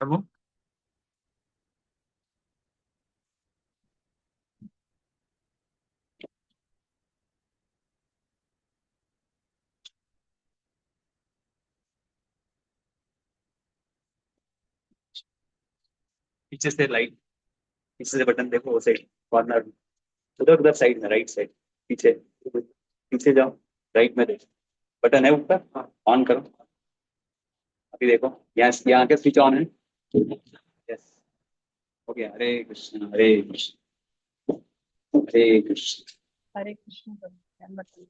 Prabhu? पीछे से light, पीछे से बटन देखो, वो साइड कॉर्नर, उधर उधर साइड में, राइट साइड, पीछे, पीछे जाओ, राइट में देखो, बटन है ऊपर, ऑन करो। अभी देखो, यहाँ यहाँ के स्विच ऑन है। यस, हो गया। हरे कृष्ण हरे कृष्ण हरे कृष्ण। हरे कृष्ण प्रभु, बताइए।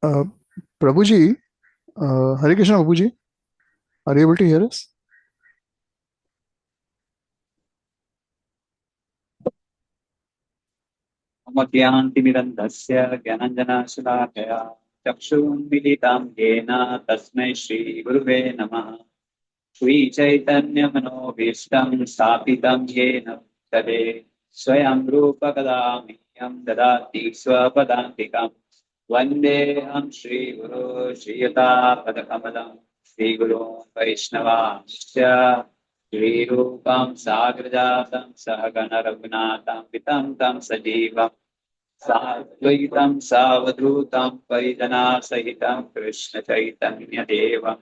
Uh, Prabhuji, Hare Krishna, Prabhuji. Are you able to hear us? मम ज्ञानतिमिरन्धस्य ज्ञानञ्जनशलाकया चक्षुन्मिलितं येन तस्मै श्रीगुरुवे नमः। श्रीचैतन्यमनोभीष्टं स्थापितं येन तदे स्वयं रूपकदामह्यं ददाति स्वपदान्तिकम्। वन्देऽहं श्रीगुरो श्रीयुतापदकमलं श्रीगुरो वैष्णवांश्च श्रीरूपं साग्रजातं सहगण रघुनाथं पितं तं सजीवम् साद्वैतं सावधूतं परिजनासहितं कृष्णचैतन्यदेवं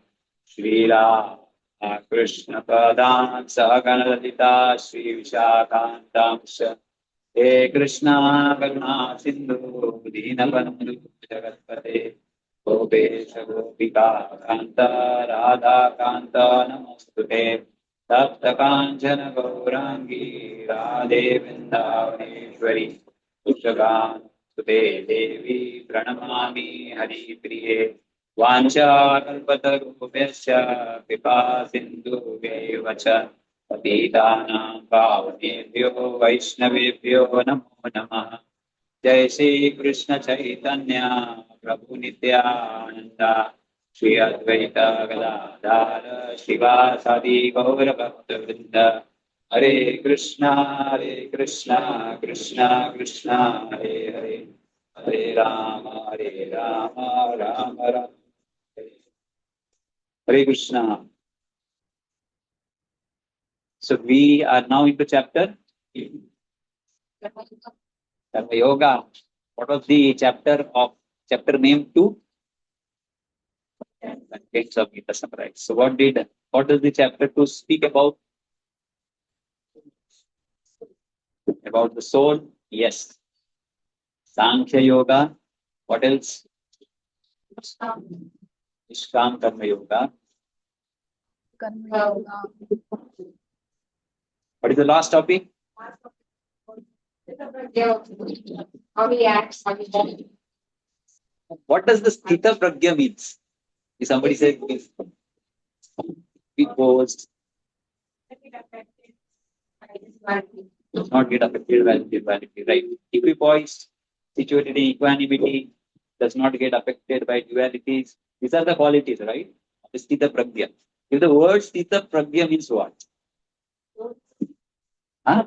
श्रीरामकृष्णपदान् सहगणललिता श्रीविशाखान्तांश्च हे कृष्णा करुणा सिन्धु दीनबन्धु जगत्पते गोपेश गोपिका कान्त राधाकान्त नमोऽस्तुते तप्तकाञ्चन गौराङ्गी राधे वृन्दावनेश्वरी पुष्पकान् सुते देवी प्रणमामि हरिप्रिये वाञ्छाकल्पतरुभ्यश्च कृपा सिन्धुभ्यैव च पतितानां पावनेभ्यो वैष्णवेभ्यो नमो नमः। जय श्री कृष्ण चैतन्य प्रभु नित्यानंद श्री अद्वैत गदाधर शिवासादि गौर भक्त वृंद। हरे कृष्णा कृष्णा कृष्णा हरे हरे, हरे Ram Ram Ram Hare Hare Krishna. So we are now into chapter Karma Yoga. What was the chapter name 2? Contents of Gita summarized. So what does the chapter 2 speak about? About the soul? Yes. Sankhya Yoga. What else? Nishkam Karma Yoga. कर्म yoga, What is the last topic? how we act, how we do. What does the Sthita Pragya means? If somebody says we post, does not get affected by duality, right? Equipoised, situated in equanimity, does not get affected by dualities. These are the qualities, right? The Sthita Pragya. If the word Sthita Pragya means what? Huh?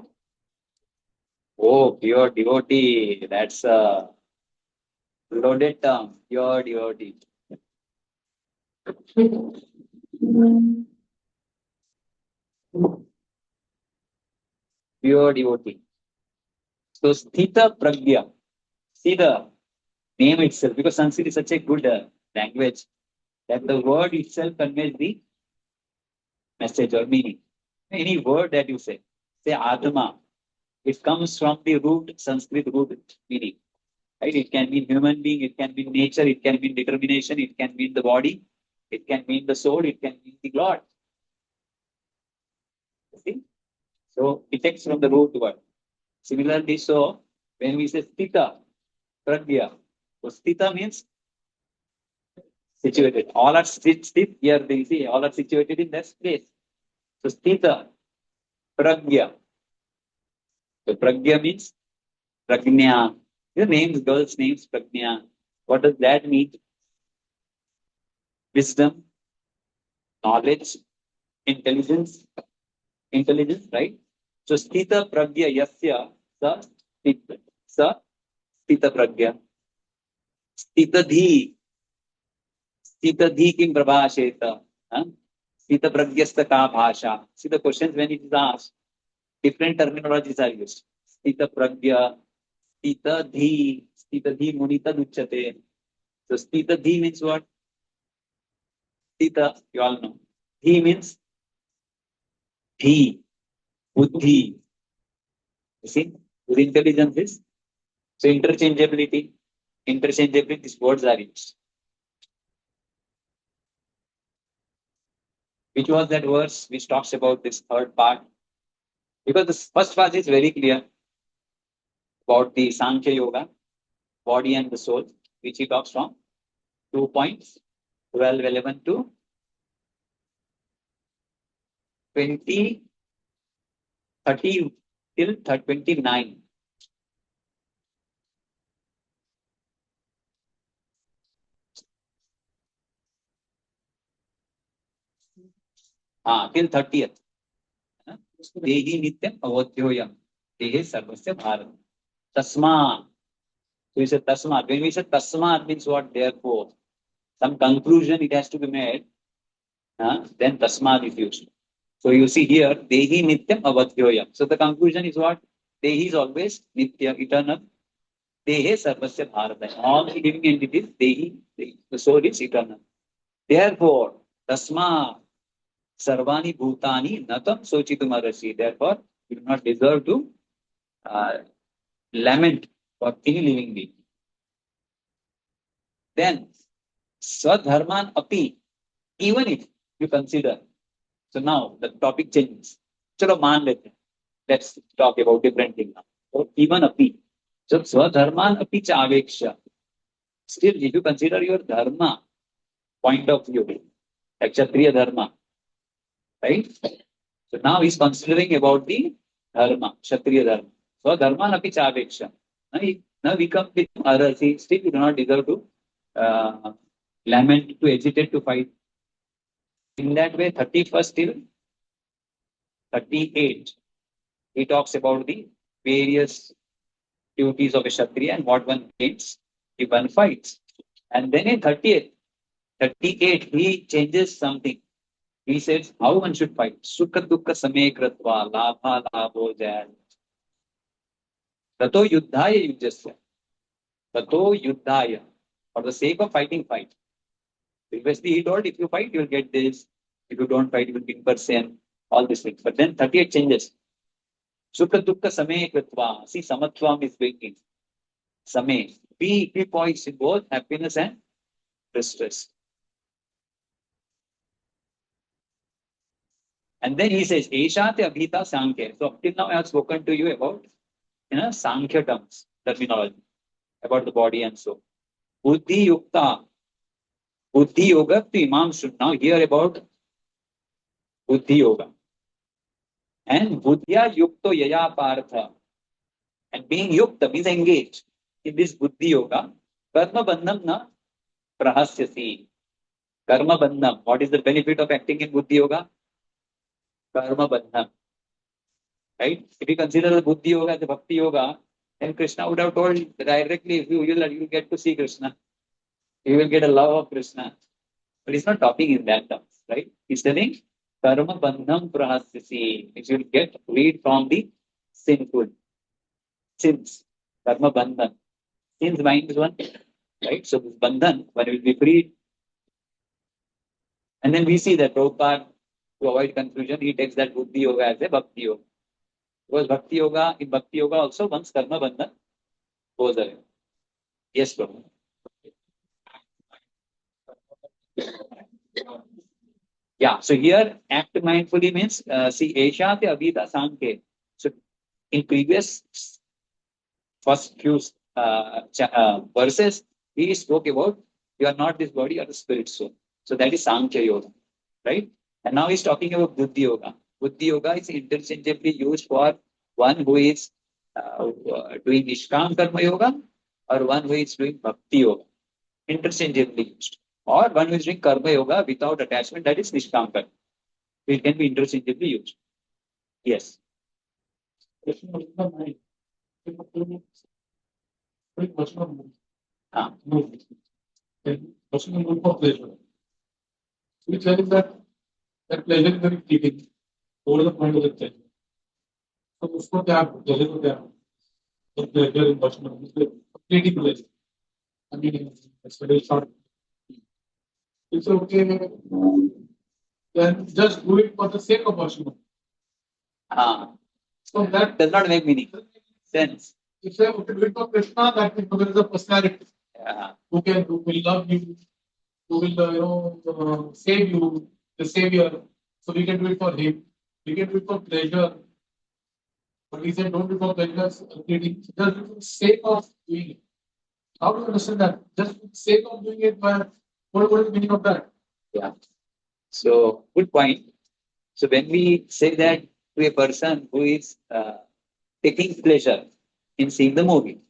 Oh, pure devotee. That's a loaded term. Pure devotee. Pure devotee. So Sthita Pragya. See the name itself, because Sanskrit is such a good language that the word itself conveys the message or meaning. Any word that you say Atma, it comes from the root, Sanskrit root meaning. Right? It can mean human being, it can mean nature, it can mean determination, it can mean the body, it can mean the soul, it can mean the God. See? So it takes from the root word. Similarly, so when we say Sthita, Pragya, So Sthita means situated. All are sit here, they see, all are situated in that place. So Sthita, Pragya. So Pragya means Pragnya. The names, girls' names, Pragnya. What does that mean? Wisdom, knowledge, intelligence, right? So Sthita Pragya Yasya Sa Sthita Pragya. Sthitadhi. Sthitadhi Kim Prabhasheta. Sthita Pragyasta Ka Bhasha. See the questions when it is asked. Different terminologies are used. Sthita Pragya, Sthita Dhi Munita Duchate. So Sthita Dhi means what? Sthita, you all know. Dhi means Dhi, Buddhi. You see, with intelligence is so interchangeability. Interchangeability, these words are used. Which was that verse which talks about this third part? Because the first part is very clear about the Sankhya Yoga, body and the soul, which he talks from 2 points, 12, 11 to 20, 30 till 29. Till 30th. Dehi nityam avodhyoyam. Dehe sarvasya bharat. Tasma. So we said tasma. When we said tasma, it means what? Therefore. Some conclusion it has to be made. Then tasma is used. So you see here, Dehi nityam avodhyoyam. So the conclusion is what? Dehi is always nitya, eternal. Dehe sarvasya bharata. All the living entities, Dehi, the soul is eternal. Therefore, tasma sarvani bhutani natam sochitumarashi. Therefore, you do not deserve to lament for any living being. Then, swadharman api, even if you consider. So now the topic changes. Chalo maan lete hain. Let's talk about different thing now. So even api. So swadharman api cha aveksha. Still, if you consider your dharma point of view, like Kshatriya dharma, right? So now he's considering about the dharma, Kshatriya dharma. So dharma napi chaveksha. Now we come with others. Still you do not deserve to lament, to agitate, to fight. In that way, 31st till 38, he talks about the various duties of a Kshatriya and what one gains if one fights. And then in 38, he changes something. He says how one should fight. Sukha dukkha same kratva labha labho jaya. Tato yuddhaya yujjasya. Tato yuddhaya. For the sake of fighting, fight. Previously he told if you fight, you will get this. If you don't fight, you will be in person. All these things. But then 38 changes. Sukha dukkha same kratva. See, samatvam is waiting. Same. Be poised in both happiness and distress. And then he says, Eshate Abhita Sankhya. So up till now I have spoken to you about Sankhya terms, terminology, about the body and soul. Buddhi Yukta. Buddhi Yoga to Imam should now hear about Buddhi Yoga. And Buddhya Yukto Yaya Partha. And being Yukta means engaged in this Buddhi Yoga. Karma Bandham na Prahasyasi. Karma Bandham. What is the benefit of acting in Buddhi Yoga? Karma Bandham. Right? If you consider the Buddhi Yoga as a Bhakti Yoga, then Krishna would have told directly, if you get to see Krishna. You will get a love of Krishna. But he's not talking in that terms, right? He's telling Karma Bandham Prahasyasi, which will get freed from the sinful sins. Karma Bandhan. Sins binds one, right? So this Bandhan, one will be freed. And then we see that Prabhupada, to avoid confusion, he takes that Buddhi Yoga as a Bhakti Yoga. Because Bhakti Yoga, in Bhakti Yoga also, once Karma Bandhan goes away. Yes, Prabhu. Yeah, so here, act mindfully means, see, Eshate Abhita Sankhya. So in previous first few verses, he spoke about you are not this body, you are the spirit soul. So that is Sankhya Yoga, right? And now he's talking about Buddhi Yoga. Buddhi Yoga is interchangeably used for one who is doing Nishkam Karma Yoga or one who is doing Bhakti Yoga. Interchangeably used. Or one who is doing Karma Yoga without attachment, that is Nishkam Karma. It can be interchangeably used. Yes. Ah. Which is that pleasure is very fleeting over the point of the pleasure. So उसको क्या pleasure को क्या the pleasure in watching the fleeting pleasure. I mean, it's very short. It's okay. Then just do it for the sake of watching. So that does not make meaning. Sense. If say okay, do it for Krishna, that means there is a personality who will love you, who will save you, the savior. So we can do it for him. We can do it for pleasure. But he said, don't do it for pleasure. Just for the sake of doing it. How do you understand that? Just for the sake of doing it, but what is the meaning of that? Yeah. So good point. So when we say that to a person who is taking pleasure in seeing the movie,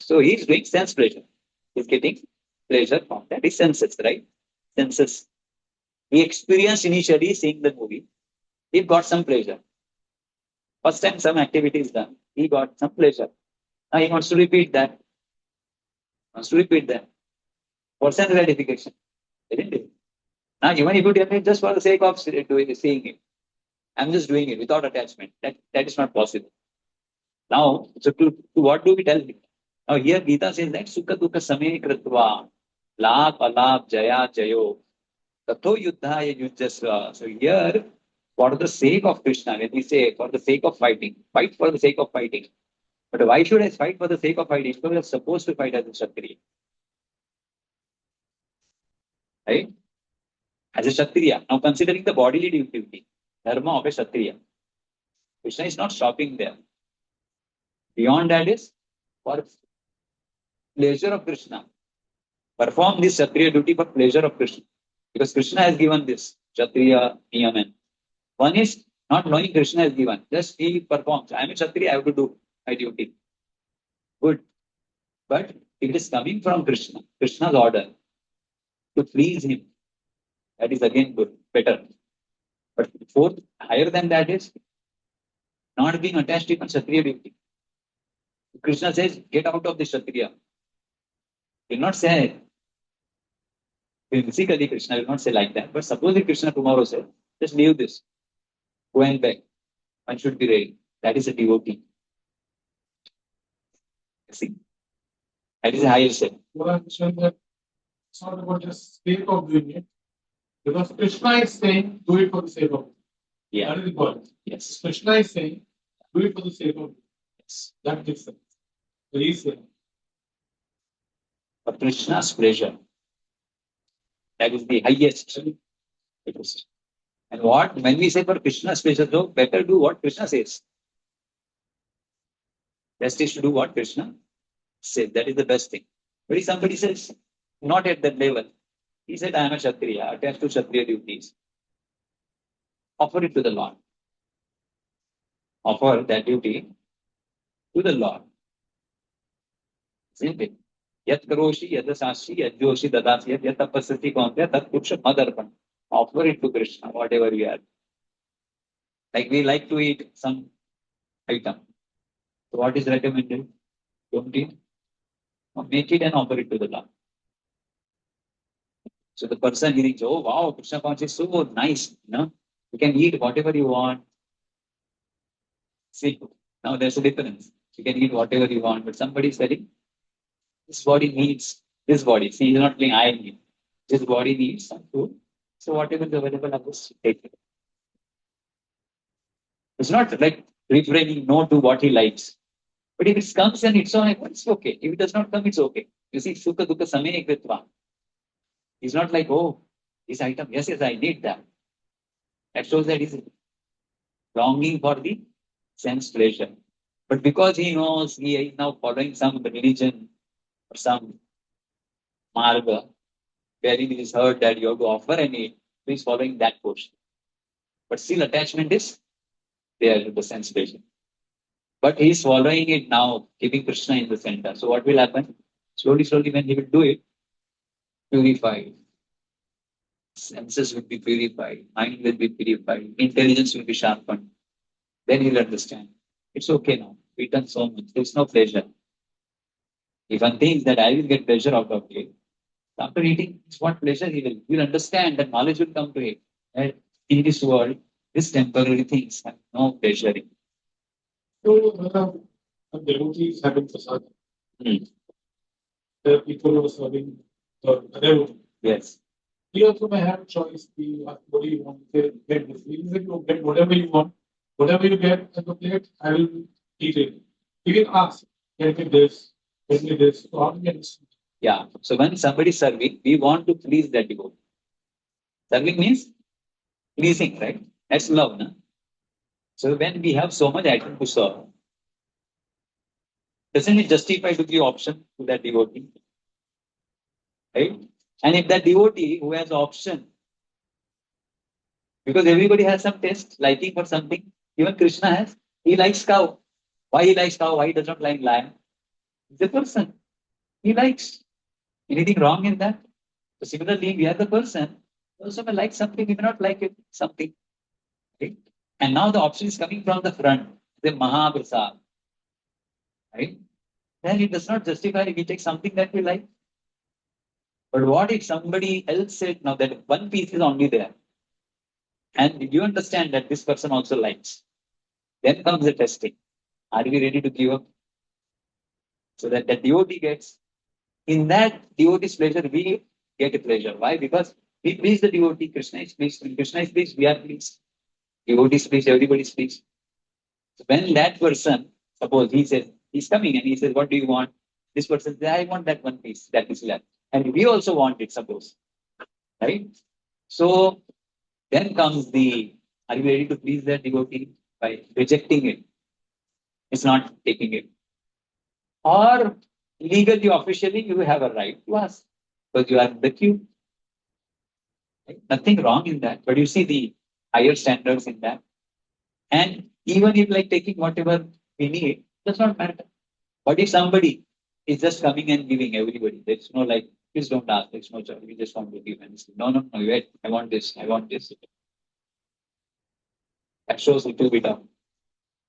so he is doing sense pleasure. He's getting pleasure from that. His senses, right? Senses. He experienced initially seeing the movie. He got some pleasure. First time some activity is done, he got some pleasure. Now he wants to repeat that. For sense gratification. Isn't it? Now even if you tell me just for the sake of seeing it, I'm just doing it without attachment. That is not possible. Now, so to what do we tell him? Now here Gita says that Sukha Dukha Same Kritva Lap Alap Jaya Jayo Tatho Yuddhaya Yujjasva. So here, for the sake of Krishna, when we say for the sake of fighting, fight for the sake of fighting. But why should I fight for the sake of fighting? Because I'm supposed to fight as a Kshatriya. Right? As a Kshatriya. Now considering the bodily duty, dharma of a Kshatriya. Krishna is not stopping there. Beyond that is for pleasure of Krishna. Perform this Kshatriya duty for pleasure of Krishna. Because Krishna has given this Kshatriya Niyaman. One is not knowing Krishna has given. Just he performs. I am a Kshatriya, I have to do my duty. Good. But it is coming from Krishna. Krishna's order. To please him. That is again good. Better. But fourth, higher than that is not being attached to even Kshatriya duty. Krishna says, get out of the Kshatriya. He will not say, physically Krishna will not say like that. But suppose if Krishna tomorrow says, just leave this. Go and beg. One should be ready. That is a devotee. See? That is a higher self. What I'm saying that it's not about just sake of doing it. Because Krishna is saying, do it for the sake of it. Yeah. That is the point. Yes. Krishna is saying, do it for the sake of it. Yes. That makes sense. Very saying. For Krishna's pleasure. That is the highest. And when we say for Krishna's pleasure, though, better do what Krishna says. Best is to do what Krishna says. That is the best thing. But if somebody says, not at that level, he said, I am a Kshatriya, attached to Kshatriya duties. Offer it to the Lord. Offer that duty to the Lord. Isn't it? Yat karoshi, yat sashi, yat joshi, dadasi, yat tapasati kaunte, tat kuksha madarpan. Offer it to Krishna, whatever we are. Like we like to eat some item. So what is recommended? Don't eat. Make it and offer it to the Lord. So the person he thinks, oh wow, Krishna consciousness is so nice. You can eat whatever you want. See, now there's a difference. You can eat whatever you want, but somebody is telling, this body needs this body. See, he's not playing I need. This body needs some food. So whatever is available, I just take it. It's not like refraining no to what he likes. But if it comes and it's on, it's okay. If it does not come, it's okay. You see, Sukha Dukha Same Kritva. He's not like, oh, this item, yes, I need that. That shows that he's longing for the sense pleasure. But because he knows he is now following some religion or some marga, wherein it is heard that you have to offer and he is following that portion. But still attachment is there to the sense pleasure. But he is following it now, keeping Krishna in the center. So what will happen? Slowly, slowly, when he will do it, purified. Senses will be purified, mind will be purified, intelligence will be sharpened. Then he'll understand. It's okay now. We've done so much. There's no pleasure. If one thinks that I will get pleasure out of it, after eating, what pleasure he will understand that knowledge will come to him. That in this world, these temporary things have no pleasure in. So, devotees having prasad. There are people who are serving the devotee. Yes. You also may have a choice. What do you want? Get this. You can get whatever you want. Whatever you get at the plate, I will eat it. You can ask, get me this, get me this. So how do you get this? Yeah. So when somebody is serving, we want to please that devotee. Serving means pleasing, right? That's love, no? So when we have so much item to serve, doesn't it justify to give option to that devotee? Right? And if that devotee who has option, because everybody has some taste, liking for something, even Krishna has, he likes cow. Why he likes cow? Why he does not like lion? He's a person. He likes. Anything wrong in that? So similarly, we are the person. Also may like something, we may not like it, something. Right? And now the option is coming from the front, the Mahaprasad. Right? Then it does not justify if we take something that we like. But what if somebody else said, now that one piece is only there? And you understand that this person also likes. Then comes the testing. Are we ready to give up? So that the devotee gets, in that devotee's pleasure, we get a pleasure. Why? Because we please the devotee, Krishna is pleased. When Krishna is pleased, we are pleased. Devotee is pleased, everybody is pleased. So when that person, suppose he says, he's coming and he says, what do you want? This person says, I want that one piece, that is left. And we also want it, suppose. Right? So then comes the, are you ready to please that devotee by rejecting it? It's not taking it. Or legally, officially, you have a right to ask because you are in the queue. Right? Nothing wrong in that, but you see the higher standards in that. And even if like taking whatever we need, does not matter. But if somebody is just coming and giving everybody, there's no like, please don't ask, there's no choice, we just want to give and say, no, wait, I want this, I want this. That shows little bit of.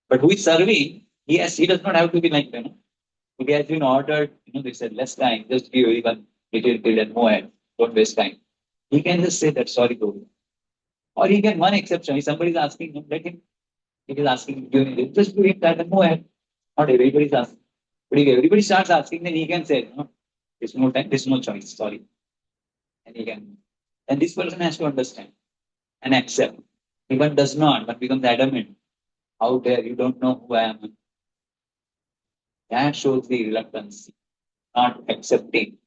But who is serving, he does not have to be like, if he has been ordered, they said less time, just give everyone little bit and move ahead, don't waste time. He can just say that, sorry, Guru. Or he can, one exception, if somebody is asking him, let him. If he is asking, just give him that and move ahead. Not everybody is asking. But if everybody starts asking, then he can say, no, there's no time, there's no choice, sorry. And he can. And this person has to understand and accept. If one does not, but becomes adamant, how dare you don't know who I am. That shows the reluctance, not accepting.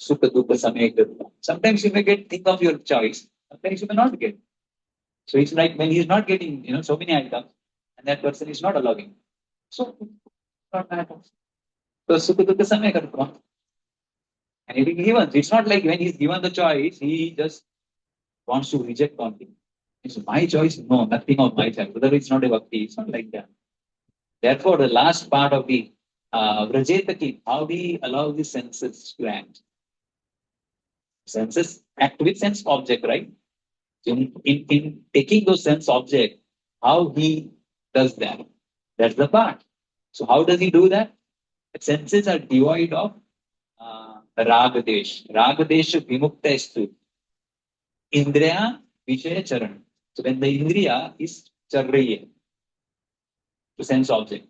Sukha dukha samekata. Sometimes you may think of your choice, sometimes you may not get. So it's like when he's not getting, so many items, and that person is not allowing. So not matter. So sukha dukha samekata. And if he given, it's not like when he's given the choice, he just wants to reject one thing. It's my choice, no, nothing of my choice. Whether it's not a bhakti, it's not like that. Therefore, the last part of the Vrajetaki, how we allow the senses to act. Senses act with sense object, right? In taking those sense object, how he does that. That's the part. So how does he do that? The senses are devoid of Ragadesh. Ragadesh vimukta estu. Indriya Vishaya Charan. So when the Indriya is charriya, to sense object,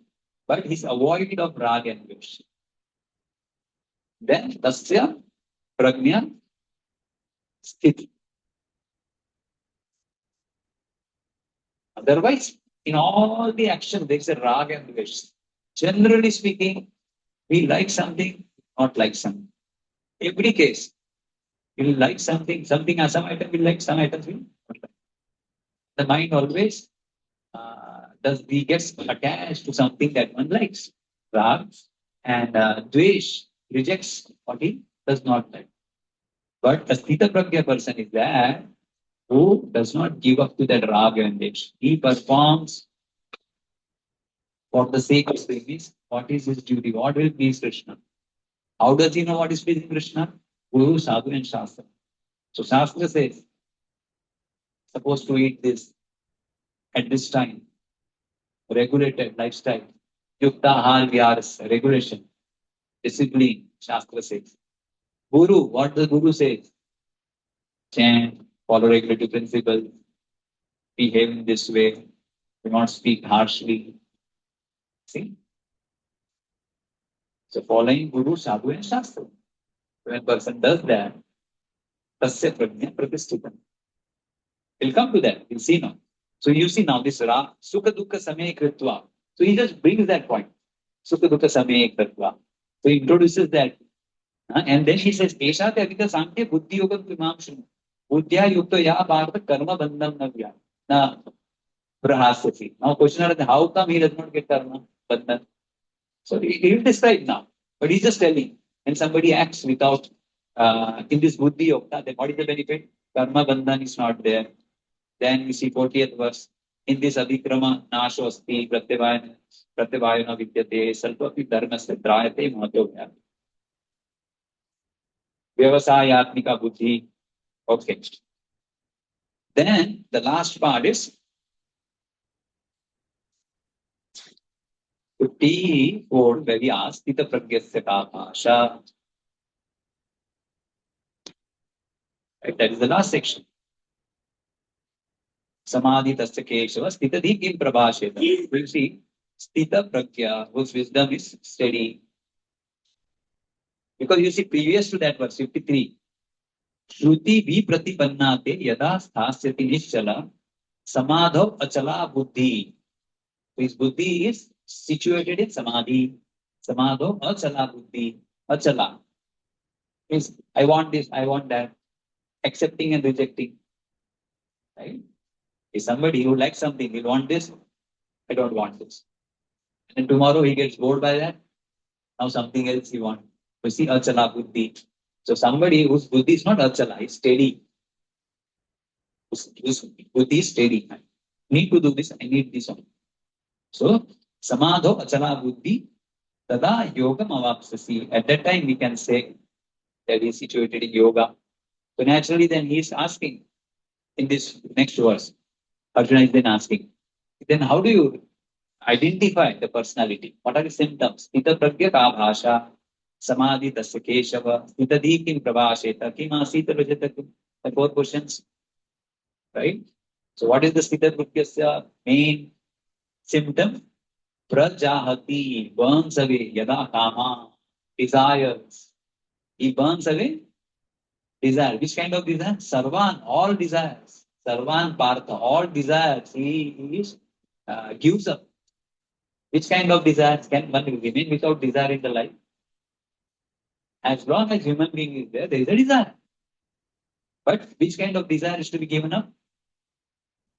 but he's avoided of Raga and Dvesh. Then Tasya Pragnya Sthiti. Otherwise, in all the action, there's a Raga and Dvesh. Generally speaking, we like something, not like something. Every case, we will like something, some item we like, some items we not like. The mind always gets attached to something that one likes. Rag and Dvesh rejects what he does not like. But a Sthita Pragya person is that who does not give up to that raga and desh. He performs for the sake of service. What is his duty? What will please Krishna? How does he know what is pleasing Krishna? Guru, Sadhu, and Shastra. So Shastra says, supposed to eat this at this time, regulated lifestyle, yukta ahar vyars, regulation, discipline, Shastra says. Guru, what the Guru says? Chant, follow regulative principles, behave in this way, do not speak harshly. See? So following Guru, Sadhu, and Shastra. When a person does that, tasya prajna pratisthita. We'll come to that. We'll see now. So you see now this Ra, Sukha Dukkha Samaya Kritva. So he just brings that point. Sukha Dukkha Samaya Kritva. So he introduces that. And then he says, Esha te adhika sankhya buddhi yogam primam shunu. Buddhya yukta ya bharata karma bandham na vya. Na prahasyasi. Now question is, how come he does not get karma bandhan? So he will describe now. But he's just telling. When somebody acts without, in this buddhi yokta, then what is the benefit? Karma bandhan is not there. Then you see 40th verse. In this adhikrama nasho asti pratyavayana vidyate salpapi dharmasya drayate mahato vyaya. Vyavasayatmika buddhi. Okay. Then the last part is 54 where we ask Tita Pragyasya ka bhasha. Right, that is the last section. Samadhi tasya keshava stitadhi kim prabhasheta. You see, Stita Pragya, whose wisdom is steady. Because you see, previous to that verse, 53, Shruti vi pratipannate yada sthasyati nischala samadhav achala buddhi. So his buddhi is situated in samadhi. Samadhav achala buddhi. Achala means I want this, I want that. Accepting and rejecting. Right? If somebody who likes something, he'll want this, I don't want this. And then tomorrow he gets bored by that. Now something else he wants. We see achala buddhi. So somebody whose buddhi is not achala, is steady. Whose buddhi is steady. I need to do this, I need this one. So samadho achala buddhi tada yogam avapsasi. At that time we can say that he is situated in yoga. So naturally then he is asking in this next verse. Arjuna is then asking. Then how do you identify the personality? What are the symptoms? Ita pragya ka bhasha, samadhi tasya keshava, itadhi kim prabhasheta, kim asita rajatakum. The 4 questions. Right? So what is the Stita Pragyasya main symptom? Prajahati, burns away, yada kama, desires. He burns away desire. Which kind of desire? Sarvan, all desires. Sarvan Partha, all desires. He gives up. Which kind of desires? Can one remain without desire in the life? As long as human being is there, there is a desire. But which kind of desire is to be given up?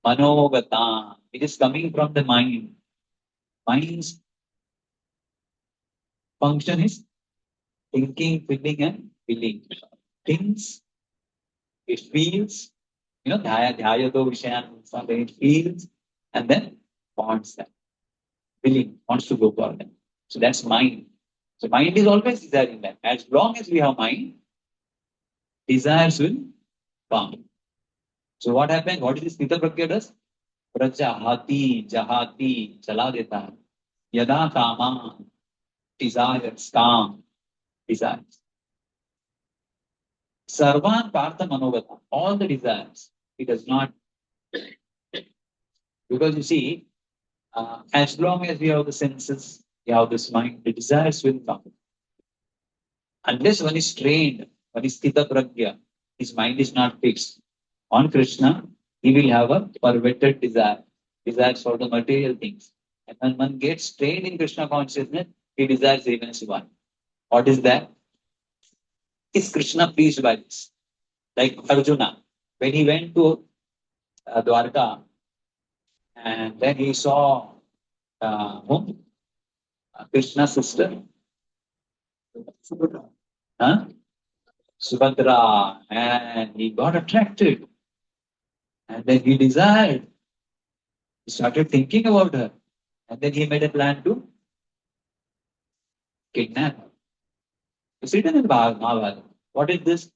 Manogata. It is coming from the mind. Mind's function is thinking, feeling, and feeling. Thinks, it feels, dhyayato vishayan, something it feels, and then wants them. Feeling, wants to go for them. So that's mind. So mind is always desiring that. As long as we have mind, desires will come. So what happens? What is this Stita Pragya does? Prajahati, jahati, chala deta hai. Yada kama, desires, calm, desires. Sarvan partha manogata, all the desires, it does not. Because you see, as long as we have the senses, we have this mind, the desires will come. Unless one is trained, one is Stita Pragya, his mind is not fixed on Krishna, he will have a perverted desire, desires for the material things. And when one gets trained in Krishna consciousness, he desires even one. What is that? Is Krishna pleased by this? Like Arjuna, when he went to Dwarka, and then he saw whom? Krishna's sister. Huh? Subhadra, and he got attracted. And then he desired. He started thinking about her. And then he made a plan to kidnap her. It's written in Bhagavad. What is this?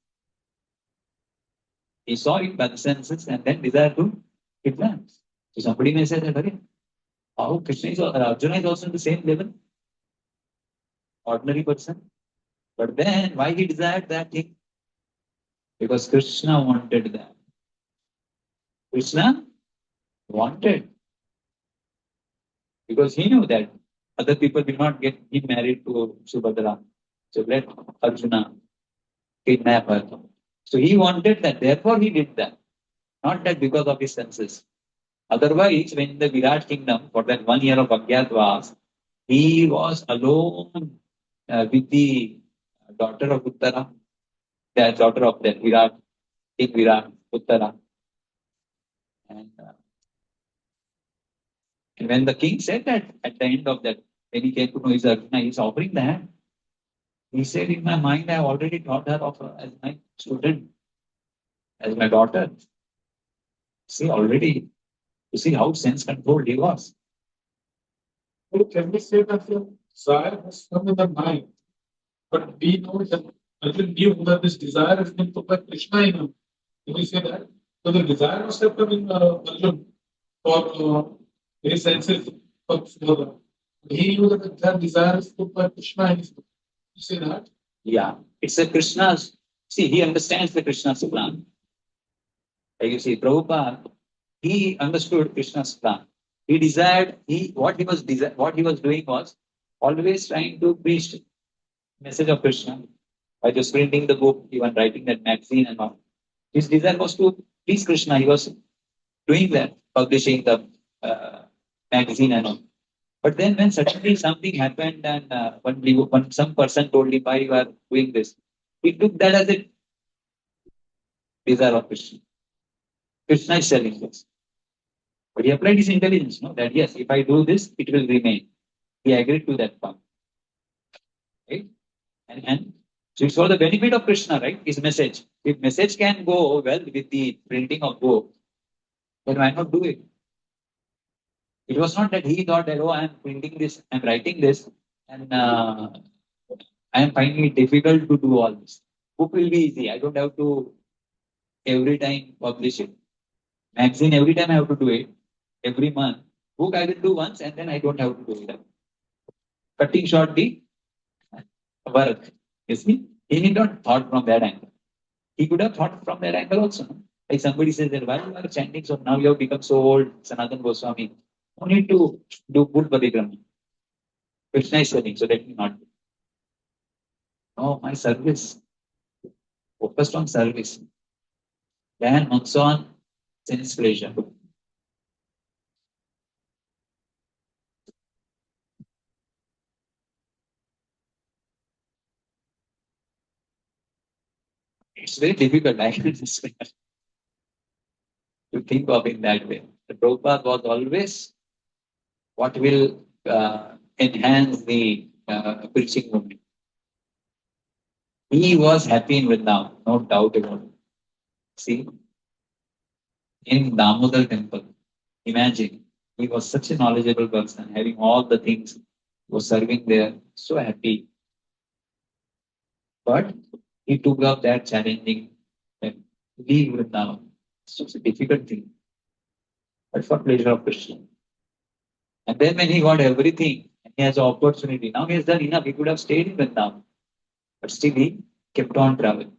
He saw it by the senses and then desired to kidnap. So somebody may say that, "Arey, how Krishna is, Arjuna is also in the same level, ordinary person." But then why he desired that thing? Because Krishna wanted that. Krishna wanted. Because he knew that other people will not get him married to Subhadra. So let Arjuna kidnap her. So he wanted that. Therefore he did that. Not that because of his senses. Otherwise, when in the Virat kingdom, for that 1 year of Agyatvas, he was alone with the daughter of Uttara, the daughter of that Virat, King Virat, Uttara. And when the king said that at the end of that, when he came to know his Arjuna, he's offering the hand. He said, in my mind, I have already thought her of as my student, as my daughter. See, already, you see how sense controlled he was. But can we say that the desire has come in the mind? But we know that Arjun knew that this desire has been put by Krishna in him. Can we say that? So the desire must have come in Arjun for his senses. For he knew that desire is put by Krishna in his. You say that? Yeah, it's a Krishna's. See, he understands the Krishna's plan. Like you see, Prabhupada, he understood Krishna's plan. He desired. What he was doing was always trying to preach the message of Krishna by just printing the book, even writing that magazine and all. His desire was to please Krishna. He was doing that, publishing the magazine and all. But then when suddenly something happened and when some person told him why you are doing this, he took that as a desire of Krishna. Krishna is telling this. But he applied his intelligence, no? That yes, if I do this, it will remain. He agreed to that part. Right? And so it's for the benefit of Krishna, right? His message. If message can go well with the printing of book, then why not do it? It was not that he thought that, oh, I am printing this, I am writing this, and I am finding it difficult to do all this. Book will be easy. I don't have to every time publish it. Magazine, every time I have to do it. Every month. Book I will do once and then I don't have to do it. Cutting short the work. You see? He need not thought from that angle. He could have thought from that angle also. No? Like somebody says that, why you are chanting so now you have become so old, Sanatana Goswami. No need to do good Padikrama. Krishna is saying, so let me not do. No, my service. Focused on service. Then also on sense pleasure. It's very difficult, I can say, to think of in that way. The Prabhupada was always what will enhance the preaching movement. He was happy in Vrindavan, no doubt about it. See, in Damodar temple, imagine, he was such a knowledgeable person, having all the things, was serving there, so happy. But he took up that challenging, that leave Vrindavan. It's a difficult thing, but for pleasure of Krishna. And then when he got everything, and he has the opportunity, now he has done enough, he could have stayed in Vrindavan. But still he kept on traveling.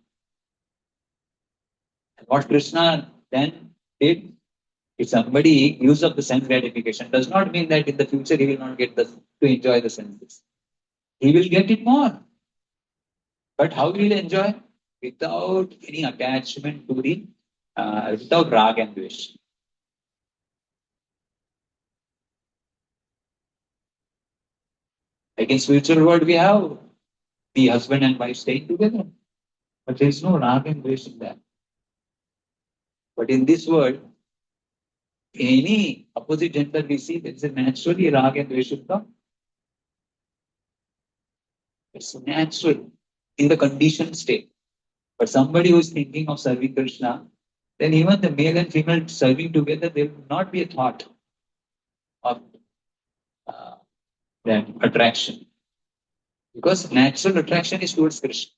And what Krishna then did, if somebody gives up the sense gratification, does not mean that in the future he will not get to enjoy the senses. He will get it more. But how will he enjoy? Without any attachment to the, without rag and dvesh. Like in spiritual world, we have the husband and wife staying together. But there is no rag and dvesh in that. But in this world, any opposite gender we see, there is a naturally rag and dvesh will come. It's natural in the conditioned state. But somebody who is thinking of serving Krishna, then even the male and female serving together, there will not be a thought of that attraction. Because natural attraction is towards Krishna.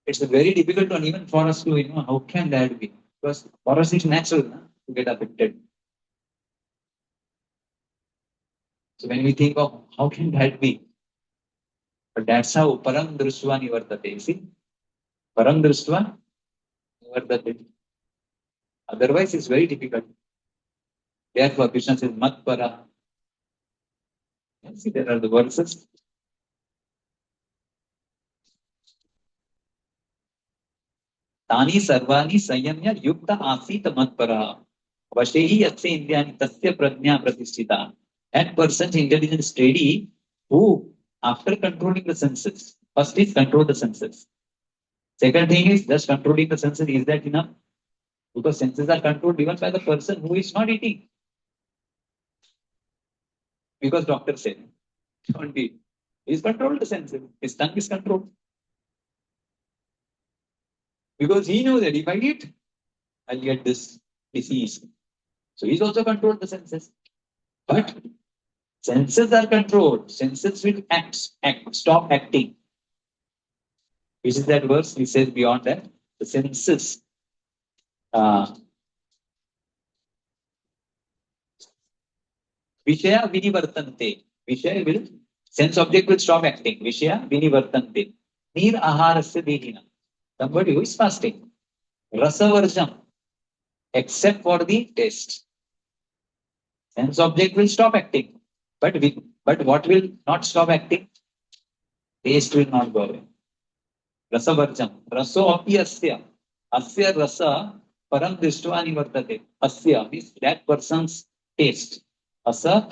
It's a very difficult one, even for us to, how can that be? Because for us it's natural to get affected. So when we think of how can that be? But that's how param drusva nivartate. See? Param drusva nivartate. Otherwise it's very difficult. Therefore Krishna says mat para. See, there are the verses. तानि सर्वाणि संयम्य युक्त आसीत मत्परः वशेहि यस्य इन्द्रियाणि तस्य प्रज्ञा प्रतिष्ठिता. That person's intelligence steady who, after controlling the senses, first is control the senses. Second thing is just controlling the senses. Is that enough? Because senses are controlled even by the person who is not eating. Because doctor said, don't eat. He's controlled the senses. His tongue is controlled. Because he knows that if I eat, I'll get this disease. So he's also controlled the senses. But senses are controlled. Senses will stop acting. Which is that verse? He says beyond that, the senses. Vishaya vinivartante. Vishaya will, sense object will stop acting. Vishaya vinivartante. Nir aharasya dehina. Somebody who is fasting. Rasavarjam. Except for the taste. Sense object will stop acting. But what will not stop acting? Taste will not go away. Rasavarjam. Raso api asya. Asya rasa param drishtva nivartate. Asya means that person's taste. Asya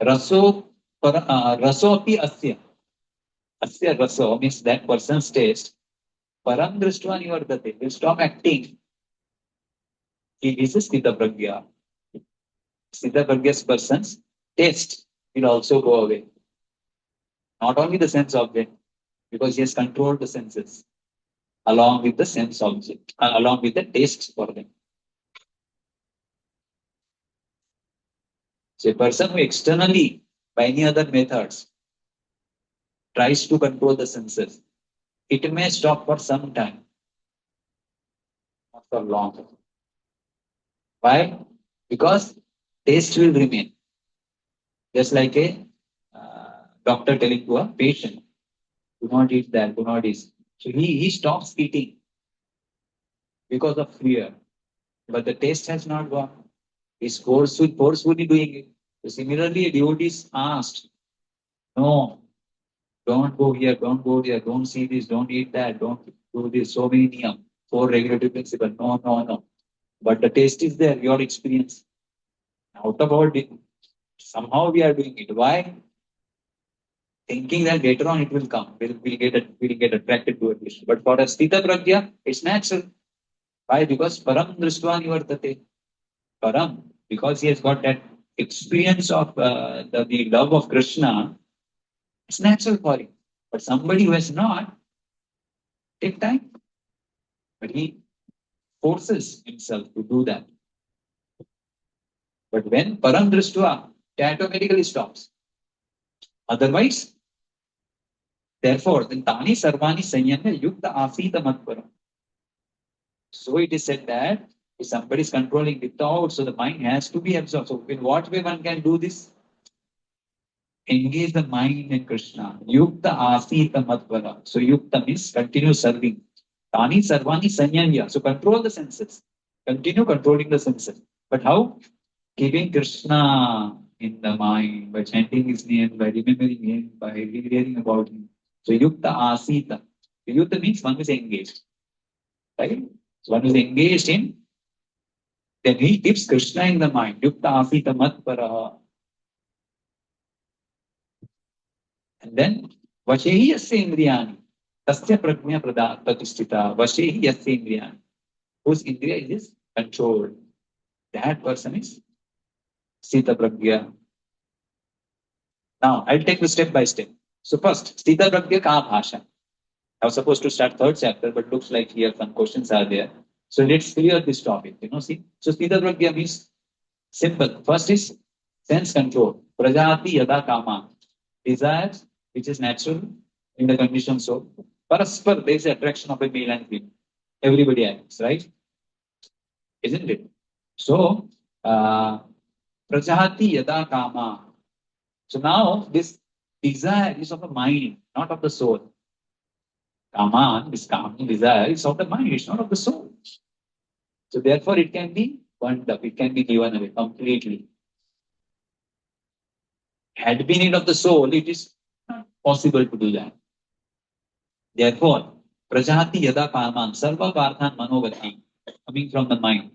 raso api asya. Asya raso means that person's taste. Param drishtva nivartate. Will stop acting. He is a Sthita Pragya. Sthita Pragya's person's taste will also go away. Not only the sense object, because he has controlled the senses along with the sense object, along with the taste for them. So a person who externally, by any other methods, tries to control the senses, it may stop for some time, not for long. Why? Because taste will remain. Just like a doctor telling to a patient, do not eat that, do not eat. So he stops eating because of fear. But the taste has not gone. He's forcefully doing it. So similarly, a devotee is asked, no, don't go here, don't go there, don't see this, don't eat that, don't do this, so many niyam, 4 regulative principles. No. But the taste is there, your experience. Out of our somehow we are doing it. Why? Thinking that later on it will come. We'll get attracted to it. But for a Sthita Pragya, it's natural. Why? Because Param Drishtva Nivartate. Param, because he has got that experience of the love of Krishna, it's natural for him. But somebody who has not, take time. But he forces himself to do that. But when Param Drishtva, it automatically stops. Otherwise, therefore, then Tani Sarvani Sanyamya Yukta Asita Matparam. So it is said that if somebody is controlling without, so the mind has to be absorbed. So in what way one can do this? Engage the mind in Krishna. Yukta Asita Matpara. So Yukta means continue serving. Tani Sarvani Sanyamya. So control the senses. Continue controlling the senses. But how? Keeping Krishna in the mind, by chanting his name, by remembering him, by hearing about him. So Yukta Asita. Yukta means one is engaged. Right? So one is engaged in, then he keeps Krishna in the mind. Yukta Asita Matpara. And then Vashehi Yasya Indriyani. Tasya Prajna Pratisthita. Vashehi Yasya Indriyani. Whose Indriya is controlled. That person is Sthita Pragya. Now, I'll take it step by step. So first, Sthita Pragya ka bhasha. I was supposed to start third chapter, but looks like here some questions are there. So let's clear this topic. See. So Sthita Pragya means simple. First is sense control. Prajati yada kama. Desires, which is natural in the conditioned soul. Paraspar, there is attraction of a male and female. Everybody acts, right? Isn't it? So, prajati yada kama. So now this desire is of the mind, not of the soul. Kama, this kama desire is of the mind, it's not of the soul. So therefore it can be burnt up, it can be given away completely. Had been it of the soul, it is not possible to do that. Therefore, prajati yada kaman, sarva parthan manovati, coming from the mind.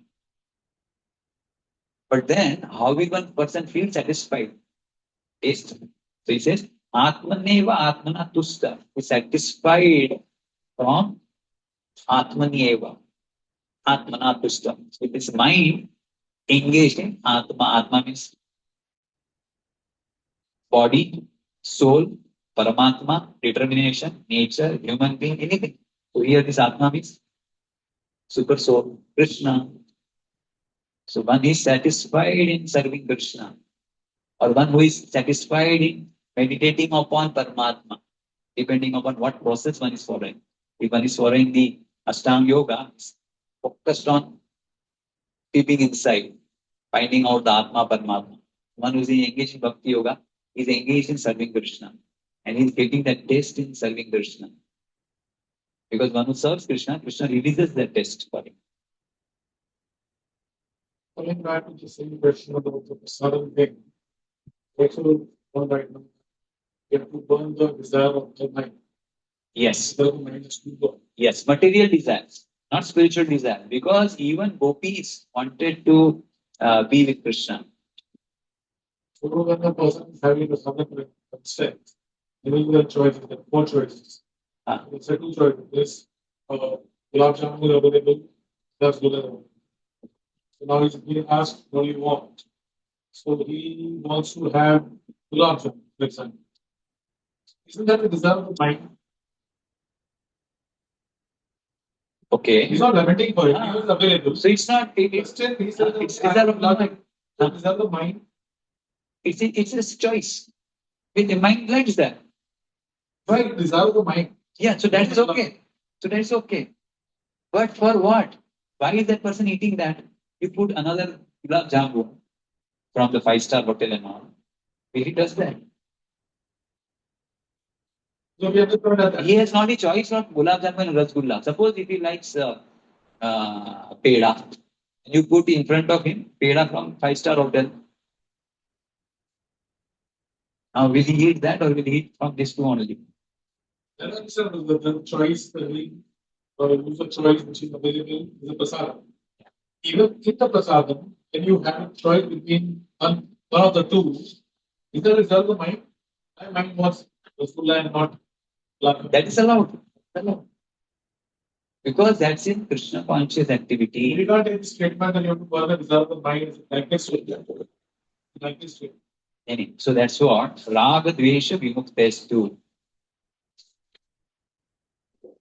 But then, how will one person feel satisfied? Taste. So he says, Atmaneva Atmana Tusta, is satisfied from Atmaneva, Atmana Tusta. With his mind engaged in Atma. Atma means body, soul, Paramatma, determination, nature, human being, anything. So here this Atma means super soul, Krishna. So one is satisfied in serving Krishna, or one who is satisfied in meditating upon Paramatma, depending upon what process one is following. If one is following the Ashtanga Yoga, focused on keeping inside, finding out the Atma Paramatma. One who is engaged in Bhakti Yoga is engaged in serving Krishna, and he is getting that taste in serving Krishna. Because one who serves Krishna, Krishna releases that taste for him. Coming back to the same question about the sudden thing. Also, one right now, you have to burn the desire of the mind. Yes. The mind is too low. Yes, material desires, not spiritual desire. Because even gopis wanted to be with Krishna. So when a person is having a sudden concept, there will be a choice, there are four choices. The second choice is gulab jamun available, that's good enough. So now he's being asked, what do you want? So he wants to have gulab jamun, for example. Isn't that a desire of the mind? Okay. He's not lamenting for it, he was available. So it's not. But still, he said It's desire of the mind. desire of the mind. It's a choice. The mind likes that. Right, desire of the mind. Yeah, so that is okay. So that is okay. But for what? Why is that person eating that? You put another gulab jamun from the 5-star hotel and all. He does that. So we have to put that. He has not a choice of gulab jamun and rasgulla. Suppose if he likes peda, you put in front of him peda from 5-star hotel. Now will he eat that or will he eat from this two only? And then the choice, use a choice which is available is a prasadam. Even in the prasadam, when you have a choice between one of the two, is the result of the mind? My mind wants rasgulla and not gulab. That is allowed. Because that's in Krishna conscious activity. We can't take the statement that you have to burn the result of the mind like this. Like this. So that's what Raga Dvesha Vimuktestu.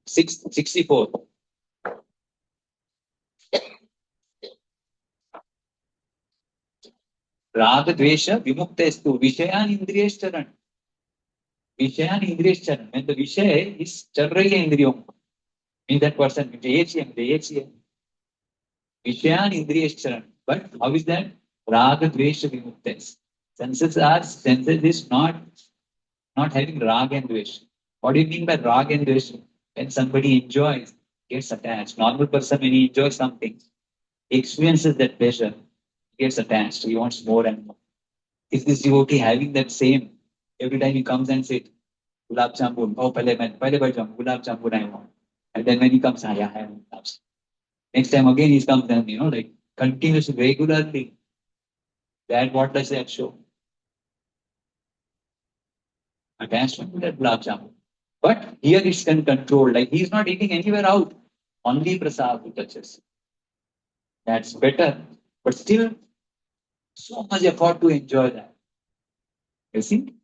64. Raga Dvesha Vimuktestu. Vishayan Indriyeshcharan. Vishayan Indriyeshcharan. When the Vishaya is Charraya Indriyam. Means that person, Vishayan Indriyeshcharan. But how is that? Raga Dvesha Vimuktes. Senses is not having Raga and Dvesha. What do you mean by Raga and Dvesha? When somebody enjoys, gets attached. Normal person, when he enjoys something, he experiences that pleasure, gets attached. He wants more and more. Is this devotee having that same? Every time he comes and says, Gulab Jamun, oh, pehle Gulab Jamun I want. And then when he comes, I want Gulab Jamun. Next time again he comes and, like continuously, regularly. That what does that show? Attachment to that Gulab Jamun. But here it's controlled. Like he's not eating anywhere out. Only prasad he touches. That's better. But still, so much effort to enjoy that. You see?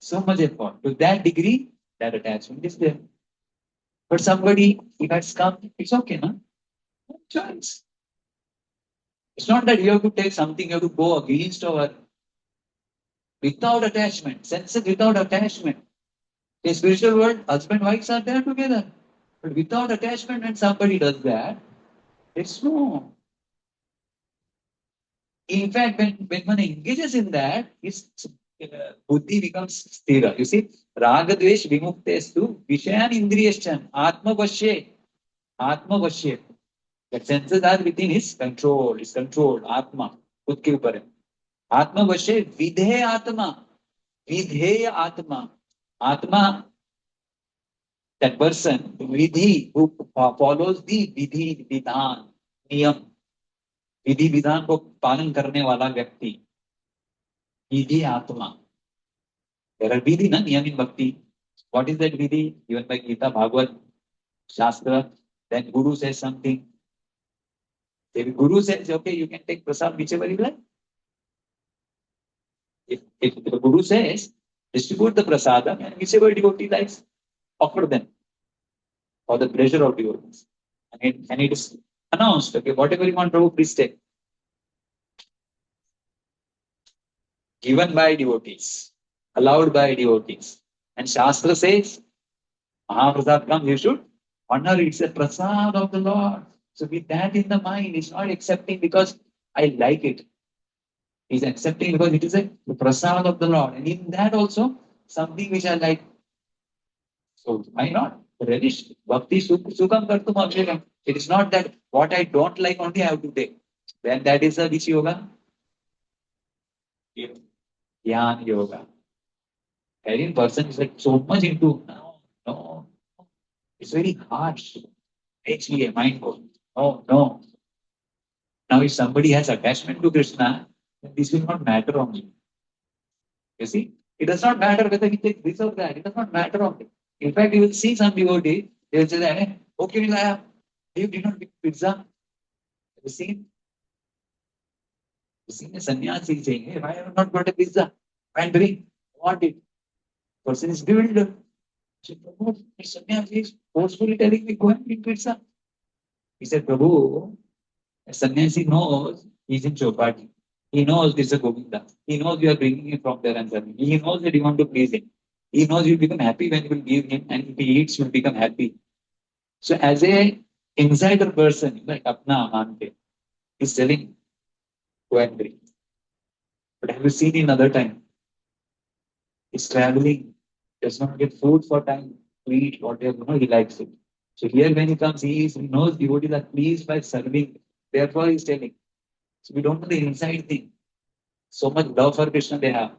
So much effort. To that degree, That attachment is there. But somebody, if has come, it's okay, no? No choice. It's not that you have to take something, you have to go against our without attachment, senses without attachment. In spiritual world, husband and wives are there together. But without attachment, when somebody does that, it's no. In fact, when one engages in that, his buddhi becomes sthira. You see, raga dvesh vimuktestu vishayan indriyashchan atma vashe. Atma vashe. The senses are within his control. His control, atma. खुद के ऊपर है. आत्मा वशे विधेय आत्मा. विधेय आत्मा. Atma, that person, vidhi, who follows the vidhi, vidhan, niyam, vidhi vidhan को पालन करने वाला व्यक्ति, vidhi atma. There are vidhi, na, niyam in bhakti. What is that vidhi? Given by Gita, Bhagavad, Shastra. Then Guru says something. If Guru says, okay, you can take prasad whichever you like. If the Guru says, distribute the prasadam and whichever devotee likes, offer them for the pleasure of devotees. And it is announced, okay, whatever you want, Prabhu, please take. Given by devotees, allowed by devotees. And Shastra says, Mahaprasad comes, you should honor it. It's a prasad of the Lord. So with that in the mind, it's not accepting because I like it. He's accepting because it is a prasad of the Lord. And in that also, something which I like. So why not? Relish. Bhakti sukam kartum avshekam. It is not that what I don't like only I have to take. Then that is a which yoga? Jnana yoga. Any person is like so much into, no. It's very harsh. HEA, mind goes, no. Now if somebody has attachment to Krishna, then this will not matter on him. You see? It does not matter whether he takes this or that. It does not matter on him. In fact, you will see some devotee, they will say that, hey, okay, you did not give pizza. Have you seen? You seen a sannyasi saying, hey, why have you not got a pizza? And bring, I want it. Person is bewildered. So, Prabhu, the sannyasi is forcefully telling me, go and eat pizza. He said, Prabhu, a sannyasi knows he's in Chopati. He knows this is a Govinda. He knows you are bringing him from there and serving. He knows that you want to please him. He knows you'll become happy when you will give him, and if he eats, you'll become happy. So as a insider person, like Apna Mante, he's telling, go and bring. But have you seen in other time? He's traveling, does not get food for time to eat whatever, he likes it. So here when he comes, he knows devotees are pleased by serving. Therefore he's telling. So we don't know the inside thing. So much love for Krishna they have.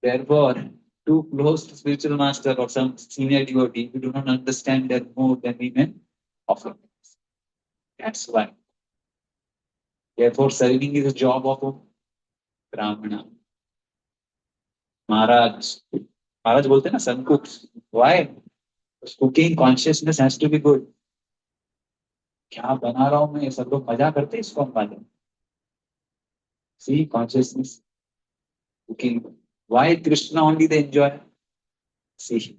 Therefore, too close to spiritual master or some senior devotee, we do not understand their mood, then we may offer. That's why. Therefore, serving is a job of a Brahmana. Maharaj bolte na, son cooks. Why? Because cooking consciousness has to be good. क्या बना रहा हूं मैं, सब लोग मजा करते इसको हम मालूम. See, consciousness, cooking. Why Krishna only they enjoy? See.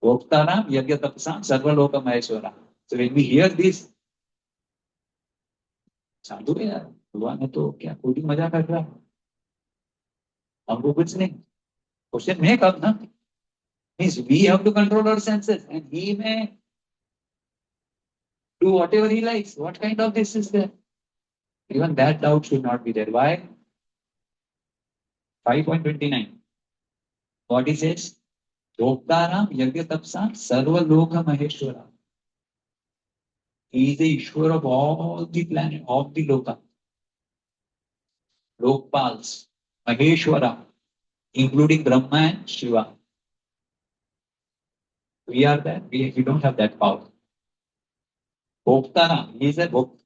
Bhoktaram yagya tapasam sarva loka maheshwara. So when we hear this, साधु है यार, भगवान है तो क्या कोई मजा कर रहा है, हमको कुछ नहीं. क्वेश्चन में कब ना, means we have to control our senses and he may do whatever he likes. What kind of this is there? Even that doubt should not be there. Why? 5.29. What he says? Bhoktaram yagya tapsam sarva loka maheshwara. He is the Ishwar of all the planet, of the loka. Lokpals, Maheshwara, including Brahma and Shiva. We are that. We don't have that power. Bhoktara, he is a Bhokta,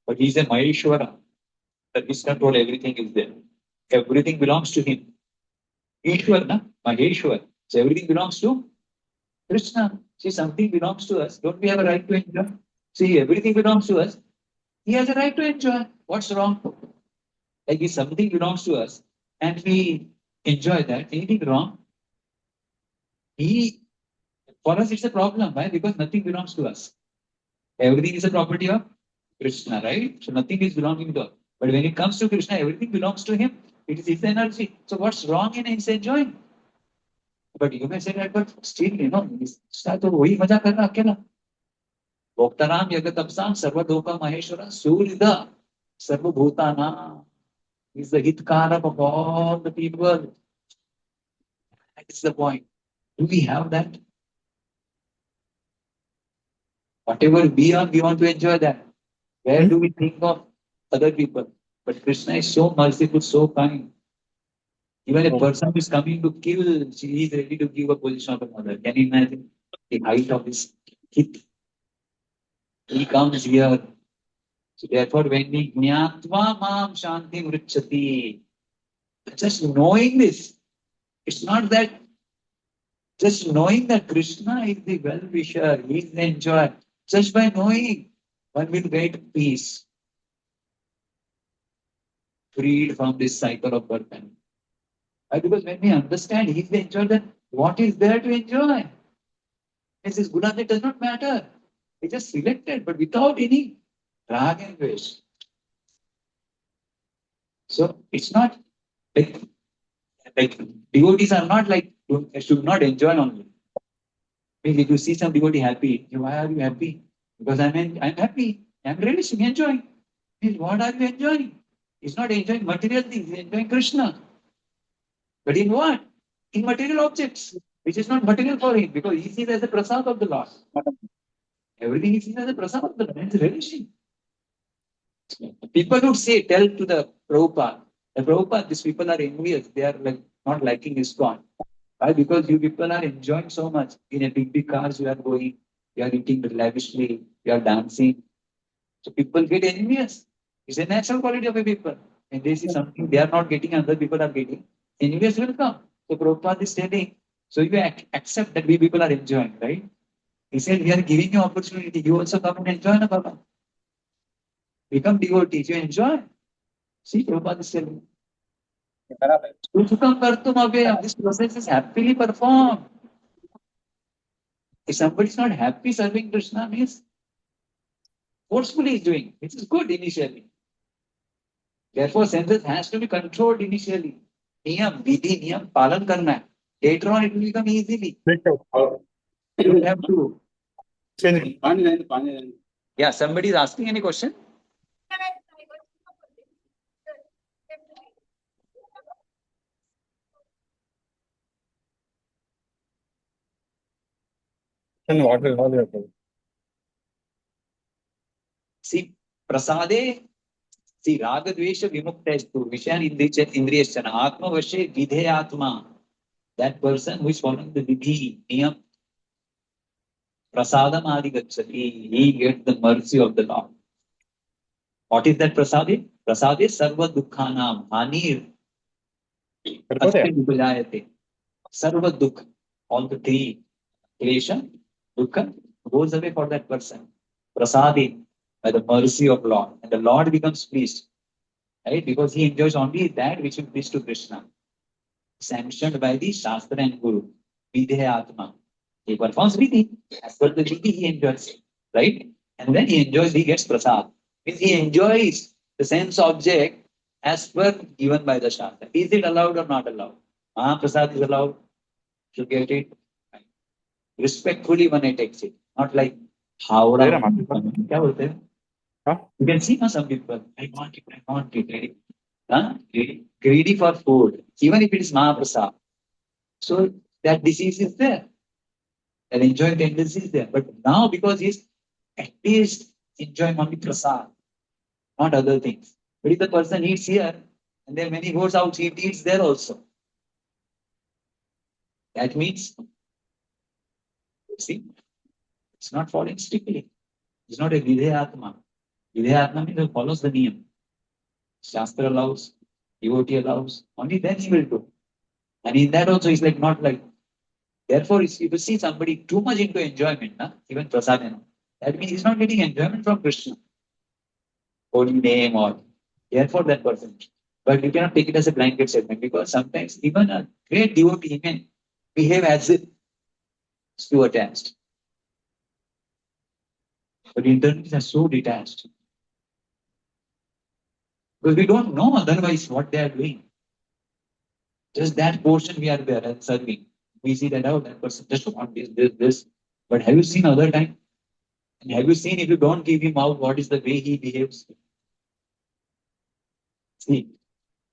but he is a Maheshwara. That his control, everything is there. Everything belongs to him. Ishwar, na? Maheshwar. So everything belongs to Krishna. See, something belongs to us. Don't we have a right to enjoy? See, everything belongs to us. He has a right to enjoy. What's wrong? Like if something belongs to us and we enjoy that, anything wrong? For us, it's a problem. Why? Because nothing belongs to us. Everything is a property of Krishna, right? So nothing is belonging to us. But when it comes to Krishna, everything belongs to him. It is his energy. So what's wrong in his enjoying? But you may say that, but still, Krishna तो वही मजा कर रहा अकेला. भोक्ताराम यज्ञतपसाम सर्वलोका maheshwara surida sarvabhutana. He's the hitkara of all the people. That is the point. Do we have that? Whatever we are, we want to enjoy that. Where do we think of other people? But Krishna is so merciful, so kind. Even a person who is coming to kill, he is ready to give a position of a mother. Can you imagine the height of his hit? He comes here. So therefore, when we jnatva mam shanti mrichati, just knowing this, it's not that, just knowing that Krishna is the well-wisher, he is the enjoyer. Just by knowing, one will get peace, freed from this cycle of birth and death. Why? Because when we understand he is the enjoyer, then what is there to enjoy? This is good, it does not matter. We just selected, but without any rag and dvesh. So it's not like devotees are not like should not enjoy only. If you see some devotee happy, why are you happy? Because I'm happy. I'm relishing, enjoying. What are you enjoying? He's not enjoying material things, he's enjoying Krishna. But in what? In material objects, which is not material for him, because he sees as a prasad of the Lord. Everything he sees as a prasad of the Lord. It's relishing. People would say, tell to the Prabhupada, these people are envious, they are like not liking ISKCON. Why? Because you people are enjoying so much. In a big cars you are going, you are eating lavishly, you are dancing. So people get envious. It's a natural quality of a people. And they see something they are not getting, other people are getting. Envious will come. So Prabhupada is telling, so you accept that we people are enjoying, right? He said, we are giving you opportunity. You also come and enjoy, na Baba. Become devotees, you enjoy. See, Prabhupada is telling. This process is happily performed. If somebody is not happy serving Krishna, means forcefully is doing, which is good initially. Therefore, senses has to be controlled initially. Niyam, vidhi, niyam, palan karna hai. Later on, it will become easily. You don't have to. Yeah, somebody is asking any question? See, prasade, see, raga dvesha vimuktestu, vishan indriyashana, atma vashe vidhe atma. That person who is following the vidhi, niyam, prasadam adi gacchati, he gets the mercy of the Lord. What is that prasade? Prasade sarva dukkhanam, hanir, asya vipajayate. Sarva dukh, all the three, klesha, dukkha, goes away for that person. Prasade, by the mercy of Lord. And the Lord becomes pleased. Right? Because he enjoys only that which will please to Krishna. Sanctioned by the Shastra and Guru. Vidhe Atma. He performs vidhi. As per the vidhi, he enjoys. Right? And then he enjoys, he gets prasad. Means he enjoys the sense object as per given by the Shastra. Is it allowed or not allowed? Mahaprasad is allowed to get it. Respectfully when I takes it. Not like Howrah. You can see some people, I want it. Greedy for food, even if it is Mahaprasad. So that disease is there. That enjoying tendency is there. But now because he's at least enjoying only prasad, not other things. But if the person eats here, and then when he goes out, he eats there also. That means, see, it's not following strictly. It's not a Vidhyatma. Vidhyatma means it follows the niyam. Shastra allows, devotee allows, only then he will do. And in that also, it's like not like. Therefore, if you see somebody too much into enjoyment, even prasadana, that means he's not getting enjoyment from Krishna. Holy name or therefore that person. But you cannot take it as a blanket statement because sometimes even a great devotee may behave as if It's too attached. But internally they are so detached. Because we don't know otherwise what they are doing. Just that portion we are there and serving. We see that, oh, that person just want this. But have you seen other time? And have you seen if you don't give him out, what is the way he behaves? See,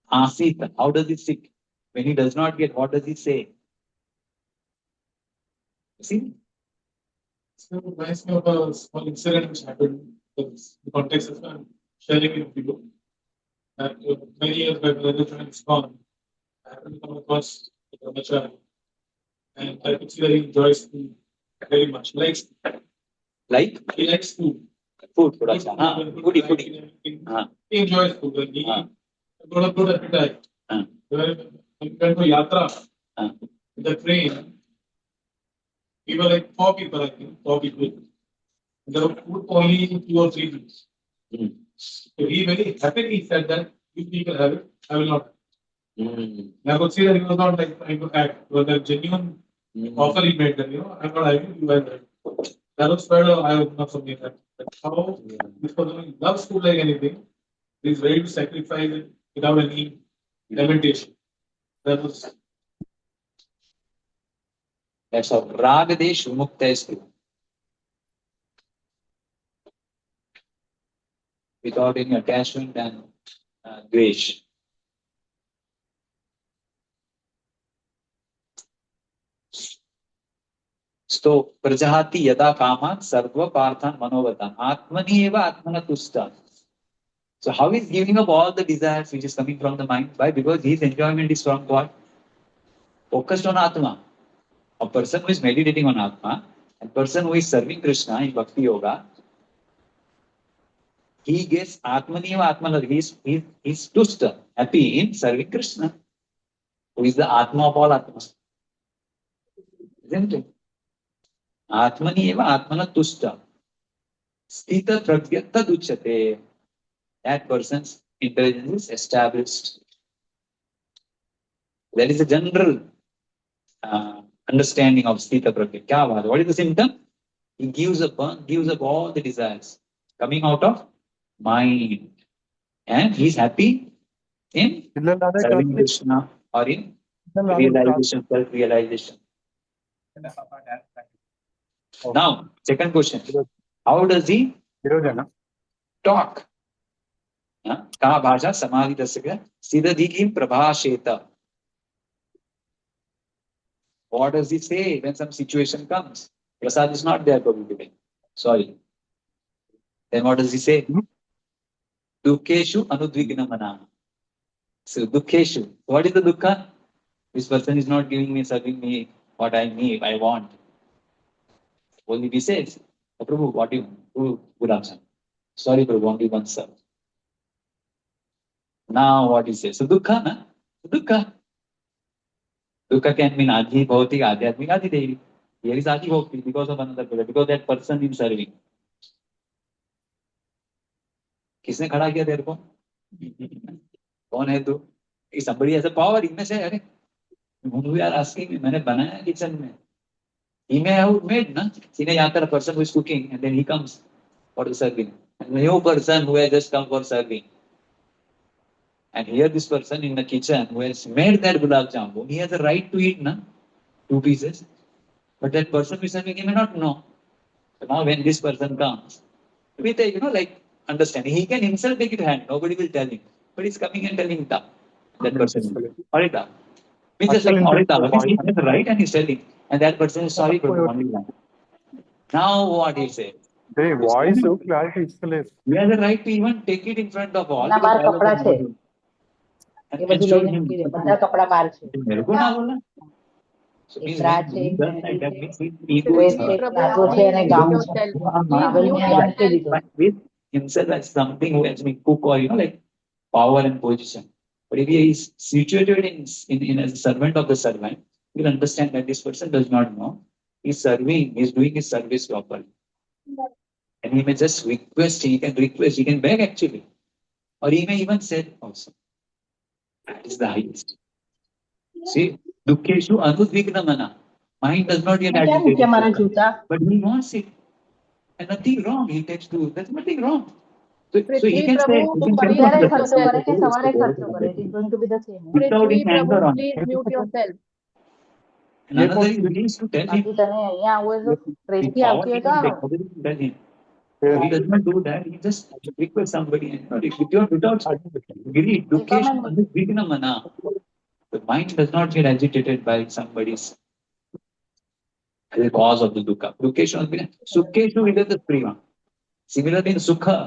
Asit, how does he sit? When he does not get, what does he say? See? So it reminds me of a small incident which happened in the context of sharing it with you. That many years back, when the time is gone, I happened to come across a brahmachari, and I could see that he enjoys food very much. Like? He likes food. Food, Good production. food, Goody, good goody. liking, everything. Ah. He enjoys food and he Ah. got a good appetite. Ah. When we went to Yatra, Ah. in the train, we were like 4 people, I think, 4 people. There were food only 2 or 3 people. Mm. So he very happily said that you people have it, I will not. Mm. And I could see that he was not like trying to act, it was a genuine offer he made that, I'm not having it, you have it. That was quite an eye opener for me. That how this person loves food like anything, he's ready to sacrifice it without any lamentation. That was That's how Ragadesh Mukta is true. Without any attachment and dvesh. So, Prajahati yada kamat sarva parthan manovatan atmani eva atmana tusta. So, how is giving up all the desires which is coming from the mind? Why? Because his enjoyment is from God. Focused on Atma. A person who is meditating on Atma, a person who is serving Krishna in Bhakti Yoga, he gets Atmani eva atmana. He's tusta, happy in serving Krishna, who is the Atma of all Atmas. Isn't it? Atmani eva atmana tusta. Sthita pragyata duchate. That person's intelligence is established. There is a general understanding of Sthita Pragya. Kya baat hai? What is the symptom? He gives up all the desires coming out of mind. And he's happy in serving Krishna or in realization, self-realization. Now, second question. How does he talk? Ka bhasha samadhi siddhadhim prabhasheta. What does he say when some situation comes? Prasad is not there, Prabhu, today. Sorry. Then what does he say? Dukkeshu anudvigna mana. So dukkeshu. What is the dukkha? This person is not giving me, serving me what I need, I want. Only he says, oh, Prabhu, what do you want? Good answer. Sorry, Prabhu, only one serve. Now what he says? So dukkha, na? Dukkha. Dukkha can mean Adi Bhauti, Adhyatmik, Adi Devi. Here is Adi Bhauti because of another brother, because that person is serving. किसने खड़ा किया तेरे को? कौन है तू? Somebody has a power. इनमें से अरे whom we are asking, मैंने बनाया किचन में. He may have made, na? Sine yatra, a person who is cooking and then he comes for the serving. And a new person who has just come for serving. And here this person in the kitchen who has made that gulab jamun, he has a right to eat, na? 2 pieces. But that person who is serving, he may not know. So now when this person comes, with a, like understanding, he can himself take it hand. Nobody will tell him. But he's coming and telling that person, Arita. Means just like Arita, he has the right and he's telling. And that person is sorry for the only one. Now what he says? Voice clarity is We have the right to even take it in front of all. ના બાર કપડા છે એ And બધું show લઈને him. મૂકી દે બધા કપડા બહાર છે मेरे को ना बोला. So એક means રાત when છે he એક does that, that છે means his ego કોઈ is છે hurt. પ્લાઝો છે અને ગાઉન છે આગળ મેં મૂકી દીધો But with himself as something who has been cook or like power and position. But if he is situated in as a servant of the servant, he will understand that this person does not know. He's serving, he's doing his service properly. And he may just request, he can beg actually. Or he may even say also. That is the highest. See, dukkeshu anudvigna mana. Mind does not get मैं क्या agitated, हमारा जूता but he wants it. And nothing wrong. He takes to. There's nothing wrong. So he Prithvi can say, Prabhu he तुम can कभी tell ऐसे the खर्चो person करे कि सवारे खर्चो करे, it is going to be the same. without Prithvi any Prabhu anger on it. please mute yourself. And another is he is to tell him. બાકી તને અહીંયા આવું હોય તો The પ્રેમથી power આવતી he હોય તો can આવો. take. How did he tell him? He does not do that. He just requests somebody and without greed, dukkesha, vigna mana. The mind does not get agitated by somebody's the cause of the dukkha. Dukkesha, sukkeshu is the prima. Similarly, in sukha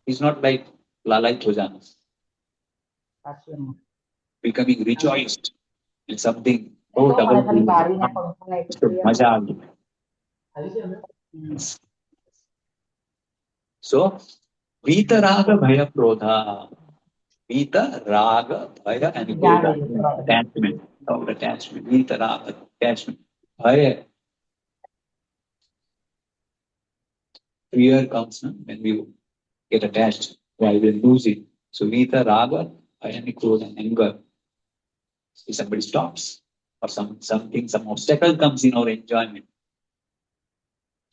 is not like lalai chojana. Becoming rejoiced in something. Oh, તો મને ખાલી બારીને પંખાને so maja aa gayi. So, Vita Raga Bhaya Krodha. Vita Raga Bhaya and Krodha. Attachment. Of attachment. Vita Raga, attachment. Bhaya. Fear comes when we get attached. Why we lose it. So Vita Raga Bhaya and Krodha, anger. If somebody stops or something, some obstacle comes in our enjoyment.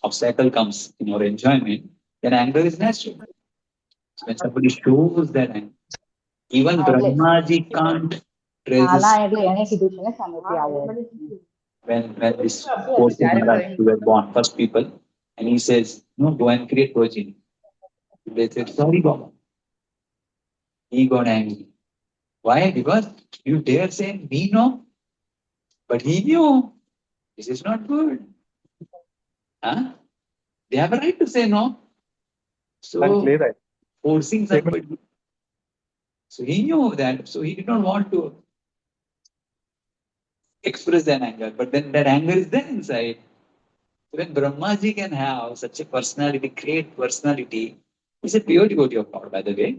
Obstacle comes in our enjoyment, then anger is natural. So when somebody shows that anger, even Brahmaji can't resist. એટલે એને કીધું છે ને સામેથી આવો. When this Kosi Maharaj, who were born, first people, and he says, no, go and create progeny. They said, sorry, Baba. He got angry. Why? Because you dare say me no? But he knew this is not good. Huh? They have a right to say no. So, forcing somebody. So he knew that. So he did not want to express that anger. But then that anger is there inside. When Brahmaji can have such a personality, great personality, he's a pure devotee of God, by the way.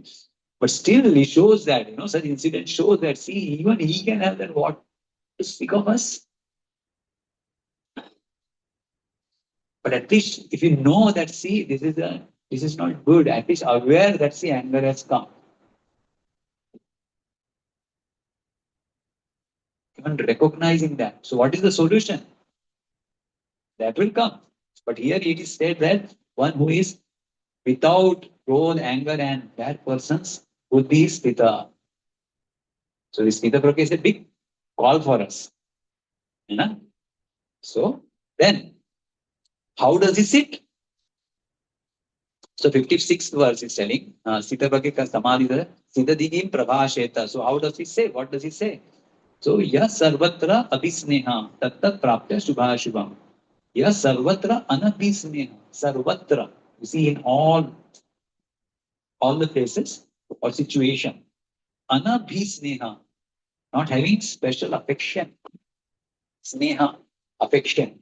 But still, he shows that, such incident shows that, see, even he can have that, what to speak of us. But at least, if you know that, see, this is not good, at least aware that, see, anger has come. Even recognizing that. So, what is the solution? That will come. But here it is said that one who is without cruel anger and that person's buddhi is Tirtha. So this Tirtha Prabhu is a big call for us. So then, how does he sit? So 56th verse is telling, Tirtha Prabhu ka samadhi dha, siddhadigim prabhasheta. So how does he say? What does he say? So ya sarvatra abhisneha tattat praptya shubhashubham. Ya sarvatra anabhisneha. Sarvatra. You see, in all the places or situation. Anabhisneha. Not having special affection. Sneha. Affection.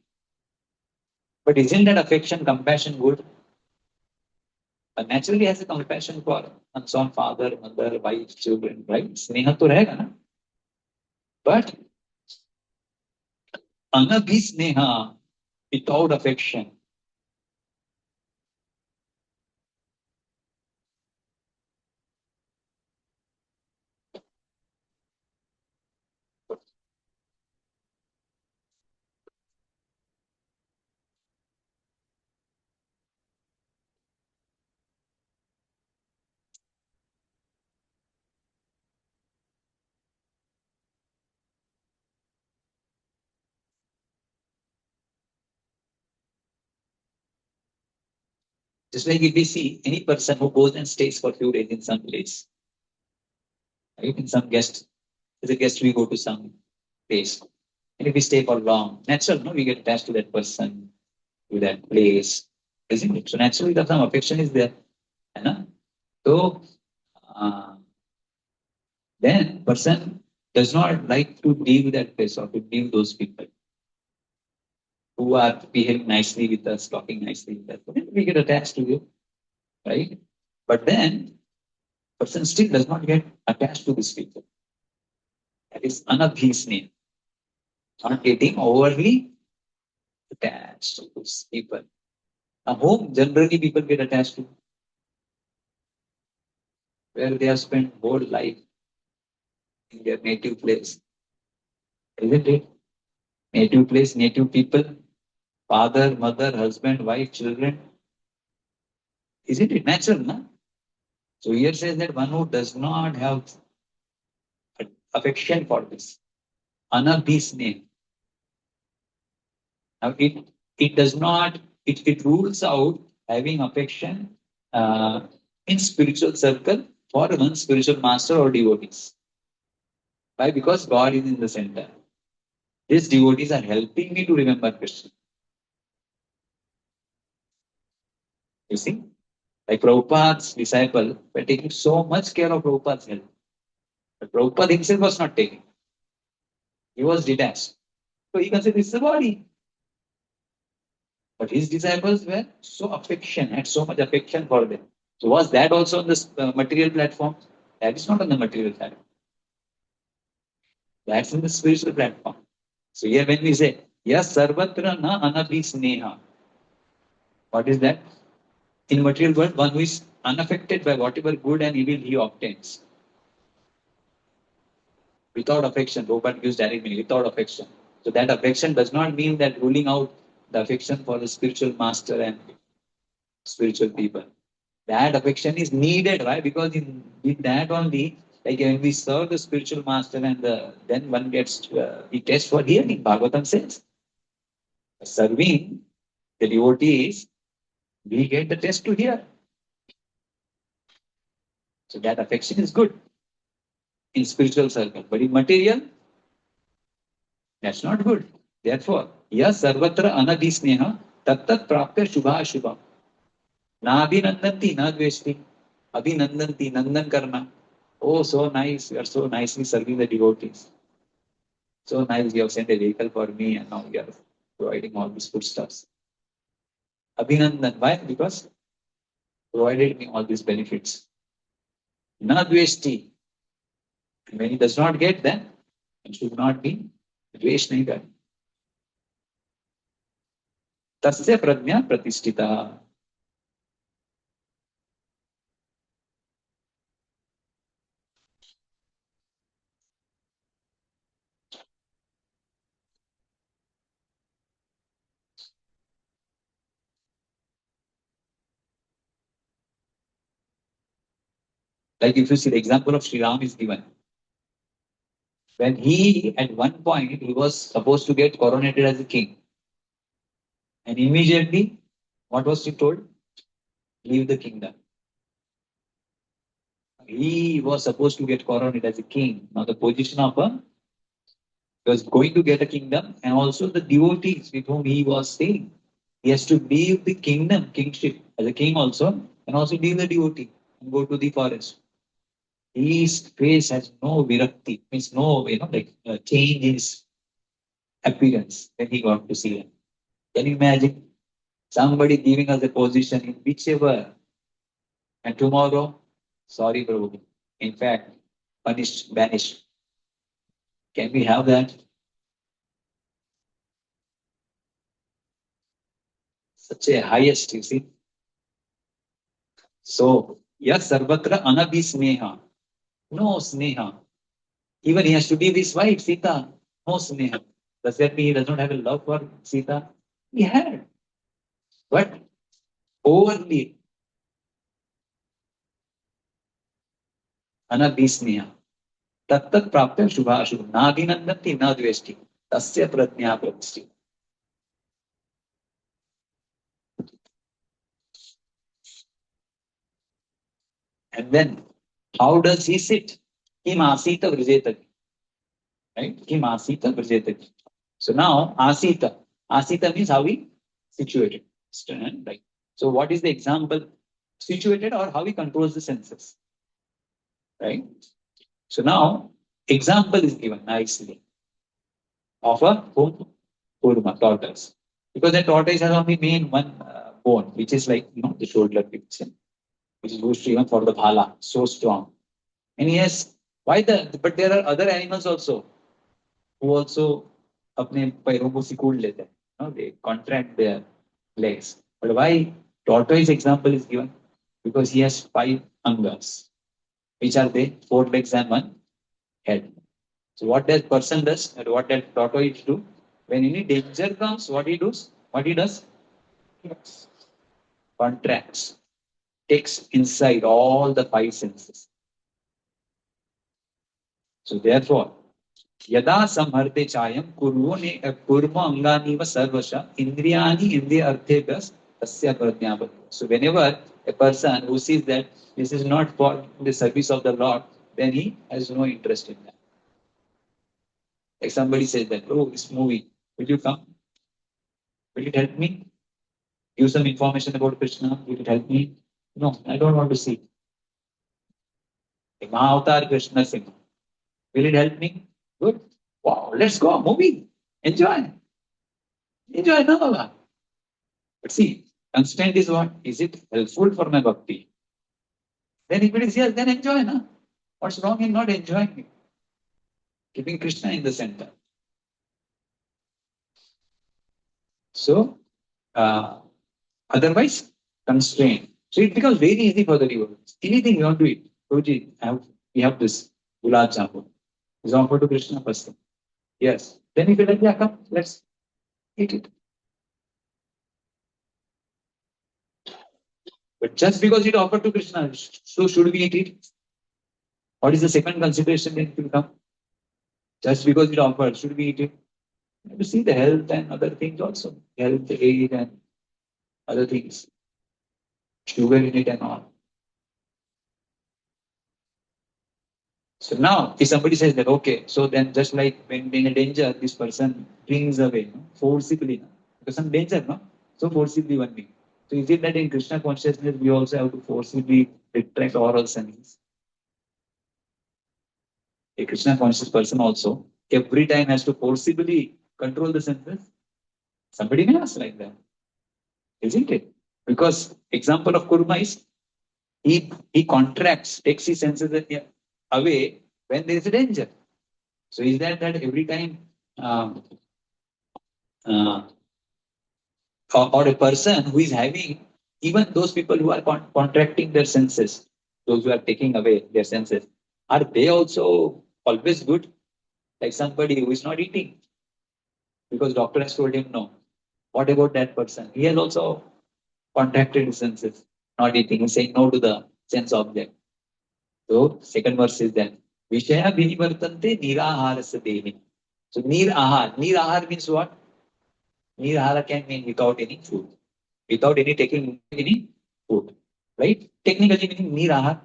But isn't that affection, compassion good? But naturally has a compassion for son, father, mother, wife, children, right? Sneha to rahega na. But anabhisneha, without affection. Just like if we see any person who goes and stays for a few days in some place, right? In some guest, as a guest, we go to some place. And if we stay for long, natural, no, we get attached to that person, to that place, isn't it? So naturally, some affection is there. So then person does not like to leave that place or to leave those people who are behaving nicely with us, talking nicely with us. We get attached to you, right? But then person still does not get attached to these people. That is anabhisne. Not getting overly attached to those people. A home, generally people get attached to, where they have spent whole life in their native place. Isn't it? native place, native people, father, mother, husband, wife, children. Isn't it natural, no? So here says that one who does not have affection for this, anabhisne. Now it does not, it rules out having affection in spiritual circle for one spiritual master or devotees. Why? Because God is in the center. These devotees are helping me to remember Krishna. You see? Like Prabhupada's disciple were taking so much care of Prabhupada's health. But Prabhupada himself was not taking. He was detached. So he considered this is the body. But his disciples were so affection, had so much affection for them. So was that also on this material platform? That is not on the material platform. That's in the spiritual platform. So here when we say, yes, sarvatra na anabhisneha. What is that? In material world, one who is unaffected by whatever good and evil he obtains. Without affection, Prabhupada gives direct meaning, without affection. So that affection does not mean that ruling out the affection for the spiritual master and spiritual people. That affection is needed, right? Because in that only, like when we serve the spiritual master and then one gets, he tests for hearing, Bhagavatam says. Serving the devotees, we get the test to hear. So that affection is good in spiritual circle. But in material, that's not good. Therefore, yes, sarvatra anabhisneha tattat prapya shubha shubha. Na abhinandanti, na dveshti. Abhinandanti, nandan karna. Oh, so nice. You are so nicely serving the devotees. So nice. You have sent a vehicle for me and now you are providing all these foodstuffs. Abhinandan. Why? Because provided me all these benefits. Na dveshti. When he does not get them, it should not be dvesh nahi karna. Tasya prajna pratishtita. Like if you see the example of Sri Ram is given. When he, at one point, he was supposed to get coronated as a king. And immediately, what was he told? Leave the kingdom. He was supposed to get coronated as a king. Now the position of he was going to get a kingdom and also the devotees with whom he was staying. He has to leave the kingdom, kingship as a king also, and also leave the devotee and go to the forest. His face has no virakti, means no, change in his appearance when he got to see him. Can you imagine somebody giving us a position in whichever, and tomorrow, sorry, Prabhu, in fact, punished, banished. Can we have that? Such a highest, you see. So, yes, sarvatra anabhisneha. No sneha. Even he has to be with his wife, Sita. No sneha. Does that mean he does not have a love for Sita? He had. But overly anabhisneha. Tattat prapya shubha ashubha. Na abhinandanti, na dveshti. Tasya prajna pratisthi. And then, how does he sit? Kim asita vrijetati. Right? Kim asita vrijetati. So now, asita. Asita means how he situated. Stand, right? So what is the example? Situated or how he controls the senses. Right? So now, example is given nicely of a whom? Kurma, tortoise. Because the tortoise has only main one bone, which is like, the shoulder picture, which is used even for the bhala, so strong. And yes, but there are other animals also who also अपने पैरों को सिकुड़ लेते हैं. They contract their legs. But why tortoise example is given? Because he has 5 angas. Which are they? 4 legs and 1 head. So what that person does and what that tortoise do? When any danger comes, what he does? Contracts. Takes inside all the five senses. So therefore, yada samharte chayam kurma angani va sarvasha indriyani indriya arthebhyas tasya prajnapati. So whenever a person who sees that this is not for the service of the Lord, then he has no interest in that. Like somebody says that, oh, this movie, will you come? Will it help me? Give some information about Krishna. Will it help me? No, I don't want to see. A Mahavatar Krishna Singh. Will it help me? Good. Wow, let's go. Movie. Enjoy. Enjoy, no, Baba. But see, constraint is what? Is it helpful for my bhakti? Then if it is yes, then enjoy, no? What's wrong in not enjoying it? Keeping Krishna in the center. So, otherwise, constraint. So it becomes very easy for the devotees. Anything you want to eat. Prabhuji, we have this gulab jamun. Is offered to Krishna person. Yes. Then if you like, yeah, come, let's eat it. But just because it offered to Krishna, so should we eat it? What is the second consideration that will come? Just because it offered, should we eat it? You have to see the health and other things also. Health, age, and other things. Sugar in it and all. So now, if somebody says that, okay, so then just like when in a danger, this person brings away, no? Forcibly, no? Because some danger, no? So forcibly one being. So is it that in Krishna consciousness, we also have to forcibly retract oral senses? A Krishna conscious person also, every time has to forcibly control the senses? Somebody may ask like that. Isn't it? Because example of Kurma is, he contracts, takes his senses away when there is a danger. So is that every time or a person who is having, even those people who are contracting their senses, those who are taking away their senses, are they also always good? Like somebody who is not eating because doctor has told him no. What about that person? He has also contracted his senses, not eating. He's saying no to the sense object. So second verse is that Vishaya vinivartante niraharasya dehi. So nirahar means what? Nirahara can mean without any food, without any taking any food, right? Technically meaning nirahar,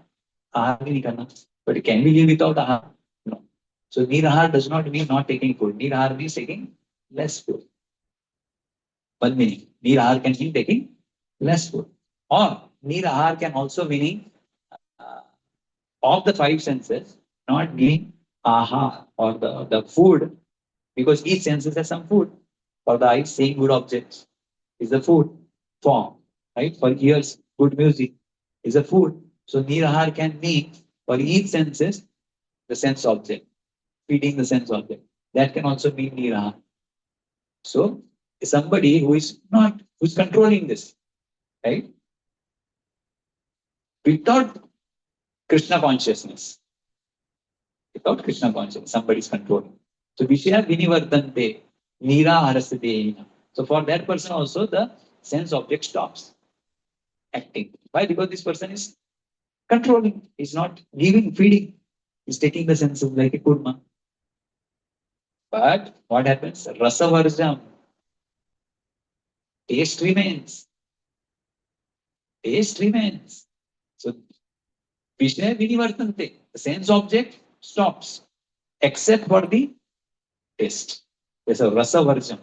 ahar bhi nahi karna. But can we live without ahar? No. So nirahar does not mean not taking food. Nirahar means taking less food. One meaning. Nirahar can mean taking less food. Or nirahar can also meaning of the five senses, not giving aha or the food, because each senses has some food. For the eyes, seeing good objects is the food form, right? For ears, good music is a food. So nirahar can mean for each senses the sense object, feeding the sense object. That can also mean nirahar. So somebody who's controlling this, right? Without Krishna consciousness. Without Krishna consciousness, somebody is controlling. So Vishaya Vinivartante, Nira Harasate. So for that person also the sense object stops acting. Why? Because this person is controlling, he's not giving, feeding, he's taking the senses like a kurma. But what happens? Rasa varjam. Taste remains. Taste remains. So Vishaya Vinivartante, the sense object stops, except for the taste. There's a rasa varjam.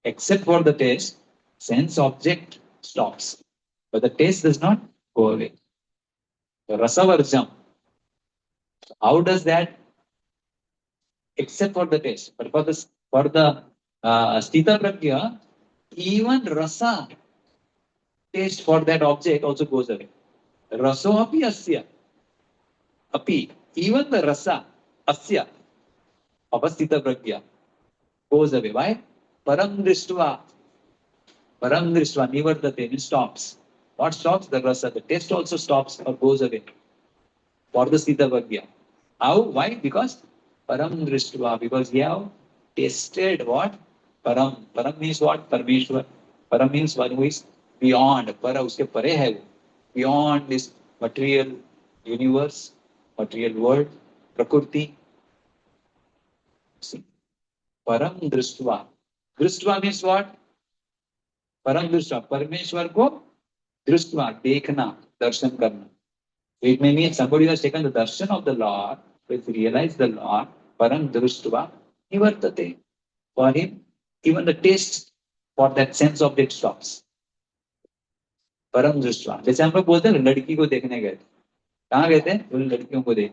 Except for the taste, sense object stops. But the taste does not go away. The rasa varjam. How does that? Except for the taste. But for the sthita pragya, even rasa taste for that object also goes away. Raso api asya. Api. Even the rasa asya of a sthita pragya goes away. Why? Param drishtva. Param drishtva nivardate means stops. What stops? The rasa. The taste also stops or goes away for the sthita pragya. How? Why? Because param drishtva. Because we have tasted what? Param. Param means what? Parmeshwar. Param means one who is beyond. Para uske pare hai wo. Beyond this material universe, material world, prakriti. See, Param Drishtva. Drishtva means what? Param Drishtva. Parmeshwar ko Drishtva, देखना, darshan karna. It may mean somebody who has taken the darshan of the Lord, who has realized the Lord, Param Drishtva, nivartate. For him, even the taste for that sense object stops. परम दृष्टवा. जैसे हम लोग बोलते हैं लड़की को देखने गए थे, कहाँ गए थे? बोले लड़कियों को देख,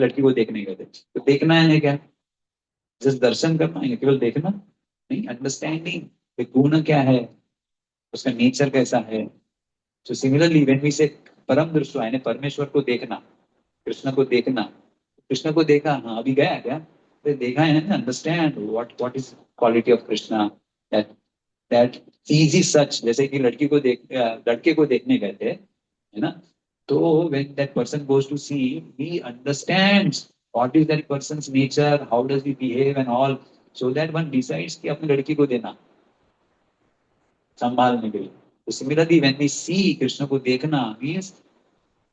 लड़की को देखने गए थे. तो देखना है क्या? जस्ट दर्शन करना है, केवल देखना नहीं. अंडरस्टैंडिंग गुण क्या है, उसका नेचर कैसा है. सो सिमिलरली व्हेन वी से परम दृष्टवा यानी परमेश्वर को देखना, कृष्ण को देखना. कृष्ण को देखा, हाँ अभी गया क्या? तो देखा है ना, understand what is quality of Krishna, that easy such. जैसे कि लड़की को लड़के को देखने गए थे, है ना. तो when that person goes to see, he understands what is that person's nature, how does he behave and all, so that one decides कि अपनी लड़की को देना संभालने के लिए. तो similarly when we see, Krishna को देखना means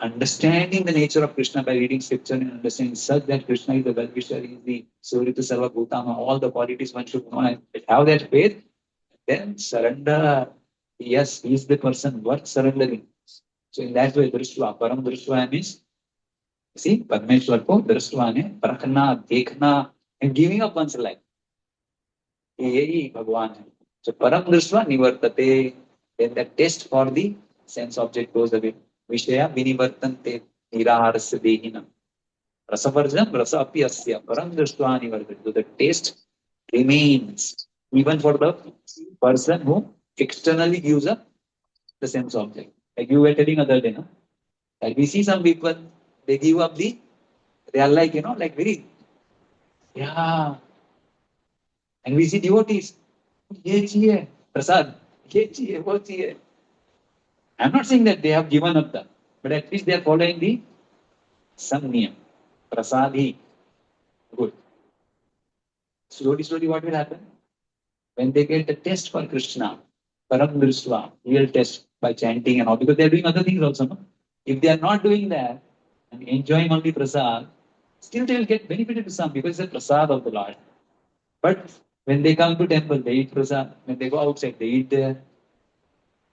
understanding the nature of Krishna by reading scripture and understanding such that Krishna is the well-wisher, he is the Surita Sarva Bhutama, all the qualities one should know and have that faith, then surrender. Yes, he is the person worth surrendering. So in that way, Drishtva, Param Drishtva means, see, Parmeshwar ko Drishtva ne parakna, dekhna and giving up one's life. Yehi Bhagwan hai. So Param Drishtva nivartate, then that taste for the sense object goes away. विषया विनिवर्तन्ते निराहारस्य देहिनम् रसवर्जनं रस अपि अस्य परं दृष्ट्वा निवर्तते. So the taste remains even for the person who externally gives up the sense object. Like you were telling other day, no? Like we see some people, they give up they are like, like very, yeah. And we see devotees, ये चाहिए प्रसाद, ये चाहिए, वो चाहिए. I'm not saying that they have given up that, but at least they are following the some niyam. Prasadhi. Good. Slowly, what will happen? When they get the test for Krishna, Param Drishtva, real test by chanting and all, because they are doing other things also. No? If they are not doing that and enjoying only prasad, still they will get benefited to some because it's a prasad of the Lord. But when they come to temple, they eat prasad. When they go outside, they eat there.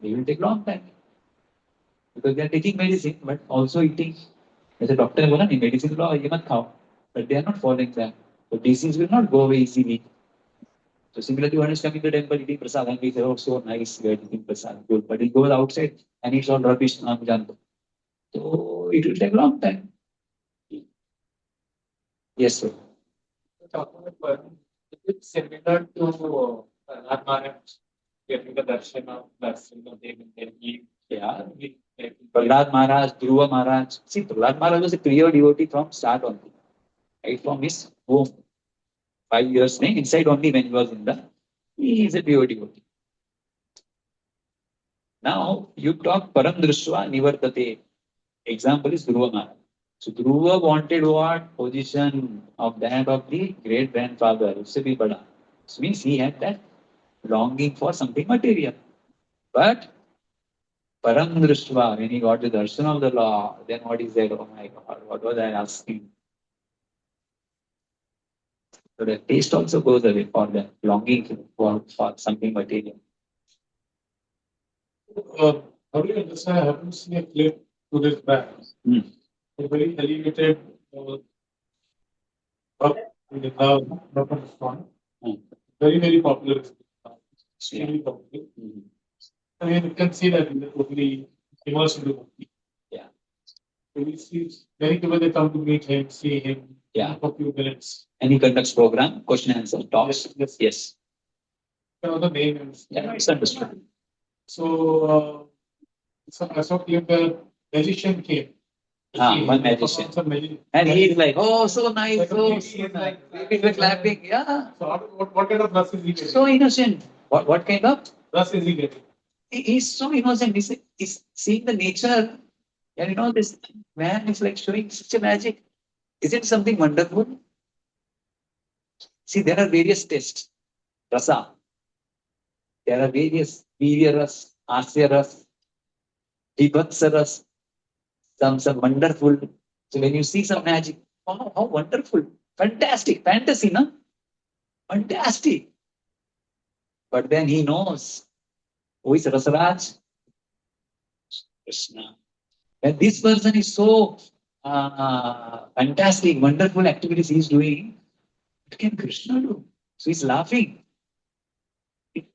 They will take long time. Because they are taking medicine, but also eating. As a doctor, बोला नहीं medicine लो ये मत खाओ, but they are not following that. So disease will not go away easily. So similarly, one is coming to the temple eating prasad and we say, oh, so nice, we are eating prasad, good. But he goes outside and eats all rubbish, naam janto. So it will take a long time. Yes, sir. Is it similar to Narsimha getting the darshan of Narsimha Dev and then he? Yeah. Prahlad Maharaj, Dhruva Maharaj. See, Prahlad Maharaj was a clear devotee from start only. Right from his home. 5 years inside only when he was in he is a pure devotee. Now, you talk Param Drishtva Nivartate. Example is Dhruva Maharaj. So, Dhruva wanted what? Position of that of the great grandfather. Usse bhi bada. So, means he had that longing for something material. But Param Drishtva, when he got the darshan of the Lord, then what he said, oh my God, what was I asking? So the taste also goes away for the longing for something material. How do you understand? I haven't seen a clip to this back. A very elevated up in the restaurant. Very, very popular. Extremely popular. I mean, you can see that in the totally immersed in the movie. Yeah. So we see many people, they come to meet him, see him for a few minutes. And he conducts program, question and answer, talks. Yes. Another name. Yeah, it's understood. So, I saw a clip where magician came. One magician. And he's like, oh, so nice. Like so he's nice. People clapping. Yeah. So, what kind of rus is he getting? So innocent. What kind of? Rus is he getting? He's so innocent. He's seeing the nature. And this man is like showing such a magic. Is it something wonderful? See, there are various tests. rasa. There are various Virya ras, Asya ras, Vibhatsa ras, some wonderful. So when you see some magic, wow, how wonderful, fantastic, fantasy, no? Fantastic. But then he knows who is Rasaraj? Krishna. When this person is so fantastic, wonderful activities he is doing, what can Krishna do? So he's laughing.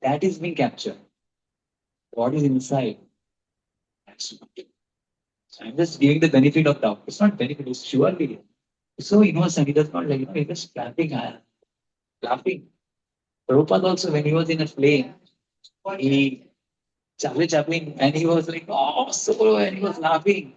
That is being captured. What is inside? That's not it. So I'm just giving the benefit of doubt. It's not benefit, it's surely. It's so innocent. He does not like, he's just laughing. Prabhupada also, when he was in a plane, he Charlie Chaplin, and he was like, oh, so, and he was laughing.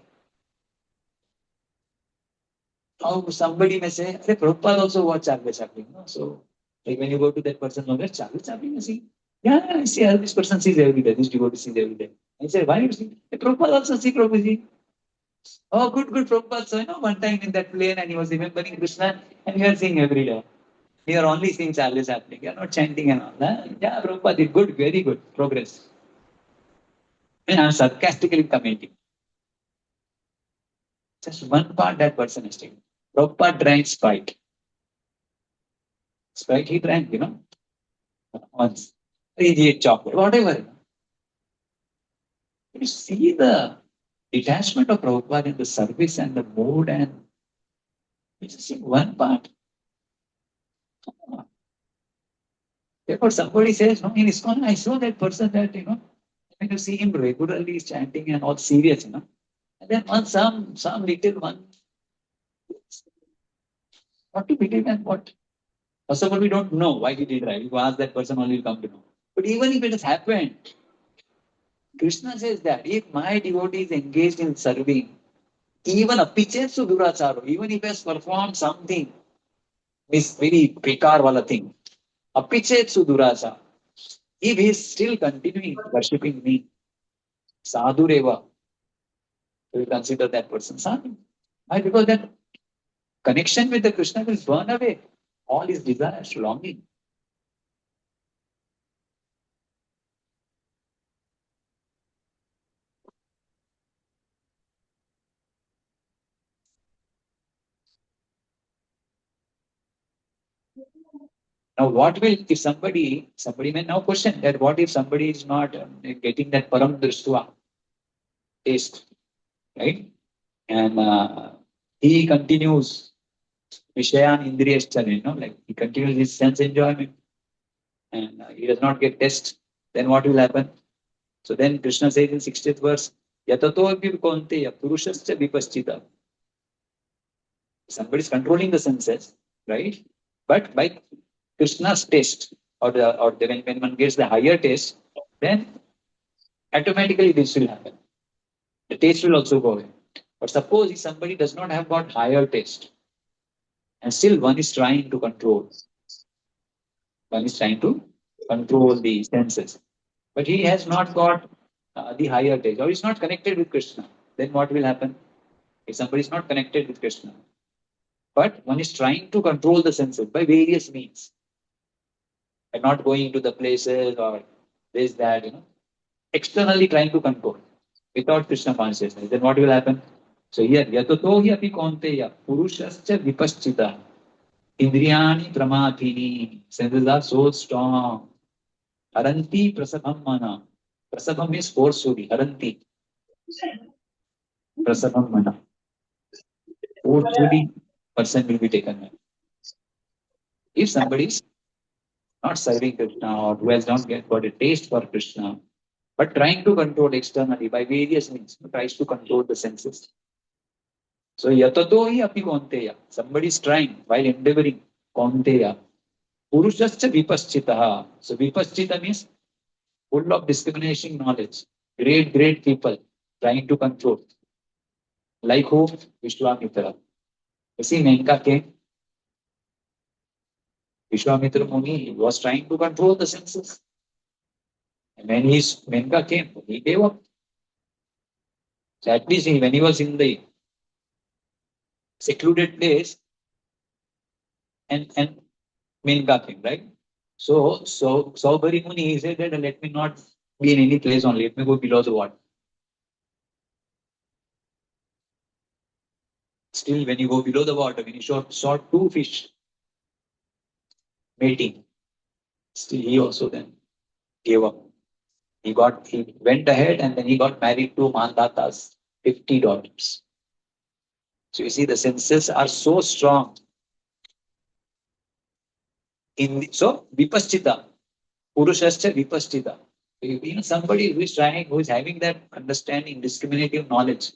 Now somebody may say, hey, Prabhupada also watched Charlie Chaplin. No? So, like when you go to that person, no, Charlie Chaplin, you see? Yeah, I see how this person sees every day, this devotee sees every day. I say, why you see? Hey, Prabhupada also see Prabhuji. Oh, good, Prabhupada. So, one time in that plane, and he was remembering Krishna, and we are seeing every day. We are only seeing Charlie Chaplin. We are not chanting and all. Huh? Yeah, Prabhupada did good, very good, progress. And I'm sarcastically commenting. Just one part that person is taking. Prabhupada drank Sprite. Sprite he drank, once. He ate chocolate, whatever. You see the detachment of Prabhupada in the service and the mood, and you just see one part. Therefore, somebody says, no, in ISKCON, I saw that person that, when you see him regularly he's chanting and all serious, And then once some little one, what to believe and what? First of all, we don't know why he did right. If you ask that person, only will come to know. But even if it has happened, Krishna says that if my devotee is engaged in serving, even a apichetsu duracharo, even if he has performed something, this very bekar wala thing, apichetsu duracharo, if he is still continuing worshipping me, sadhureva, we will consider that person sadhu. Why? Because that connection with the Krishna will burn away all his desires, longing. Now, what will, if somebody may now question that what if somebody is not getting that param drishtua taste, right? And he continues Vishayan Indriyaschana, like he continues his sense enjoyment and he does not get test, then what will happen? So then Krishna says in 60th verse, Yatato konteya purushascha vipaschita. Somebody is controlling the senses, right? But by Krishna's taste, when one gets the higher taste, then automatically this will happen. The taste will also go away. But suppose if somebody does not have got higher taste, and still one is trying to control the senses, but he has not got the higher taste, or is not connected with Krishna, then what will happen? If somebody is not connected with Krishna, but one is trying to control the senses by various means, and not going to the places or this, that, externally trying to control without Krishna consciousness, then what will happen? So here, yatato hi api konteya purushascha vipaschita indriyani pramatini. Senses are so strong. Haranti prasabham mana. Prasabham means forcefully. Haranti. Prasabham mana. Forcefully, person will be taken away. If somebody is not serving Krishna or who has not got a taste for Krishna, but trying to control externally by various means, tries to control the senses. So yatato hi api konteya. Somebody is trying while endeavoring konteya. Purushascha vipaschitaha. So vipaschita means full of discrimination knowledge. Great people trying to control. Like who? Vishwamitra. You see, Menka came. Vishwamitra Muni was trying to control the senses. And when Menka came, he gave up. So at least when he was in the secluded place, and Menka came, right? So Saubhari Muni, he said that let me not be in any place only, let me go below the water. Still, when you go below the water, when you saw two fish mating, still he also then gave up. He went ahead and then he got married to Mandata's 50 daughters. So you see, the senses are so strong. So vipaschita, purushascha vipaschita. Somebody who is trying, who is having that understanding, discriminative knowledge,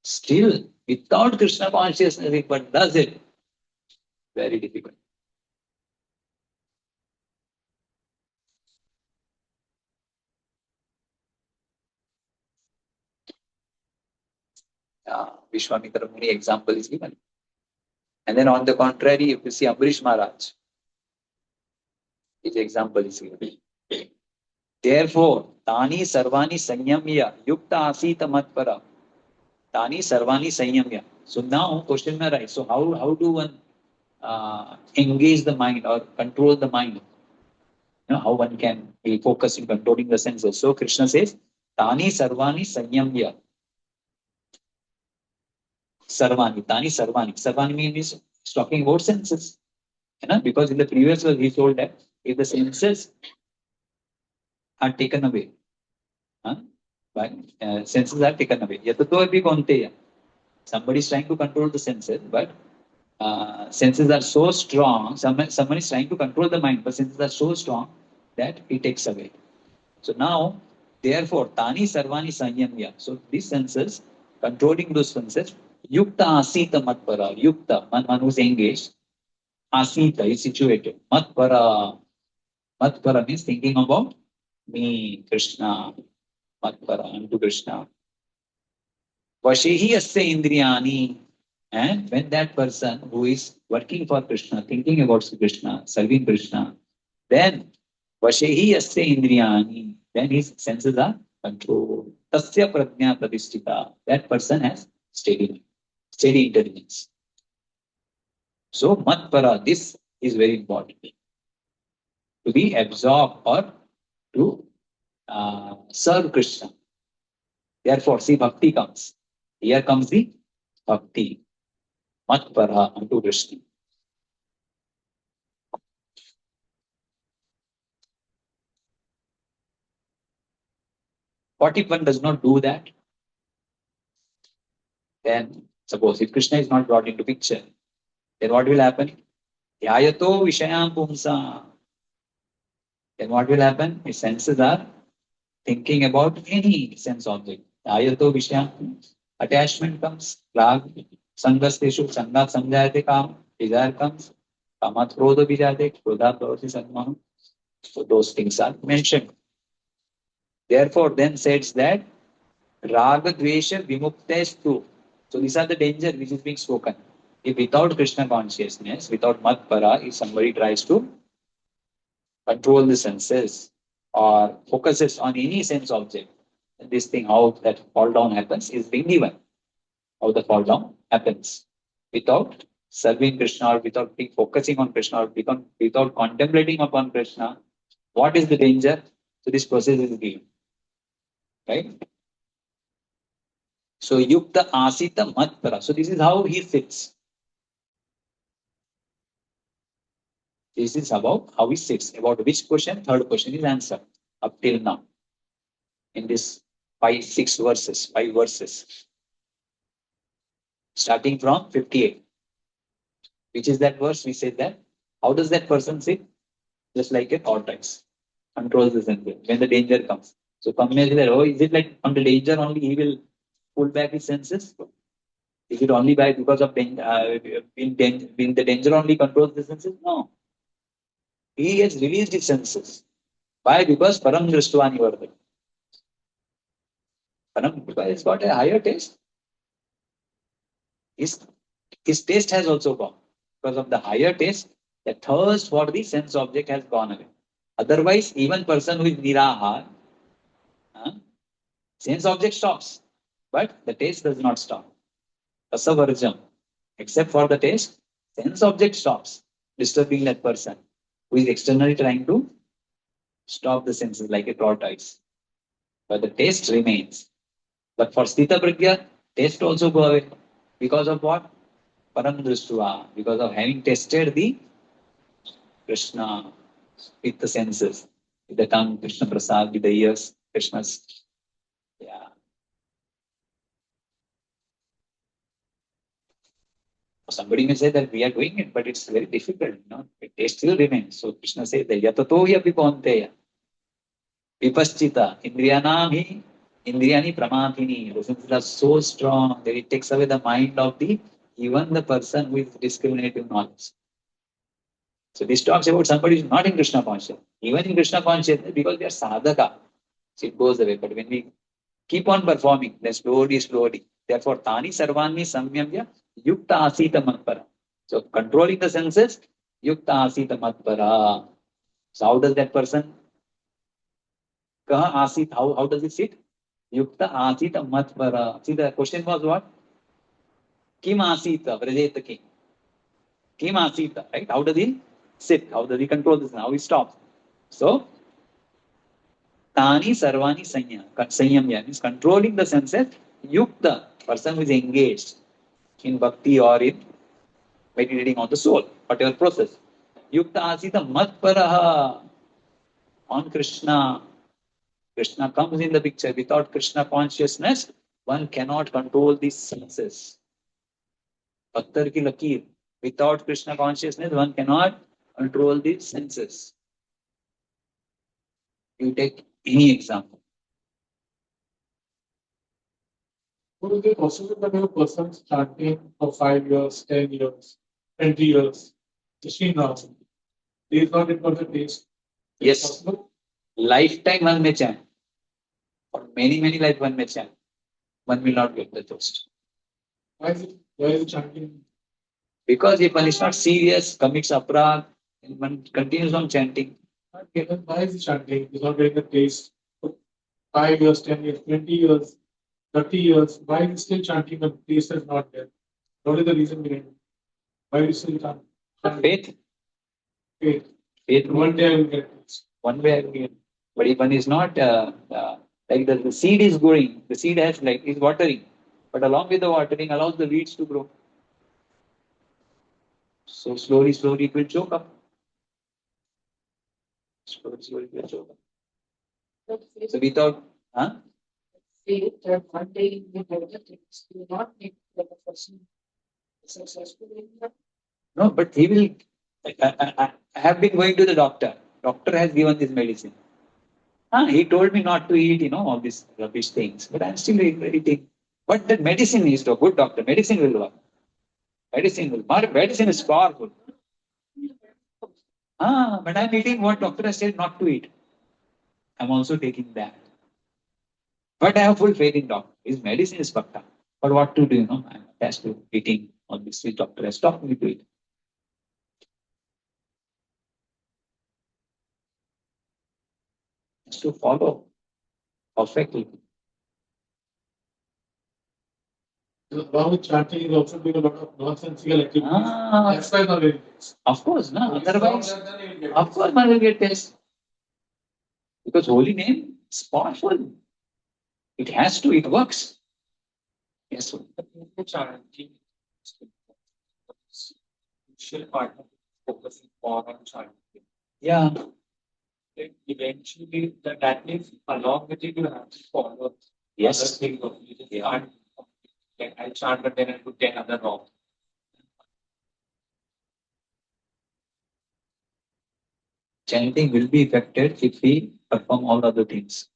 still without Krishna consciousness, but does it, very difficult. Vishwamitra Muni example is given. And then on the contrary, if you see Ambarish Maharaj, his example is given. Therefore, Tani Sarvani Sanyamya Yukta Asita Matpara. Tani Sarvani Sanyamya. So now question may arise. So how do one engage the mind or control the mind? How one can be focused in controlling the senses. So Krishna says, Tani Sarvani Sanyamya. Sarvani, Tani Sarvani. Sarvani means talking about senses. Because in the previous verse he told that if the senses are taken away, senses are taken away. Somebody is trying to control the senses, but senses are so strong. Someone is trying to control the mind, but senses are so strong that it takes away. So now, therefore, Tani Sarvani Sanyamya. So these senses, controlling those senses, Yukta Asita Matpara. Yukta, man who is engaged. Asita is situated. Matpara. Matpara means thinking about me, Krishna. Matpara, unto Krishna. Vashehi Asya Indriyani. And when that person who is working for Krishna, thinking about Krishna, serving Krishna, then Vashehi Asya Indriyani. Then his senses are controlled. Tasya Prajna Pradisthita. That person has steady intelligence. So Matpara, this is very important. To be absorbed or to serve Krishna. Therefore, see, bhakti comes. Here comes the bhakti. Matpara unto Krishna. What if one does not do that? Then, suppose if Krishna is not brought into picture, then what will happen? Yayato Vishayam Pumsa. Then what will happen? His senses are thinking about any sense object. Yayato Vishayam. Attachment comes. Rag, Sangasteshu, Sangat Samjayate Kam. Desire comes. Kamat Krodha Bijate. Krodha Pravati Sanmana. So those things are mentioned. Therefore, then says that Raga Dvesha Vimuktestu. So these are the danger which is being spoken. If without Krishna consciousness, without Matpara, if somebody tries to control the senses or focuses on any sense object, this thing, how that fall down happens, is being given. How the fall down happens. Without serving Krishna or without focusing on Krishna or without contemplating upon Krishna, what is the danger? So this process is given. Right? So Yukta Asita Matpara. So this is how he sits. This is about how he sits. About which question? Third question is answered up till now. In this 5 verses. Starting from 58. Which is that verse? We said that. How does that person sit? Just like a tortoise. Controls the senses. When the danger comes. So Kamya is that, is it like on the danger only he will pull back his senses? Is it only because of being the danger only controls the senses? No. He has released his senses. Why? Because Param Dristvani Vardhak. Param, because he's got a higher taste. His taste has also gone. Because of the higher taste, the thirst for the sense object has gone away. Otherwise, even person who is nirahar, sense object stops. But the taste does not stop. Rasavarjam. Except for the taste, sense object stops disturbing that person. who is externally trying to stop the senses like a tortoise. But the taste remains. But for Sthita Pragya, taste also go away. Because of what? Param Drishtuva. Because of having tasted the Krishna with the senses, with the tongue, Krishna Prasad, with the ears, Krishna's. Yeah. Somebody may say that we are doing it, but it's very difficult. The taste still remains. So Krishna says that yatato yapi kaunteya vipaschita indriyanam indriyani pramathini. The senses are so strong that it takes away the mind of even the person with discriminative knowledge. So this talks about somebody who is not in Krishna consciousness. Even in Krishna consciousness, because they are sadhaka, so it goes away. But when we keep on performing, then slowly. Therefore, tani sarvani samyamya yukta asita matpara. So controlling the senses, yukta asita matpara. So how does that person? Kaha asit? How does it sit? Yukta asita matpara. See, the question was what? Kim asita? Vrajeta kim. Kim asita, right? How does he sit? How does he control this? How he stops? So, Tani Sarvani Sanyamya means controlling the senses. Yukta, person who is engaged in bhakti or in meditating on the soul, whatever process. Yukta Asita Matparaha on Krishna. Krishna comes in the picture. Without Krishna consciousness, one cannot control these senses. Pattar ki lakir. Without Krishna consciousness, one cannot control the senses. You take any example. Would it be possible that a person chanting for 5 years, 10 years, 20 years, Srinath, he is not into the taste? Yes. Possible? Lifetime one may chant. For many life one may chant. One will not get the thirst. Why is it chanting? Because if one is not serious, commits aparadh, and one continues on chanting. Why is he chanting? He's not getting the taste. For 5 years, 10 years, 20 years, 30 years. Why is he still chanting but the taste is not there? What is the reason behind it? Why is he still chanting? Faith. Faith. One day I will get taste. One way I will get. But if one is not like the seed is growing, the seed is watering, but along with the watering allows the weeds to grow. So slowly it will choke up. Slowly it will choke up. So without, Faith that one day you will get the things. You will not make the person successful in that. no, but he will. I have been going to the doctor. Doctor has given this medicine. He told me not to eat, all these rubbish things, but I'm still eating. But the medicine is a good doctor. Medicine will work. Medicine is powerful. But I'm eating what doctor has said not to eat. I'm also taking that. But I have full faith in doctor. His medicine is fucked up. But what to do, I'm attached to eating all this. His doctor has stopped me to eat. Has to follow perfectly. Along with chanting, is also doing a lot of nonsensical activities. That's why not very taste. Of course, no. Otherwise, of course, one will get taste. Because holy name is powerful. It has to, it works. Yes, sir. Chanting, initial part of focusing on chanting. Yeah. Eventually, that means along with it, you have to follow Yes. other things. You just can't, like, I'll chant, but then I'll put 10 other wrong. Chanting will be affected if we perform all other things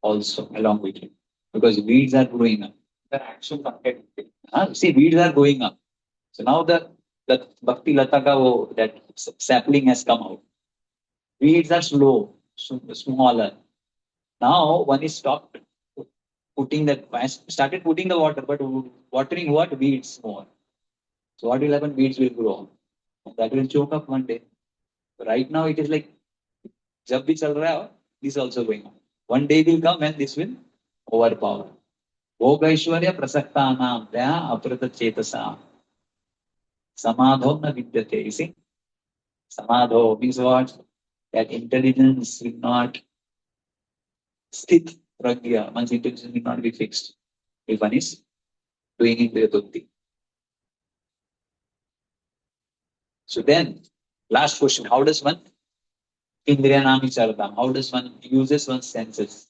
also along with it. Because weeds are growing up. The action content. See, weeds are going up. So now the Bhakti Lataka, that sapling has come out. Weeds are slow, smaller. Now one is stopped started putting the water, but watering what? Weeds more. So what will happen? Weeds will grow. That will choke up one day. Right now it is like, jab bhi chal raha hai, this also going on. One day will come and this will overpower. Bhogaishwarya prasaktanam daya aprata chetasa samadho na vidyate. You see? Samadho means what? That intelligence will not sthit pragya. One's intelligence will not be fixed. If one is doing it with bhakti. So then, last question, how does one indriyanam vicharadam? How does one uses one's senses?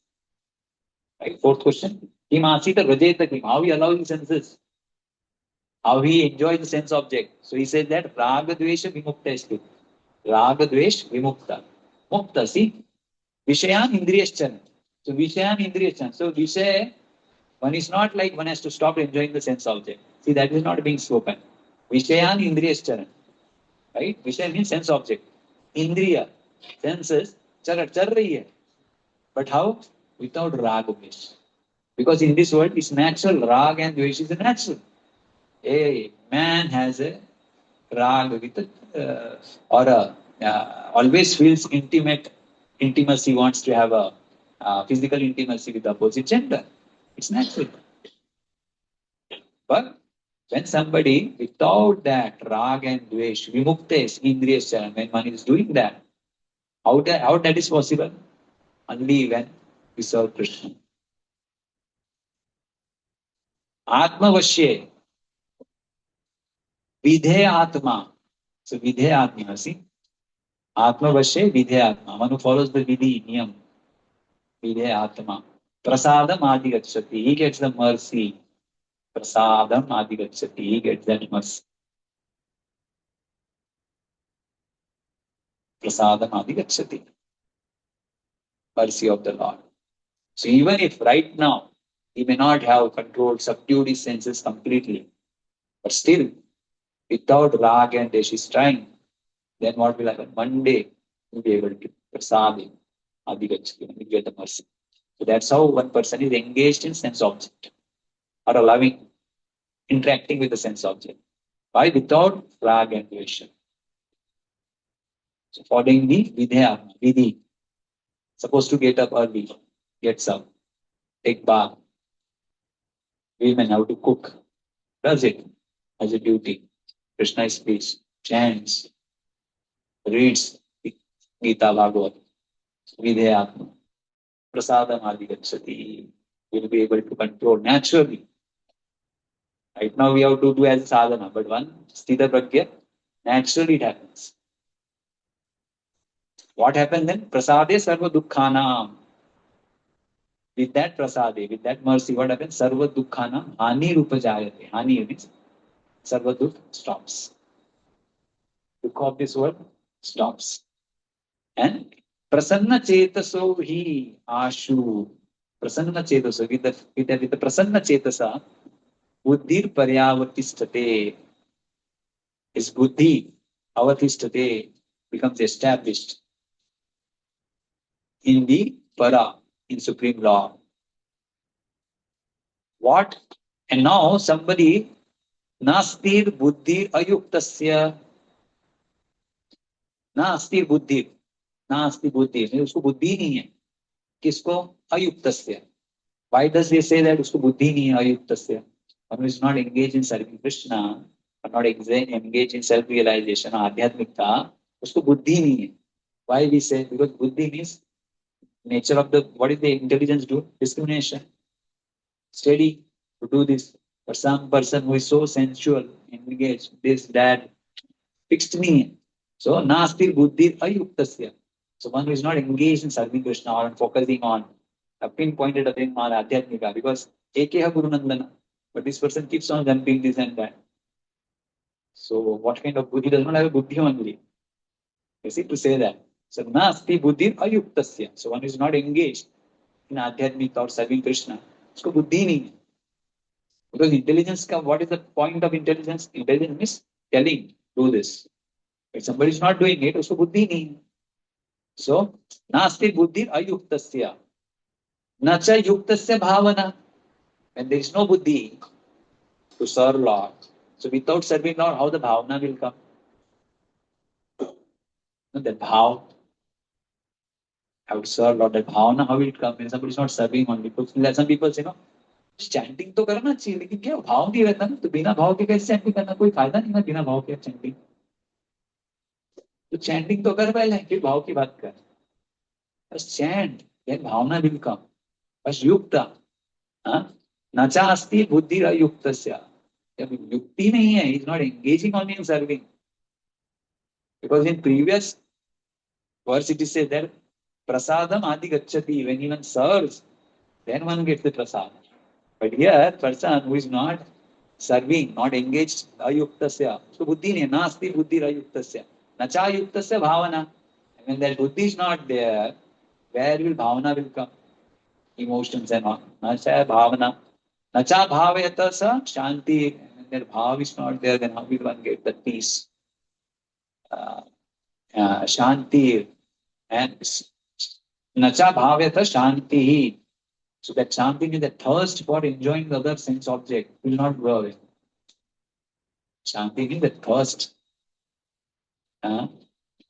Right? Fourth question. Kim asita rajeta kim. How he allows his senses? How he enjoys the sense object. So he says that raga dvesha vimukta esti. Raga dvesh vimukta. Mukta, see? Vishayan indriyaschan. So Vishayan indriyaschan. So Vishaya, one is not like one has to stop enjoying the sense object. See, that is not being spoken. Vishayan indriyaschan. Right? Vishaya means sense object. Indriya, senses, char rahi hai. But how? Without raga dvesh. Because in this world, it's natural. Raga and dvesh is natural. A man has a rag with always feels intimacy, wants to have a physical intimacy with the opposite gender. It's natural. But when somebody without that rag and dvesh, vimuktes, indriya, when one is doing that, how that is possible? Only when we serve Krishna. Atma vashye, vidhe atma. So vidhe atma, see? Atma vashye, vidhe atma. One who follows the vidhi, niyam. Vidhe atma. Prasadam adi gacchati. He gets the mercy. Prasadam adi gacchati. He gets that mercy. Prasadam adi gacchati. Mercy of the Lord. So even if right now he may not have controlled, subdued his senses completely, but still without rag and desh is trying, then what will happen? One day he'll be able to prasadam adi gacchati. He'll get the mercy. So that's how one person is engaged in sense object or allowing, interacting with the sense object. Why? Without rag and dvesha. So following the vidhi. Supposed to get up early, gets up, take bath. Women have to cook. Does it as a duty. Krishna is pleased, chants, reads Gita, Bhagavad, Vidhyatma. Prasadam adi gacchati. Will be able to control naturally. Right now we have to do as sadhana, but one sthita pragya, naturally it happens. What happens then? Prasade sarva dukkhanam. With that prasade, with that mercy, what happens? Sarva dukkhanam hani rupa jayate. Hani means sarva dukh stops. Dukha of this world stops. And prasanna chetaso hi ashu. Prasanna chetaso, with the prasanna chetasa, buddhir paryavartistate. His buddhi, avartistate, becomes established in the para, in supreme law. What? And now somebody, nastir buddhi ayuktasya. नास्ति बुद्धि, नास्ति बुद्धि, उसको बुद्धि नहीं है. किसको? अयुक्तस्य. Why does he say that उसको बुद्धि नहीं है, अयुक्तस्य? One who is not engaged in serving Krishna, or not engaged in self-realization, आध्यात्मिकता, उसको बुद्धि नहीं है. Why we say? Because buddhi means nature of the, what is the intelligence do? Discrimination. Steady to do this. But some person who is so sensual, engaged, this, that, fixed नहीं है. So, nastir buddhir ayuktasya. So, one who is not engaged in serving Krishna or focusing on a pinpointed thing on adhyatmika, because ekeha guru nandana, but this person keeps on jumping this and that. So, what kind of buddhi? Does not have a buddhi only. You see, to say that. So, nasti buddhir ayuktasya. So, one who is not engaged in adhyatmika or serving Krishna, usko buddhi nahi hai. Because intelligence, what is the point of intelligence? Intelligence means telling, do this. If somebody is not doing it, usko buddhi nahi. So, nasti buddhi ayuktasya. Nacha yuktasya bhavana. When there is no buddhi to serve Lord, so without serving Lord, how the bhavana will come? No, that bhav, how to serve Lord, that bhavana, how will it come? When somebody is not serving only. Some people say, no, chanting तो करना चाहिए, लेकिन क्या भाव नहीं रहता ना, तो बिना भाव के कैसे चैंटिंग करना? कोई फायदा नहीं है बिना भाव के चैंटिंग. तो चैंटिंग तो कर पहले, फिर भाव की बात कर. बस chant, then bhavana will come. बस युक्त, हाँ, नचा अस्ति बुद्धि युक्तस्य. जब युक्ति नहीं है, is not engaging on in serving. Because in previous verse it is said that prasadam adi gacchati. When even serves, then one gets the prasad. But here, person who is not serving, not engaged, ayuktasya. So buddhi ne nasti buddhi ayuktasya. Nacha ayuktasya bhavana. And when that buddhi is not there, where will bhavana will come? Emotions and all. Nacha bhavana. Nacha bhavayata sa shanti. When that bhav is not there, then how will one get the peace? Uh, Shanti. And nacha bhavyata shanti. So that shanti means the thirst for enjoying the other sense object will not go away. Shanti means the thirst to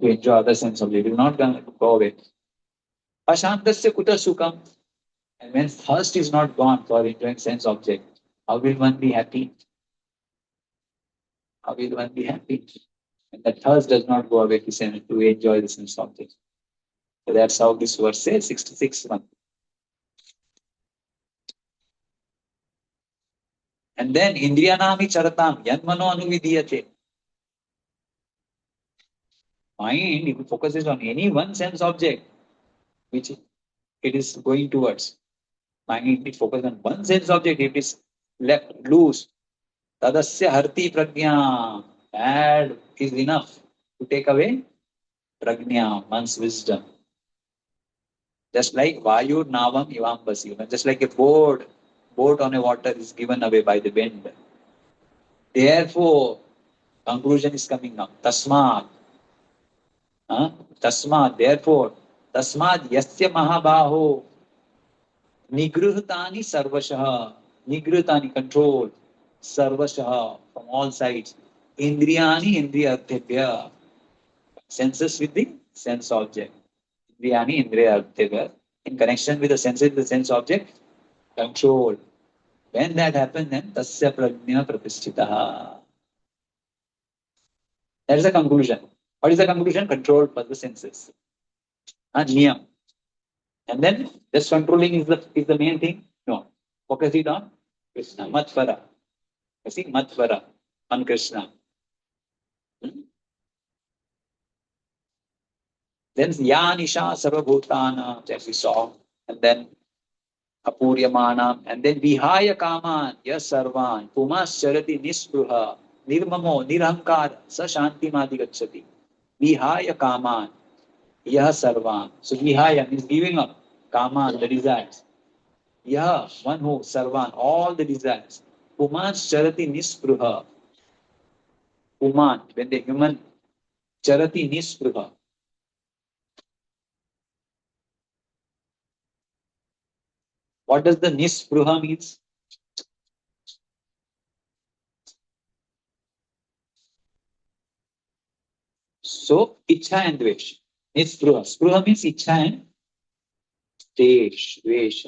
enjoy other sense object will not go away. Ashantasya kuta sukam. And when thirst is not gone for enjoying sense object, how will one be happy? How will one be happy? And the thirst does not go away to enjoy the sense object. So that's how this verse says, 66 one. And then indriyanami charatam yanmano anuvidiyate. Mind, if it focuses on any one sense object, which it is going towards, mind, it focuses on one sense object, if it is left loose, tadasya harti prajna, that is enough to take away prajna, one's wisdom. Just like vayu navam ivambasi, just like a boat on a water is given away by the wind. Therefore, conclusion is coming now. Tasmat. Tasmat, therefore, tasmat yasya mahabaho nigrutani sarvashah. Nigrutani, control. Sarvashah, from all sides. Indriyani indriyarthebhya. Senses with the sense object. Indriyani indriyarthebhya. In connection with the senses, the sense object, control. When that happens, then tasya prajna pratisthitaha. That is the conclusion. What is the conclusion? Controlled by the senses. Niyam. And then this controlling is the main thing? No. Focus it on Krishna. Matvara. You see, Matvara on Krishna. Then Yanisha Sarvabhutana, that we saw. And then Apuryamana. And then Vihaya Kaman, Yas Sarvan, Pumas Charati Nispruha, Nirmamo, Nirhankar, Sa Shanti Madhigachati. Vihaya Kaman, Yah Sarvan. So Vihaya means giving up. Kaman, the desires. Yah, one who, Sarvan, all the desires. Puman Charati Nispruha. Puman, when the human Charati Nispruha. What does the Nispruha means? So, Ichha and Dvesh. Nispruha. Spruha means Ichha and Dvesh.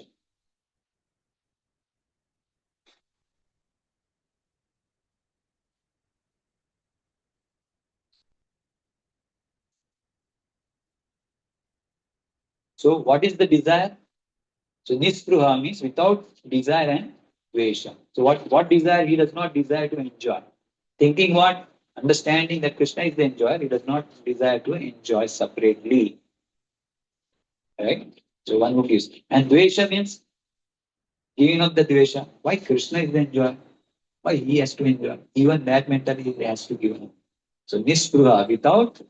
So, what is the desire? So, Nispruha means without desire and Dvesha. So, what desire? He does not desire to enjoy. Thinking what? Understanding that Krishna is the enjoyer, he does not desire to enjoy separately. Right? So, one who gives. And Dvesha means giving up the Dvesha. Why Krishna is the enjoyer? Why he has to enjoy? Even that mentality he has to give up. So, Nispruha, without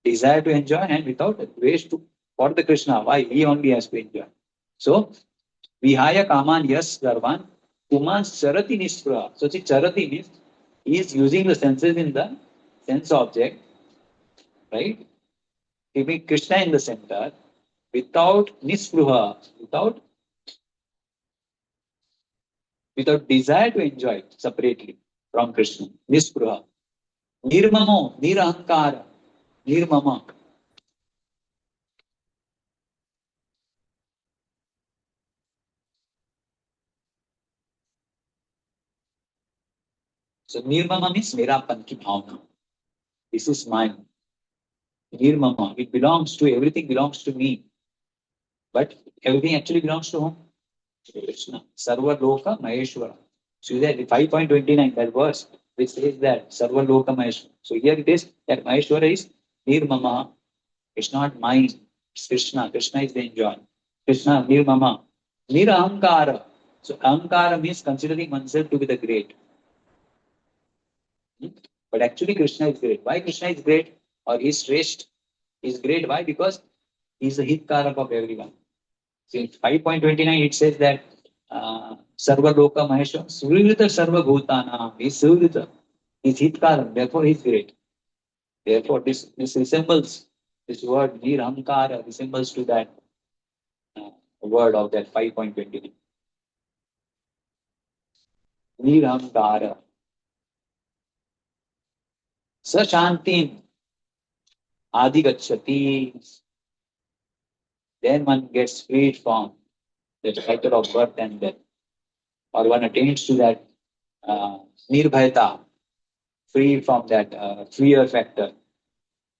desire to enjoy and without wish to for the Krishna, why he only has to enjoy. So, Vihaya Kaman Yas Garvan, Puman Charati Nispruha. So, see, Charati means he is using the senses in the sense object, right? Keeping Krishna in the center without Nispruha, without desire to enjoy it separately from Krishna. Nispruha. Nirmamo, Nirahankara, Nirmama. So Nirmama means Merapan ki bhavna. This is mine. Nirmama. It belongs to, everything belongs to me. But everything actually belongs to whom? Krishna. Sarva Loka Maheshwara. So that 5.29, that verse, which says that Sarva Loka Maheshwara. So here it is that Maheshwara is Nirmama. It's not mine. It's Krishna. Krishna is the enjoy. Krishna, Nirmama. Nirahamkara. So Ahamkara means considering oneself to be the great. But actually Krishna is great. Why Krishna is great? Or he's Shrestha is great. Why? Because he's the Hitkarak of everyone. So in 5.29 it says that Sarva Loka Maheshwara Suvrita Sarva Bhutana. He's Suvrita. He's Hitkarak. Therefore he's great. Therefore this resembles, this word Nirahamkara resembles to that word of that 5.29. Nirahamkara. Sa Shantim Adi Gacchati. Then one gets freed from the cycle of birth and death. Or one attains to that Nirbhayata, free from that fear factor.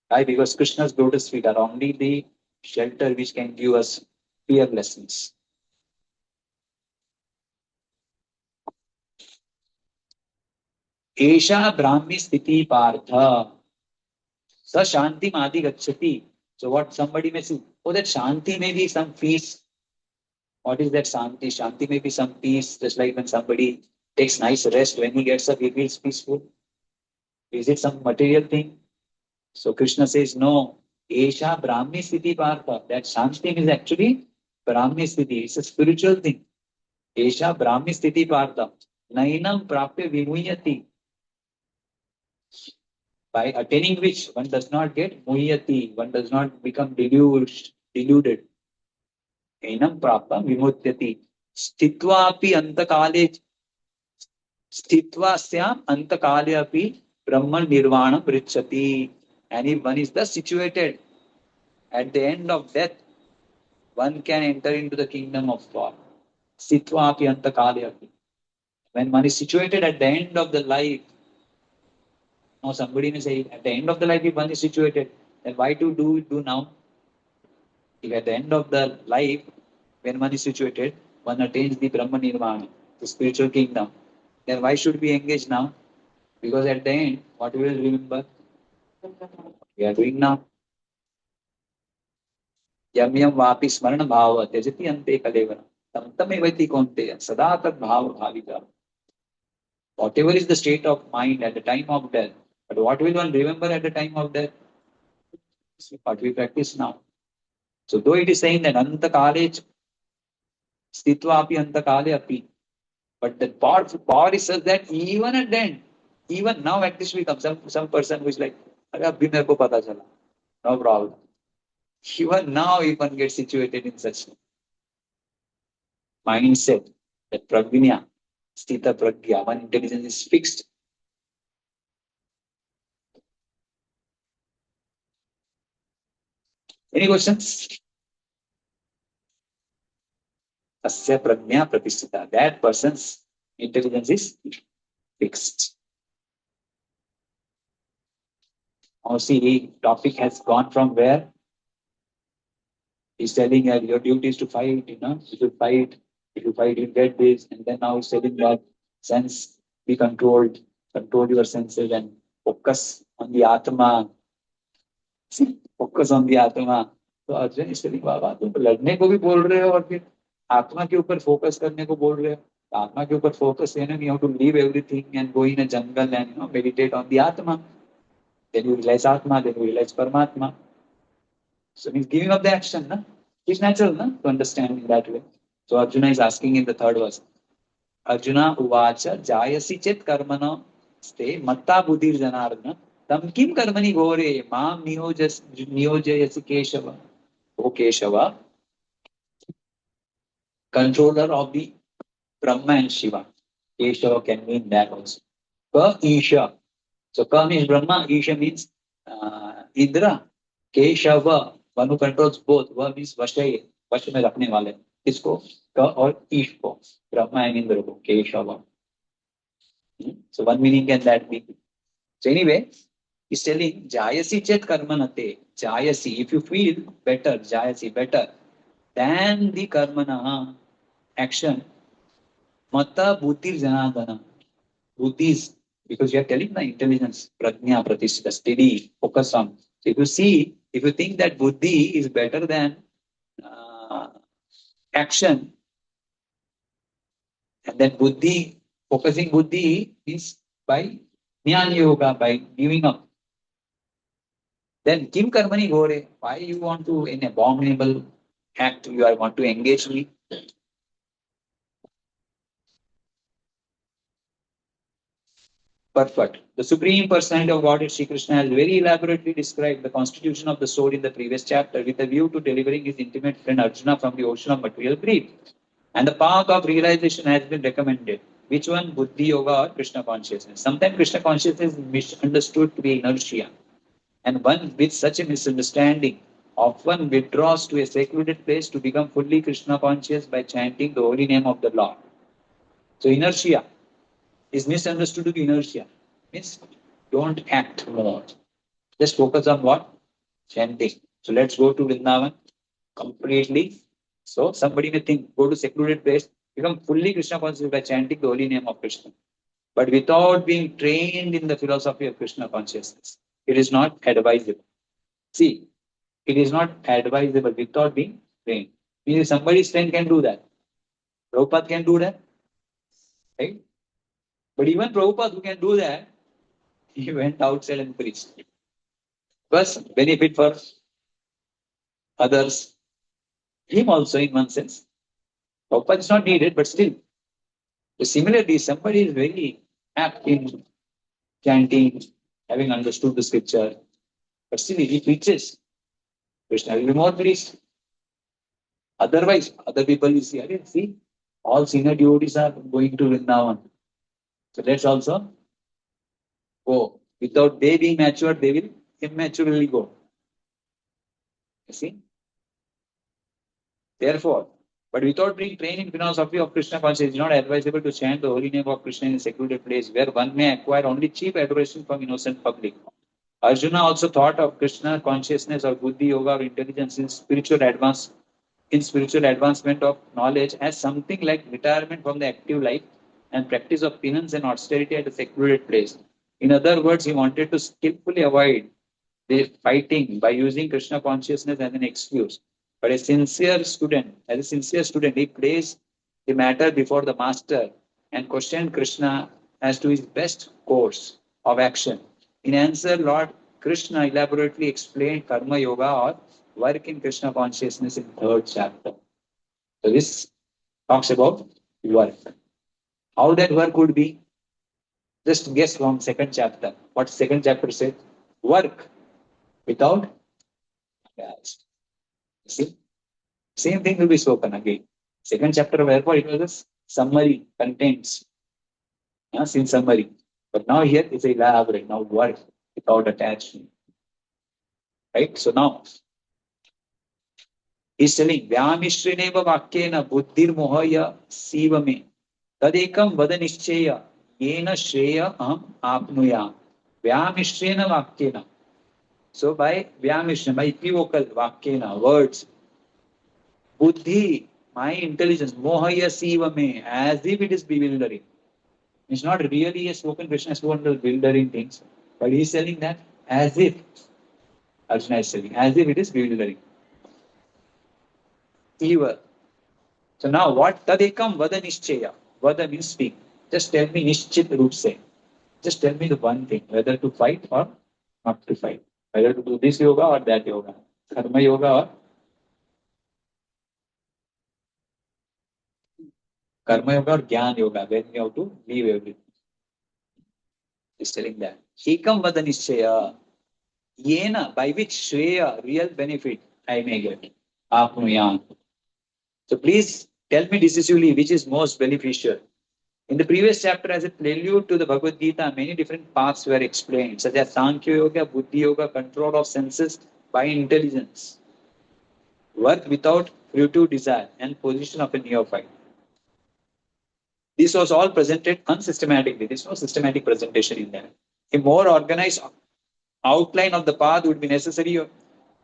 Right? Because Krishna's lotus feet are only the shelter which can give us fearlessness. Esha Brahmi Sthiti Partha. Sa Shanti Adi Gacchati. So what somebody may say, oh, that Shanti may be some peace. What is that Shanti? Shanti may be some peace, just like when somebody takes nice rest, when he gets up, he feels peaceful. Is it some material thing? So Krishna says, no. Esha Brahmi Sthiti Partha. That Shanti is actually Brahmi Sthiti. It's a spiritual thing. Esha Brahmi Sthiti Partha. Nainam Prapya Vimuyati. By attaining which one does not get muyati, one does not become deluded. Enam prapta vimutyati. Sthitva api antakale, sthitva syam antakale api brahman nirvanam pritchati. And if one is thus situated, at the end of death, one can enter into the kingdom of God. Sthitva api antakale api. When one is situated at the end of the life, now somebody may say, at the end of the life, if one is situated, then why to do now? If at the end of the life, when one is situated, one attains the Brahma Nirvana, the spiritual kingdom, then why should we engage now? Because at the end, what we will remember? We are doing now. Yam yam vapi smarana bhava tejati ante kalevana. Tam tamevati konteya sada tad bhava bhavika. Whatever is the state of mind at the time of death, but what will one remember at the time of death? What we practice now. So though it is saying that anta kale sthitva api anta kale api, but the power is such that even at the end, even now at this we come, some person who is like, "Arey, abhi mere ko pata chala." No problem. Even now, if one gets situated in such mindset, that pragnya, sthita pragya, one intelligence is fixed. Any questions? Asya pragnya pratisthita. That person's intelligence is fixed. Now see, topic has gone from where? He's telling that your duty is to fight, you know, you should fight. If you fight, you get this. And then now he's telling that sense be controlled, control your senses and focus on the Atma. See, focus on the Atma. तो अर्जुन इस telling बाबा तुम लड़ने को भी बोल रहे हो और फिर आत्मा के ऊपर फोकस करने को बोल रहे हो. आत्मा के ऊपर फोकस है ना, you have to leave everything and go in a jungle and meditate on the Atma. Then you realize Atma, then you realize Paramatma. So he's giving up the action, na? It's natural, na, to understand in that way. So Arjuna is asking in the third verse. Arjuna uvacha jayasi chet karmana ste matta buddhir janardana tam kim karmani ghore mam niyojayasi Keshava. O Keshava, controller of the Brahma and Shiva. Keshava can mean that also. Ka Isha. So Ka means Brahma, Isha means Indra. Keshava, one who controls both. Va means Vashay, Vash में रखने वाले. इसको Ka और Ish को, Brahma and Indra को, Keshava. So one meaning can that be. So anyway, He's telling, Jayasi chet karmanate. Jayasi, if you feel better, Jayasi, better than the karmana action, mata buddhir janadana. Buddhis, because you are telling the intelligence, prajna, pratisthita, steady, focus on. So if you see, if you think that buddhi is better than uh, action, and then buddhi, focusing buddhi is by jnana yoga, by giving up. Then kim karmani gore, why you want to, in abominable act, you are want to engage me? Perfect. The Supreme Personality of Godhead, Sri Krishna, has very elaborately described the constitution of the soul in the previous chapter with a view to delivering his intimate friend Arjuna from the ocean of material greed. And the path of realization has been recommended. Which one? Buddhi Yoga or Krishna consciousness? Sometimes Krishna consciousness is misunderstood to be inertia. And one with such a misunderstanding often withdraws to a secluded place to become fully Krishna conscious by chanting the holy name of the Lord. So inertia is misunderstood to be inertia. Means don't act more. Just focus on what? Chanting. So let's go to Vrindavan completely. So somebody may think, go to secluded place, become fully Krishna conscious by chanting the holy name of Krishna. But without being trained in the philosophy of Krishna consciousness, it is not advisable. See, it is not advisable without being trained. Means somebody's trained can do that. Prabhupada can do that. Right? But even Prabhupada who can do that, he went outside and preached. First, benefit for others, him also in one sense. Prabhupada is not needed, but still. So similarly, somebody is very apt in chanting, having understood the scripture, but still he preaches. Krishna will be more pleased. Otherwise, other people will see, all senior devotees are going to Vrindavan. So let's also go. Without they being matured, they will immaturely go. You see? Therefore, but without being trained in philosophy of Krishna consciousness, it is not advisable to chant the holy name of Krishna in a secluded place where one may acquire only cheap adoration from innocent public. Arjuna also thought of Krishna consciousness or buddhi yoga or intelligence in spiritual advancement of knowledge as something like retirement from the active life and practice of penance and austerity at a secluded place. In other words, he wanted to skillfully avoid the fighting by using Krishna consciousness as an excuse. But as a sincere student, he placed the matter before the master and questioned Krishna as to his best course of action. In answer, Lord Krishna elaborately explained karma yoga or work in Krishna consciousness in third chapter. So this talks about work. How that work would be? Just guess from second chapter. What second chapter said? Work without attached. See? Same thing will be spoken again. Second chapter of Airport, it was a summary, contents. In summary. But now here it's elaborate. Now work without attachment. Right? So now he's telling Vyamishrineva Vakyena Buddhir Mohaya Sivame Tadekam Vadanishcheya Yena Shreya Aham Apnuya Vyamishrena Vakyena. So by Vyamishrena, by equivocal Vakyena, words, Buddhi, my intelligence, Mohaya Sivame, as if it is bewildering. It's not really a spoken Krishna spoken bewildering things, but he's telling that as if, Arjuna is telling, as if it is bewildering. Clever. So now what? Tadekam Vada Nishcheya. Vada means speak. Just tell me Nishchit Roop se. Just tell me the one thing, whether to fight or not to fight. Whether to do this yoga or that yoga. Karma yoga or Karma yoga or Jnana yoga. Then you have to leave everything. He's telling that. Ekam Vada Nishcheya. Yena, by which Shreya, real benefit I may get. Apnuyam. So please tell me decisively which is most beneficial. In the previous chapter, as a prelude to the Bhagavad Gita, many different paths were explained, such as Sankhya Yoga, Buddhi Yoga, control of senses by intelligence, work without fruitive desire, and position of a neophyte. This was all presented unsystematically. There is no systematic presentation in there. A more organized outline of the path would be necessary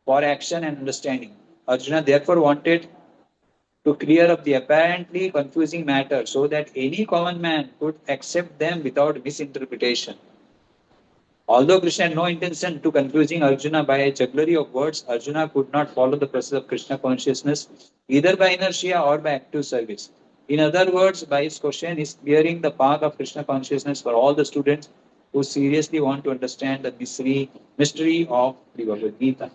for action and understanding. Arjuna therefore wanted to clear up the apparently confusing matter so that any common man could accept them without misinterpretation. Although Krishna had no intention to confusing Arjuna by a jugglery of words, Arjuna could not follow the process of Krishna consciousness either by inertia or by active service. In other words, by his question is clearing the path of Krishna consciousness for all the students who seriously want to understand the mystery of the Bhagavad Gita.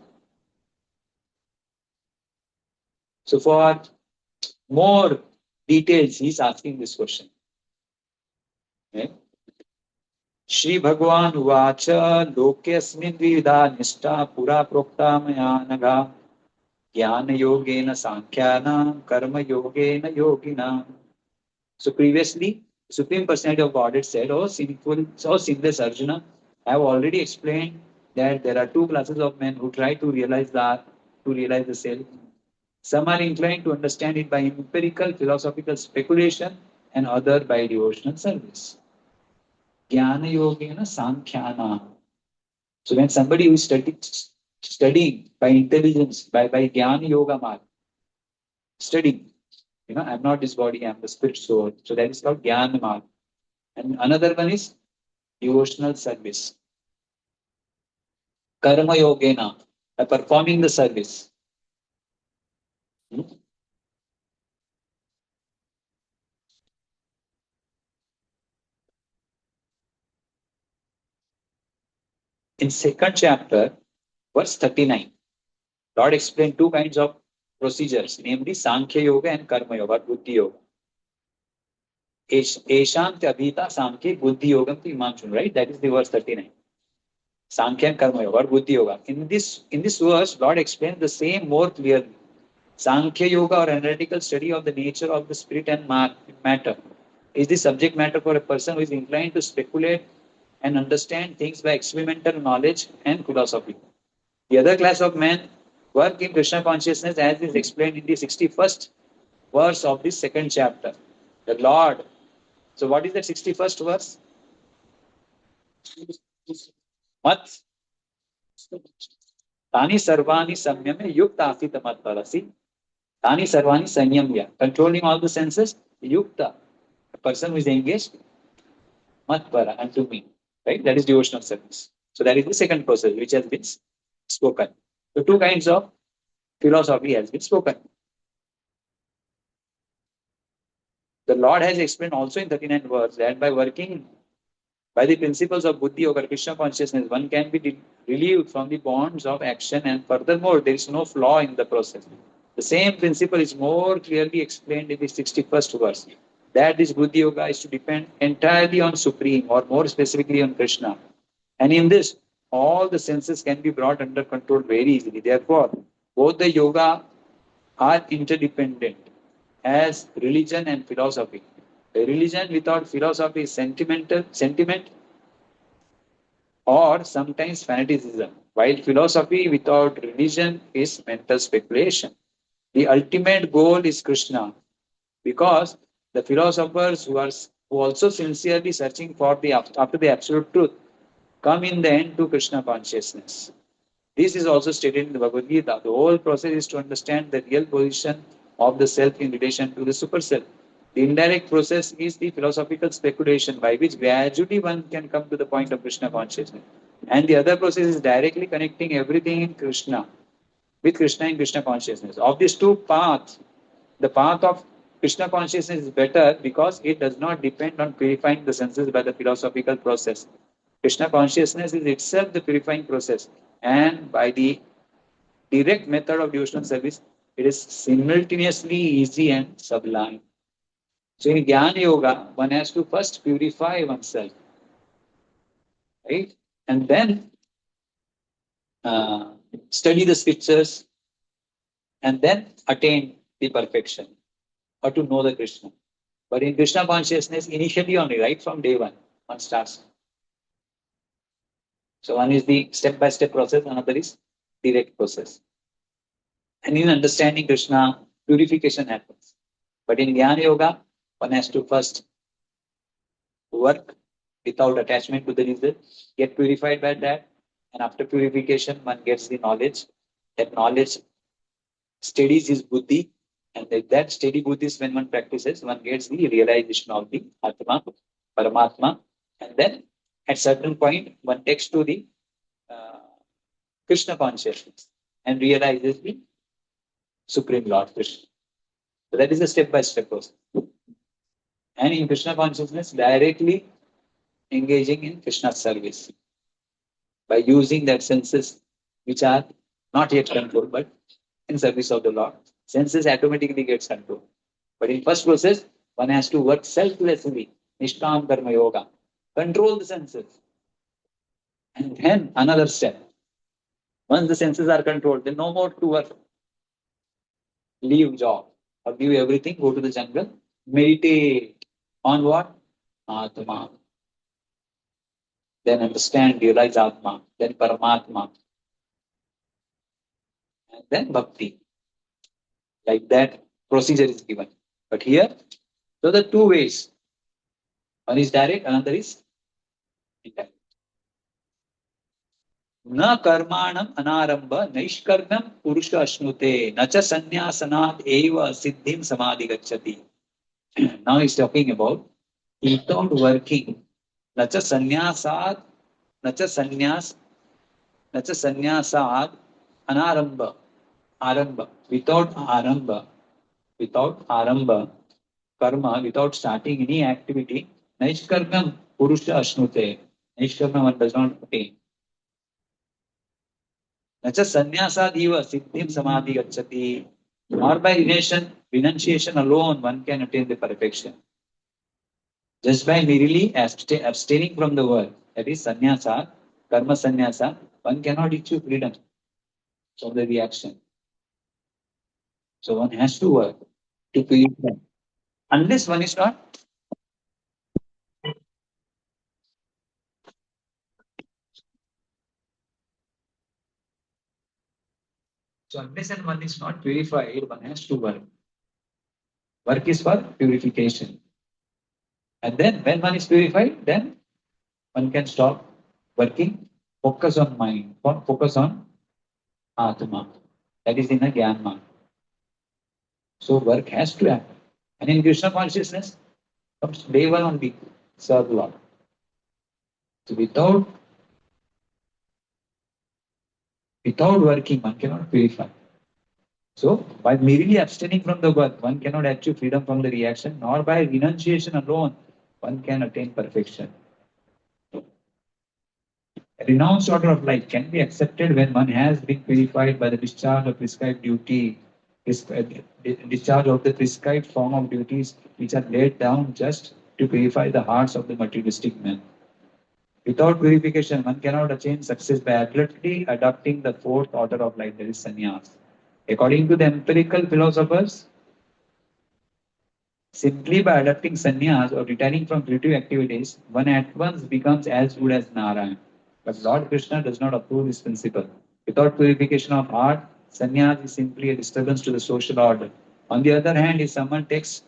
So for more details, he is asking this question. Okay? Shri भगवान उवाच लोकेऽस्मिन् द्विविधा निष्ठा पुरा प्रोक्ता मया नघा ज्ञान योगेन सांख्यानां कर्म योगेन योगिनां. So previously, Supreme Personality of Godhead said, "Oh sinful, so sinless Arjuna, I have already explained that there are two classes of men who try to realize the self. Some are inclined to understand it by empirical philosophical speculation, and other by devotional service. Jnana yogena sankhyanam." So when somebody who is studying by intelligence, by jnana yoga mark, studying, I'm not this body, I'm the spirit soul. So that is called jnana mark. And another one is devotional service. Karma yogena, by performing the service. In second chapter, verse 39, Lord explained two kinds of procedures, namely Sankhya Yoga and Karma Yoga, Buddhi Yoga. Eshant Abhita Sankhya Buddhi Yoga Imamchun, right? That is the verse 39. Sankhya and Karma Yoga or Buddhi Yoga. In this verse, Lord explains the same more clearly. Sankhya Yoga or analytical study of the nature of the spirit and matter is the subject matter for a person who is inclined to speculate and understand things by experimental knowledge and philosophy. The other class of men work in Krishna consciousness as is explained in the 61st verse of this second chapter. The Lord. So what is the 61st verse? Mat. Tani sarvani samyame yukta asita matparasi. Tani sarvani sanyamya. Controlling all the senses, yukta. A person who is engaged, matpara, unto me. Right? That is devotional service. So that is the second process which has been spoken. So two kinds of philosophy has been spoken. The Lord has explained also in 39 verse that by working by the principles of Buddhi or Krishna consciousness, one can be relieved from the bonds of action, and furthermore, there is no flaw in the process. The same principle is more clearly explained in the 61st verse. That this Buddhi Yoga is to depend entirely on Supreme, or more specifically on Krishna. And in this, all the senses can be brought under control very easily. Therefore, both the yoga are interdependent as religion and philosophy. A religion without philosophy is sentiment, or sometimes fanaticism, while philosophy without religion is mental speculation. The ultimate goal is Krishna, because the philosophers who also sincerely searching for after the absolute truth come in the end to Krishna consciousness. This is also stated in the Bhagavad Gita. The whole process is to understand the real position of the self in relation to the super self. The indirect process is the philosophical speculation by which gradually one can come to the point of Krishna consciousness. And the other process is directly connecting everything in Krishna, with Krishna in Krishna consciousness. Of these two paths, the path of Krishna consciousness is better because it does not depend on purifying the senses by the philosophical process. Krishna consciousness is itself the purifying process, and by the direct method of devotional service, it is simultaneously easy and sublime. So in Jnana Yoga, one has to first purify oneself, right? And then study the scriptures, and then attain the perfection, or to know the Krishna. But in Krishna consciousness, initially only, right from day one starts. So one is the step-by-step process, another is direct process. And in understanding Krishna, purification happens. But in Jnana Yoga, one has to first work without attachment to the result, get purified by that, And after purification, one gets the knowledge. That knowledge steadies his buddhi. And that steady buddhi is when one practices, one gets the realization of the Atma, Paramatma. And then at certain point, one takes to the uh, Krishna consciousness and realizes the Supreme Lord Krishna. So that is a step-by-step process. And in Krishna consciousness, directly engaging in Krishna's service by using that senses which are not yet controlled, but in service of the Lord. Senses automatically gets controlled. But in first process, one has to work selflessly, Nishkam Karma Yoga, control the senses. And then another step. Once the senses are controlled, then no more to work. Leave job or leave everything, go to the jungle, meditate on what? Atma. Then understand, realize Atma, then Paramatma, and then Bhakti. Like that, procedure is given. But here, so the two ways. One is direct, another is indirect. न कर्माणम अनारंभ नैष्कर्म्यम पुरुष अश्नुते न च संन्यासनात् एव सिद्धिं समाधि गच्छति. Now he's talking about without working. न च संन्यासात् न च संन्यासात् अनारंभ. Arambha. Without arambha, karma, without starting any activity, naishkarmam purusha ashnute. Naishkarmam one does not attain. Nacha sannyasad eva siddhim samadhi gacchati. Nor by renunciation alone one can attain the perfection. Just by merely abstaining from the world, that is sannyasa, karma sannyasa, one cannot achieve freedom from the reaction. So one has to work to purify. Unless one is not so unless and one is not purified, one has to work. Work is for purification. And then when one is purified, then one can stop working, focus on mind, focus on Atma. That is in a Jnana. So work has to happen. And in Krishna consciousness, comes day one only, serve Lord. So without working, one cannot purify. So by merely abstaining from the work, one cannot achieve freedom from the reaction, nor by renunciation alone, one can attain perfection. A renounced order of life can be accepted when one has been purified by the discharge of prescribed duty, discharge of the prescribed form of duties which are laid down just to purify the hearts of the materialistic men. Without purification, one cannot attain success by abruptly adopting the fourth order of life, that is sannyas. According to the empirical philosophers, simply by adopting sannyas or retiring from creative activities, one at once becomes as good as Narayan. But Lord Krishna does not approve this principle. Without purification of heart, sannyas is simply a disturbance to the social order. On the other hand, if someone takes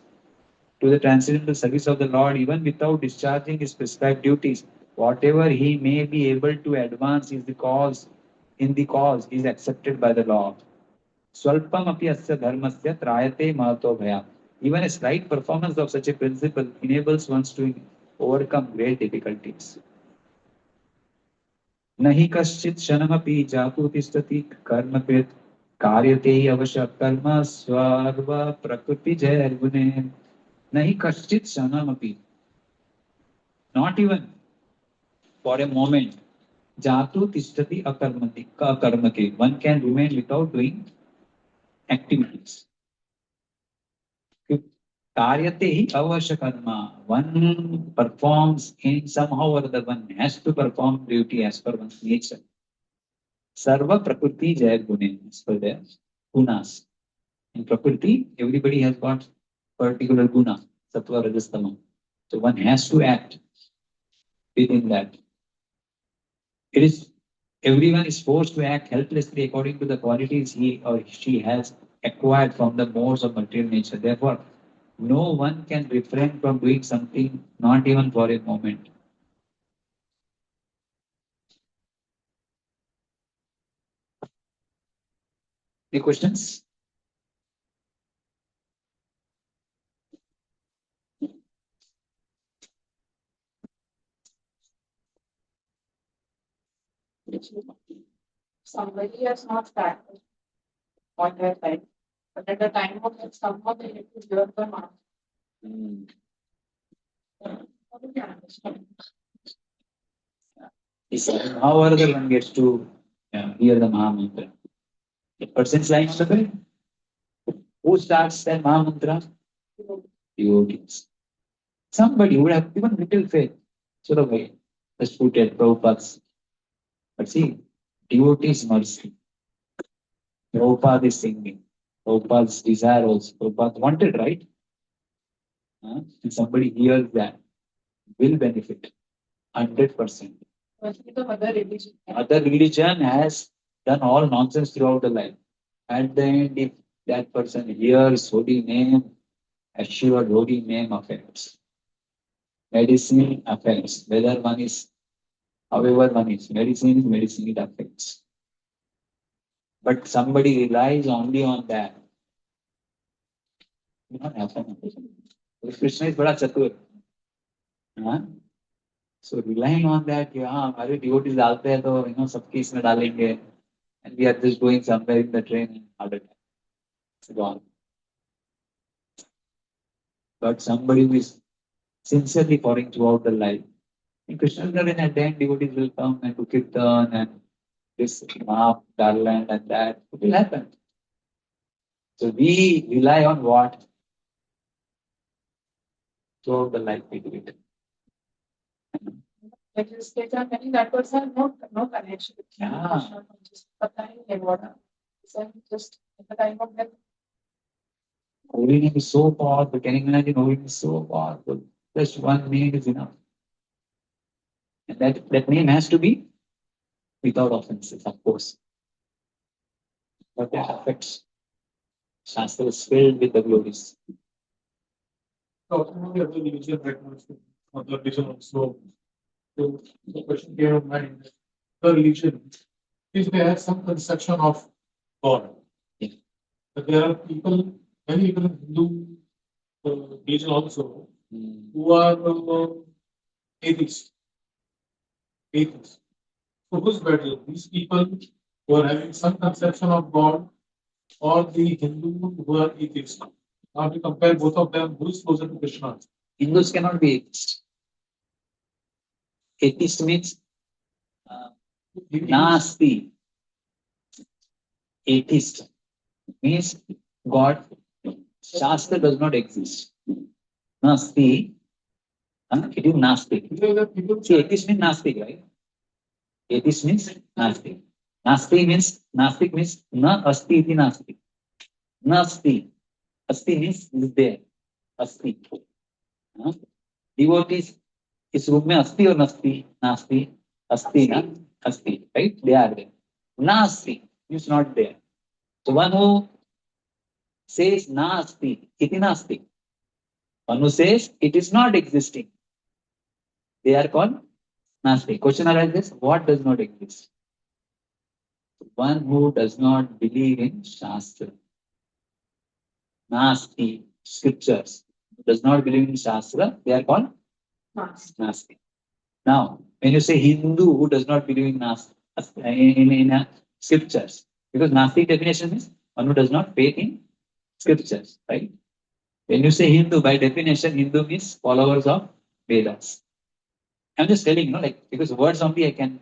to the transcendental service of the Lord, even without discharging his prescribed duties, whatever he may be able to advance is is accepted by the Lord. Swalpam api asya dharmasya trayate mahato bhaya. Even a slight performance of such a principle enables one to overcome great difficulties. Nahi kaschit shanamapi jaku tistati karma prit karyate avasha karma swarva prakriti jayrgune. Nahi kaschit shanamapi. Not even for a moment. Jatu tistati akarmake. One can remain without doing activities. Karyate hi avasya karma. One performs in somehow or other, one has to perform duty as per one's nature. Sarva prakriti jaya gune, as per their gunas. In prakriti, everybody has got particular guna, sattva, rajas, tama. So one has to act within that. Everyone is forced to act helplessly according to the qualities he or she has acquired from the modes of material nature. Therefore, no one can refrain from doing something, not even for a moment. Any questions? Somebody has not practiced on their time, but at the time of it, someone they need to hear the master. Hmm. How do you understand? However, one gets to hear the Maha Mantra. The person's lying on the bed. Who starts that Maha Mantra? Devotees. Somebody would have given little faith. Sort of way. Just put it, Prabhupada's. But see, devotees mercy. Prabhupada is singing. Prabhupada's desire also. Prabhupada wanted, right? And somebody hears that, will benefit 100%. Must be the other religion. Other religion has done all nonsense throughout the life. At the end, if that person hears holy name, assured holy name affects. Medicine affects. Whether one is, however one is, medicine, it affects. But somebody relies only on that. It will not happen. Krishna is bada chatur. So relying on that, हमारे devotees डालते हैं तो सबकी इसमें डालेंगे, and we are just going somewhere in the train and heart attack. It's gone. But somebody who is sincerely pouring throughout the life, in Krishna's garden at the end, devotees will come and do kirtan and this map, garland and that. It will happen. So we rely on what? Throughout the life we do it. Like you state are many that person no connection with Yeah. Krishna, just applying and what just at the time of death. Holy name is so powerful. Can you imagine? Holy name is so powerful. Just one name is enough. And that name has to be without offenses, of course. But that affects. Shastra is filled with the glories. Talking about the other religion right now, other religion also. So the question came to mind. The religion, if they have some conception of God, Yeah. but there are people, many people in Hindu religion also, Hmm. who are atheists. Atheists. So who's better? These people who are having some conception of God, or the Hindu who are atheists? Now we compare both of them, who is closer to Krishna? Hindus cannot be atheist. Atheist means Nasti. Atheist means God. Shastra does not exist. Nasti. It is Nastik. Because the people See, atheist means Nastik, right? Atheist means Nastik. Nastik means na asti iti Nastik. Nasti. Asti means is there. Asti. Devotees, इस रूप में अस्ति और नस्ति, नास्ति, अस्ति ना, अस्ति, right? They are there. Nasti is not there. So one who says nasti, iti nasti. One who says it is not existing. They are called nasti. Question arises, what does not exist? One who does not believe in Shastra. Nasti, scriptures. Does not believe in Shastra, they are called Nasti. Now, when you say Hindu who does not believe in scriptures, because Nasti definition is one who does not faith in scriptures, right? When you say Hindu, by definition, Hindu means followers of Vedas. I'm just telling, because words only I can.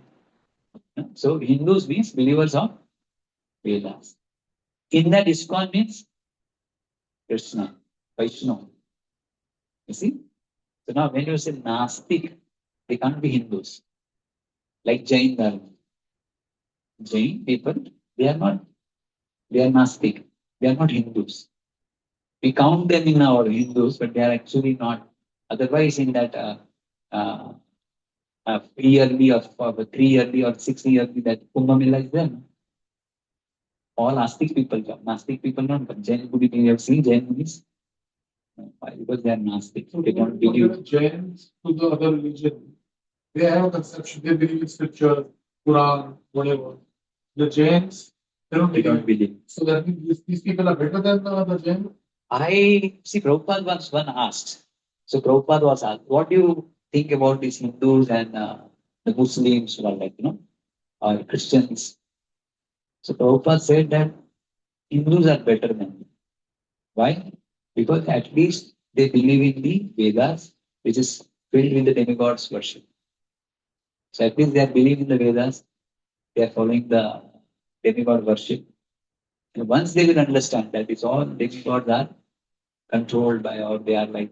So Hindus means believers of Vedas. In that ISKCON means Krishna, Vaishnava. You see? So now when you say Nastik, they can't be Hindus. Like Jain Dharma. Jain people, they are Nastik. They are not Hindus. We count them in our Hindus, but they are actually not. Otherwise, in that yearly or 3 yearly or 6 yearly that Kumbh Mela is there. All Astik people come. Nastik people not come. Jain Buddhism, you have seen Jain Buddhism? Why? Because they are Nastik. They don't believe. Jains to the other religion, they have a conception, they believe in scripture, Quran, whatever. The Jains, They don't believe. So that means these people are better than the Jain? I see Prabhupada once one asked. So Prabhupada was asked, what do you think about these Hindus and the Muslims who are like, or Christians? So Prabhupada said that Hindus are better than them. Why? Because at least they believe in the Vedas, which is filled with the demigods worship. So at least they are believing in the Vedas, they are following the demigod worship. And once they will understand that it's all demigods are controlled by or they are like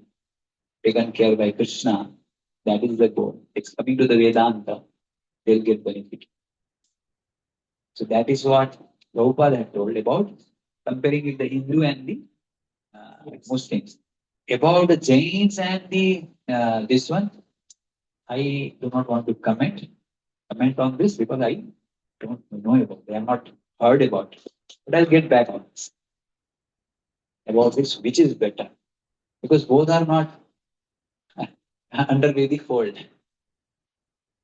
taken care by Krishna, that is the goal. It's coming to the Vedanta, they'll get benefit. So that is what Prabhupada had told about comparing with the Hindu and the Muslims. About the Jains and the this one, I do not want to comment on this because I don't know about it. I have not heard about it. But I'll get back on this. About this, which is better. Because both are not under Vedic fold.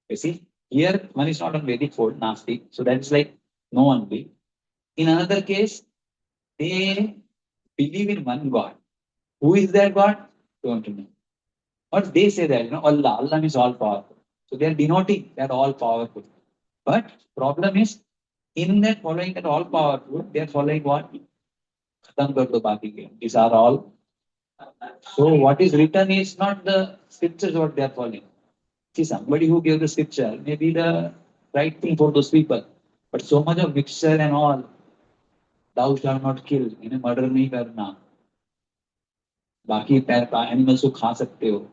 You see, here one is not on Vedic fold, Nasti. So that's like no only. In another case, they believe in one God. Who is their God? Don't know. But they say that, Allah. Allah is all powerful. So they are denoting that all powerful. But problem is, in that following that all powerful, they are following what? Khatam kar do baki ke. These are all. So what is written is not the scriptures what they are following. See, somebody who gave the scripture may be the right thing for those people. But so much of mixture and all, thou shalt not kill, murder nahi karna. बाकी animals को खा सकते हो.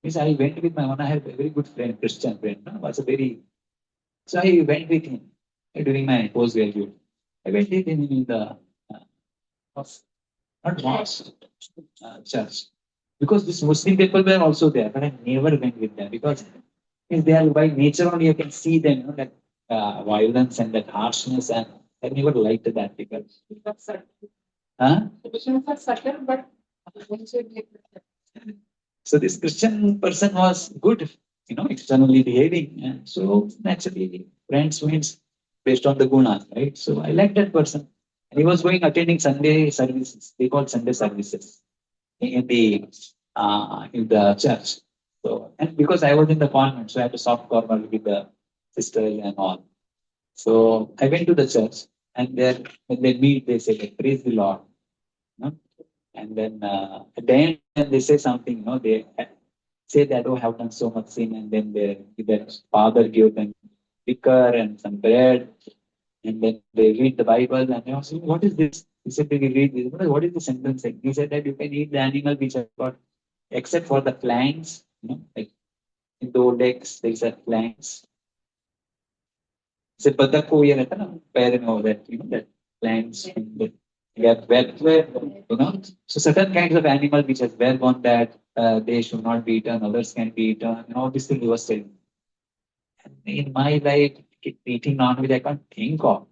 Means I went with my one. I had a very good friend, Christian friend. Was a very. So I went with him during my postgraduate. I went with him in the not mosque, church, because these Muslim people were also there, but I never went with them because if they are by nature only, you can see them, that violence and that harshness, and I never liked that because. Huh? But so this Christian person was good, externally behaving. And so naturally, friends means based on the gunas, right? So I liked that person. And he was attending Sunday services. They call Sunday services in the church. So, and because I was in the convent, so I had a soft corner with the sisters and all. So I went to the church, and then when they meet, they say, "Praise the Lord." And then at the end, they say something, they say that, oh, I have done so much sin. And then their father gave them liquor and some bread. And then they read the Bible. And they ask, what is this? He said, they read this. What is the sentence saying? He said that you can eat the animal which has got, except for the flanks, like in the old days, there is a flanks. So, but the parent know that, that flanks. Yeah, so certain kinds of animal which has web on that, they should not be eaten, others can be eaten, all these things he was saying. And in my life, eating non-veg, I can't think of.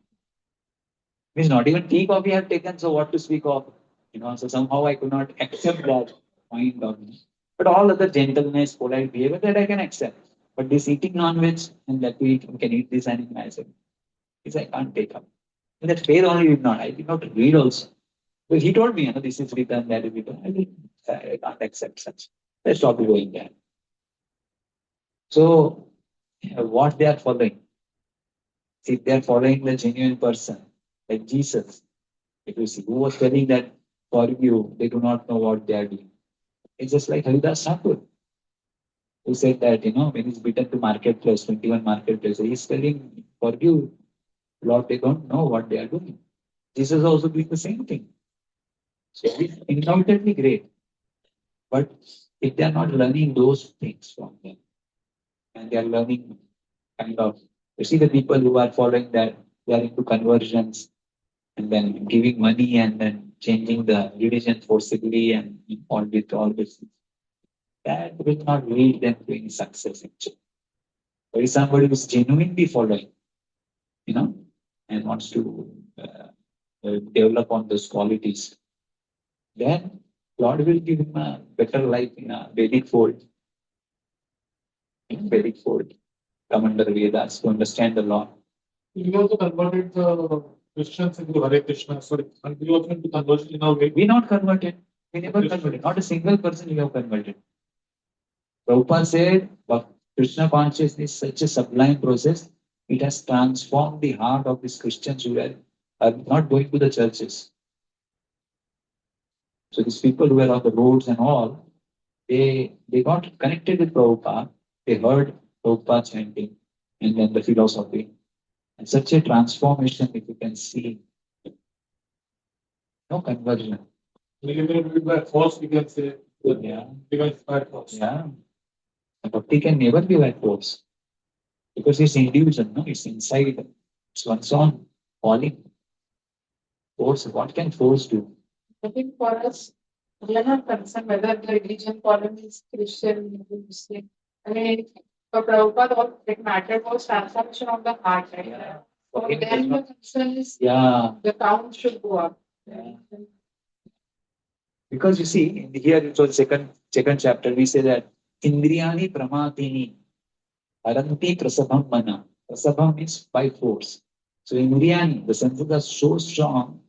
Means not even tea, coffee I have taken, so what to speak of? So somehow I could not accept that point of me. But all other gentleness, polite behavior, that I can accept. But this eating non-veg, and that we can eat this animal, I said, this I can't take up. And that faith only did not. I did not read also. But he told me, this is written, that is written. I can't accept such. Let's stop doing that. So, what they are following? See, they are following the genuine person, like Jesus. If you see, who was telling that for you, they do not know what they are doing. It's just like Haridas Thakur, who said that, when he's beaten to marketplace, 21 marketplace, he's telling, for you, Lord, they don't know what they are doing. Jesus also doing the same thing. So it's undoubtedly great. But if they are not learning those things from them, and they are learning kind of, you see the people who are following that, they are into conversions and then giving money and then changing the religion forcibly and all this. That will not lead them to any success actually. But if somebody who is genuinely following, and wants to develop on those qualities, then Lord will give him a better life in a Vedic fold. In Vedic fold, come under Vedas to understand the law. He also converted the Christians into Hare Krishna, sorry, and we also into conversion in our way. We not converted. We never converted. Not a single person we have converted. Prabhupada said, but Krishna consciousness is such a sublime process. It has transformed the heart of these Christians who are not going to the churches. So these people who were on the roads and all, they got connected with Prabhupada. They heard Prabhupada chanting and then the philosophy. And such a transformation, if you can see, no conversion. Eliminated by force, we can say. Yeah. Because by force. Yeah. Bhakti can never be by force. Because it's individual, no? It's inside. It's one's own calling. Force, what can force do? I think for us, we are not concerned whether the religion column is Christian, Muslim. I mean, for Prabhupada, all it mattered was transformation of the heart, right? Yeah. So Okay, then the concern is Yeah. the count should go up. Yeah. Because you see, here it was second chapter, we say that Indriyani Pramatini Aranti Prasabham Mana. Prasabham means by force. So Indriyani, the senses are so strong,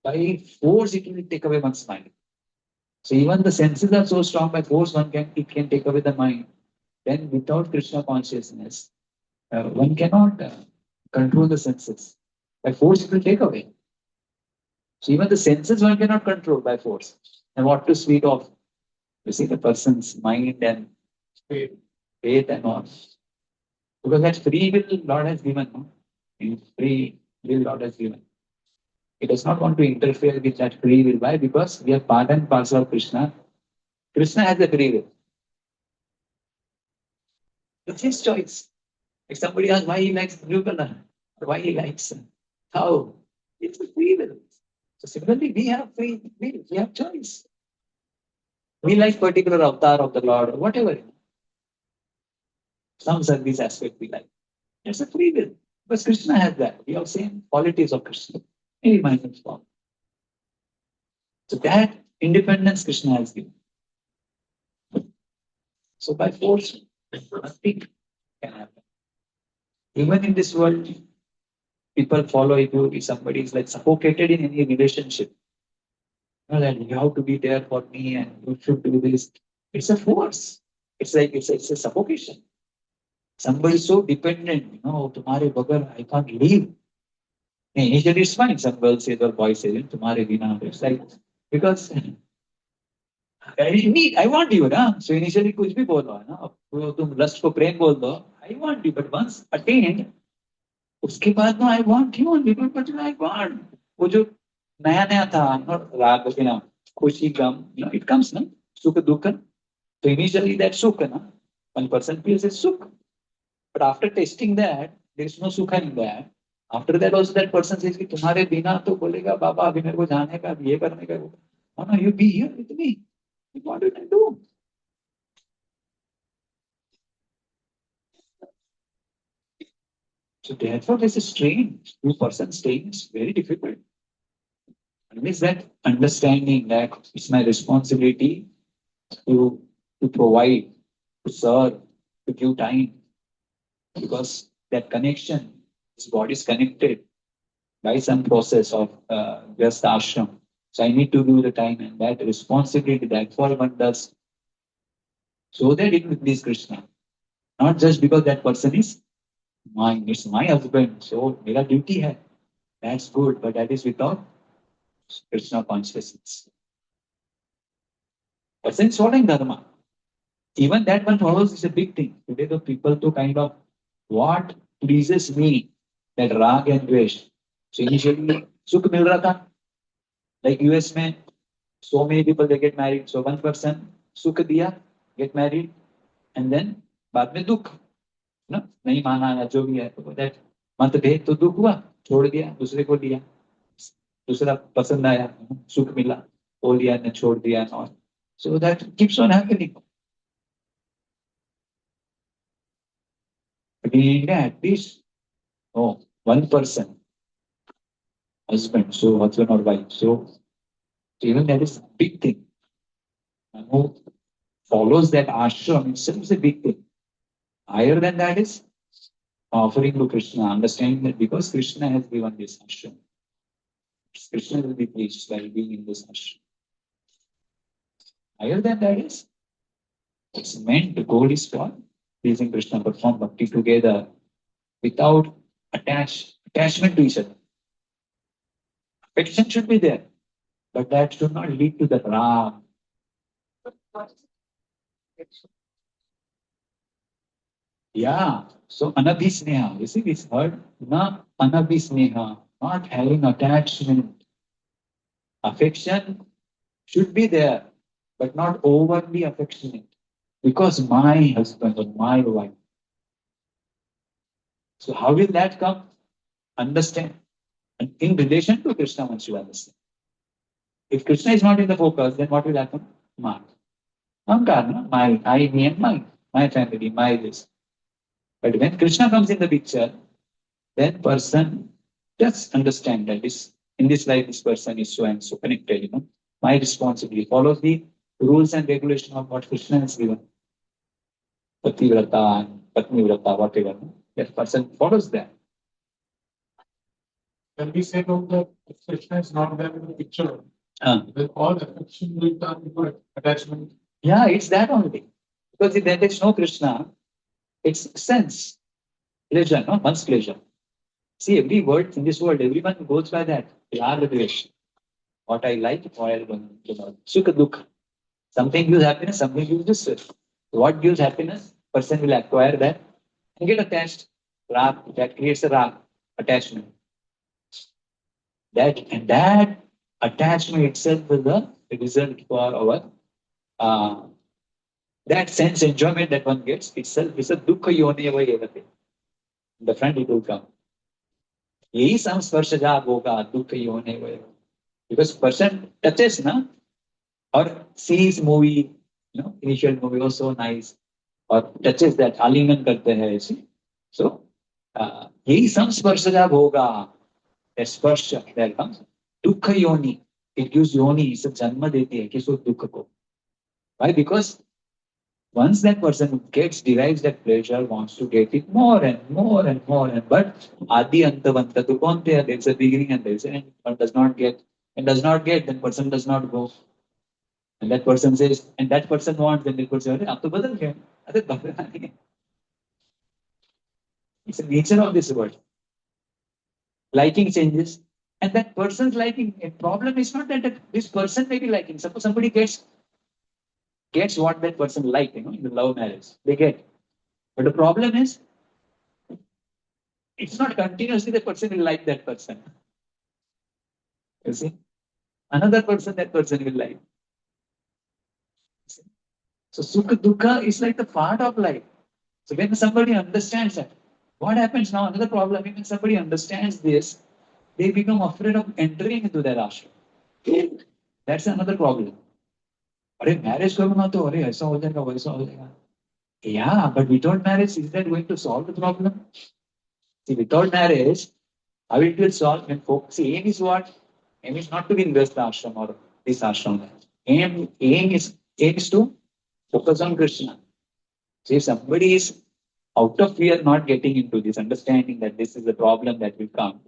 by force it will take away one's mind. So even the senses are so strong, by force it can take away the mind. Then without Krishna consciousness, one cannot control the senses. By force it will take away. So even the senses one cannot control by force. And what to speak of? You see the person's mind and faith and all. Because that free will Lord has given. No? In free will Lord has given. He does not want to interfere with that free will. Why? Because we are part and parcel of Krishna. Krishna has a free will. It's his choice. If somebody asks why he likes blue color, or why he likes how, it's a free will. So similarly, we have free will, we have choice. We like particular avatar of the Lord or whatever. Some service aspect we like. It's a free will. Because Krishna has that. We have same qualities of Krishna. Any mindful form. So that independence Krishna has given. So by force, nothing can happen. Even in this world, people follow if somebody is like suffocated in any relationship. You know, that you have to be there for me and you should do this. It's a force. It's like it's a suffocation. Somebody is so dependent, tomorrow bagar, I can't leave. Initially it's fine. Some girls say or boys say, tomorrow vina. It's like because I want you, na. So initially कुछ भी बोलो है ना, तुम lust को प्रेम बोल दो, I want you, but once attained, उसके बाद no, I want you only, but I want. वो जो नया था, राग के ना, खुशी गम, it comes ना, सुख दुख. So initially that sukha, na, one person feels it's sukh, but after testing that, there is no sukha in that. After that also that person says कि तुम्हारे बिना तो बोलेगा बाबा अभी मेरे को जाने का, ये करने का. Oh no, you be here with me. What did I do? So therefore, there's a strain. Two-person strain is very difficult. And it's that understanding that it's my responsibility to provide, to serve, to give time. Because that connection, this body is connected by some process of just ashram. So I need to do the time and that responsibility, that for one does. So that it will please Krishna. Not just because that person is mine, it's my husband. So mera duty hai. That's good, but that is without Krishna consciousness. Person is following dharma. Even that one follows is a big thing. Today the people to kind of what pleases me, that rag and dvesh. So initially, sukh mil raha tha. Like US mein, so many people they get married. So one person sukh diya, get married, and then बाद में दुख, ना नहीं माना या जो भी है तो that मतभेद तो दुख हुआ, छोड़ दिया, दूसरे को लिया, दूसरा पसंद आया, सुख मिला, वो लिया ने छोड़ दिया, और so that keeps on happening. But in India, at least, one person, husband, so husband or wife, so even that is a big thing. And who follows that ashram itself is a big thing. Higher than that is offering to Krishna, understanding that because Krishna has given this ashram, Krishna will be pleased by being in this ashram. Higher than that is, it's meant, the goal is for pleasing Krishna, perform bhakti together without attachment to each other. Affection should be there, but that should not lead to the rag. Yeah. So anabhisneha, you see this word, na anabhisneha, not having attachment. Affection should be there, but not overly affectionate. Because my husband or my wife. So how will that come? Understand. And in relation to Krishna, one should understand. If Krishna is not in the focus, then what will happen? My. My, I, me and my family, my this. But when Krishna comes in the picture, then person just understand that this in this life this person is so and so connected, My responsibility follows the rules and regulation of what Krishna has given. Pativrata and Patnivrata, whatever. That person follows that. When we say that if Krishna is not there in the picture, then all affection will turn into attachment. Yeah, it's that only. Because if there is no Krishna, it's sense, pleasure, no? One's pleasure. See, every word in this world, everyone goes by that. What I like, what I don't. Sukha dukha. Something gives happiness, something gives distress. What gives happiness? Person will acquire that and get attached. Rag, that creates a rag, attachment. That attachment itself is the result for our that sense enjoyment that one gets itself is a dukkha yoneva evate. In the front it will come. Yehi samsparshaja bhoga dukkha yoneva evate. Because person touches, na? Or sees movie, initial movie was so nice. Or touches that, alingan karte hai, see? So, yehi samsparshaja bhoga. That sparsha, there comes. Dukkha yoni. It gives yoni, it's a janma deti hai, kiso dukkha ko. Why? Because once that person derives that pleasure, wants to get it more and more and more, but adi antavanta tu konte, there's a beginning and there's an end. One does not get, then person does not go. And that person says, and that person wants, then that person says, "Ab to badal gaya." It's the nature of this world. Liking changes, and that person's liking. A problem is not that this person may be liking. Suppose somebody gets what that person liked, in the love marriage, they get. But the problem is, it's not continuously the person will like that person. You see, another person that person will like. So sukha dukkha is like the part of life. So when somebody understands that, what happens now? Another problem, when somebody understands this, they become afraid of entering into that ashram. That's another problem. अरे marriage करो ना तो अरे ऐसा हो जाएगा वैसा हो जाएगा. Yeah, but without marriage, is that going to solve the problem? See, without marriage, how it will solve? When folks, see, aim is what? Aim is not to be in this ashram or this ashram. Aim is to focus on Krishna. So if somebody is out of fear not getting into this, understanding that this is the problem that will come,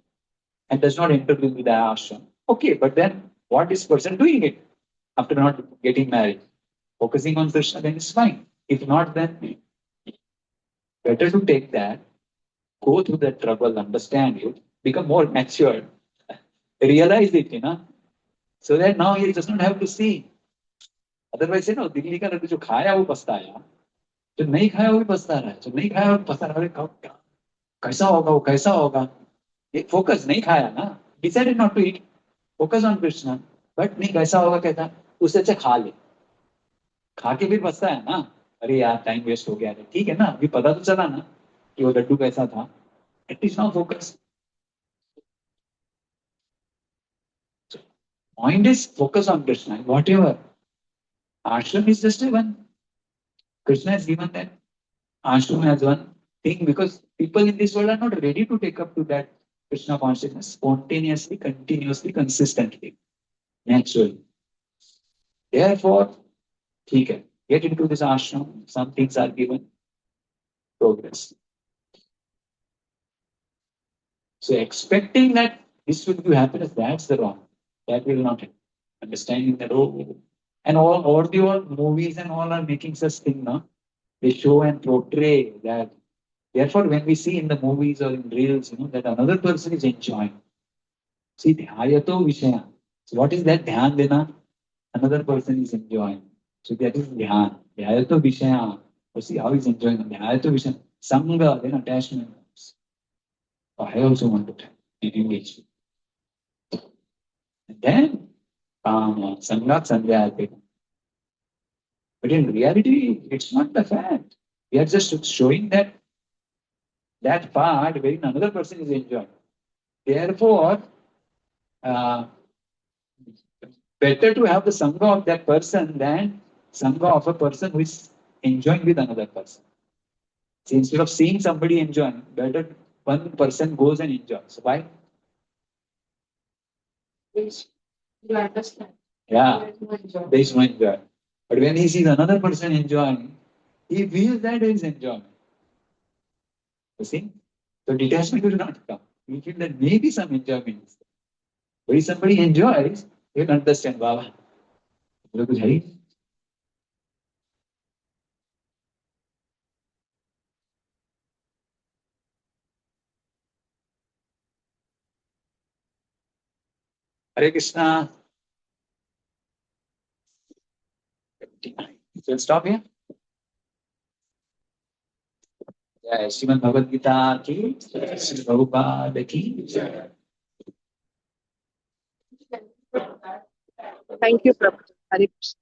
and does not enter into the ashram, okay, but then what is person doing it after not getting married? Focusing on Krishna, then it's fine. If not, then better to take that, go through that trouble, understand it, become more mature, realize it, so that now he does not have to see. Otherwise, Delhi का लड्डू जो खाया वो पछताया, जो नहीं खाया वो भी पछता रहा है, जो नहीं खाया वो पछता रहा है, कैसा होगा वो कैसा होगा. Focus, नहीं खाया ना, decided not to eat, focus on Krishna, but नहीं कैसा होगा कहता, उससे अच्छा खा ले, खा के भी पछता है ना, अरे यार टाइम वेस्ट हो गया. ठीक है ना, अभी पता तो चला ना कि वो लड्डू कैसा था. It is now focus. Point is focus on Krishna. Whatever. Ashram is just a one. Krishna has given that ashram as one thing because people in this world are not ready to take up to that Krishna consciousness spontaneously, continuously, consistently, naturally. Therefore, get into this ashram. Some things are given. Progress. So expecting that this will give happiness, that's the wrong. That will not happen. Understanding that, oh, and all the all movies and all are making such thing, no? They show and portray that. Therefore, when we see in the movies or in reels, that another person is enjoying. See, dhyato vishaya. So what is that dhyan dena? Another person is enjoying. So that is dhyan. Dhyato vishaya. So see how he's enjoying. Dhyato vishaya. Sangha, then attachment. I also want to engage. And then, Sangat Sandhyate. But in reality, it's not the fact. We are just showing that part wherein another person is enjoying. Therefore, better to have the Sangha of that person than Sangha of a person who is enjoying with another person. See, instead of seeing somebody enjoying, better one person goes and enjoys. Why? Which you understand. Yeah, There is no enjoy. there is no enjoy. But when he sees another person enjoying, he feels that there is enjoyment. You see? So detachment will not come. You feel that maybe some enjoyment is there. But if somebody enjoys, you will understand, Baba. बोलो कुछ है ही? Hare Krishna. So we'll stop here. Yeah, Srimad Bhagavad Gita ki, Sri Prabhupada ki. Thank you, Prabhu. Hare Krishna.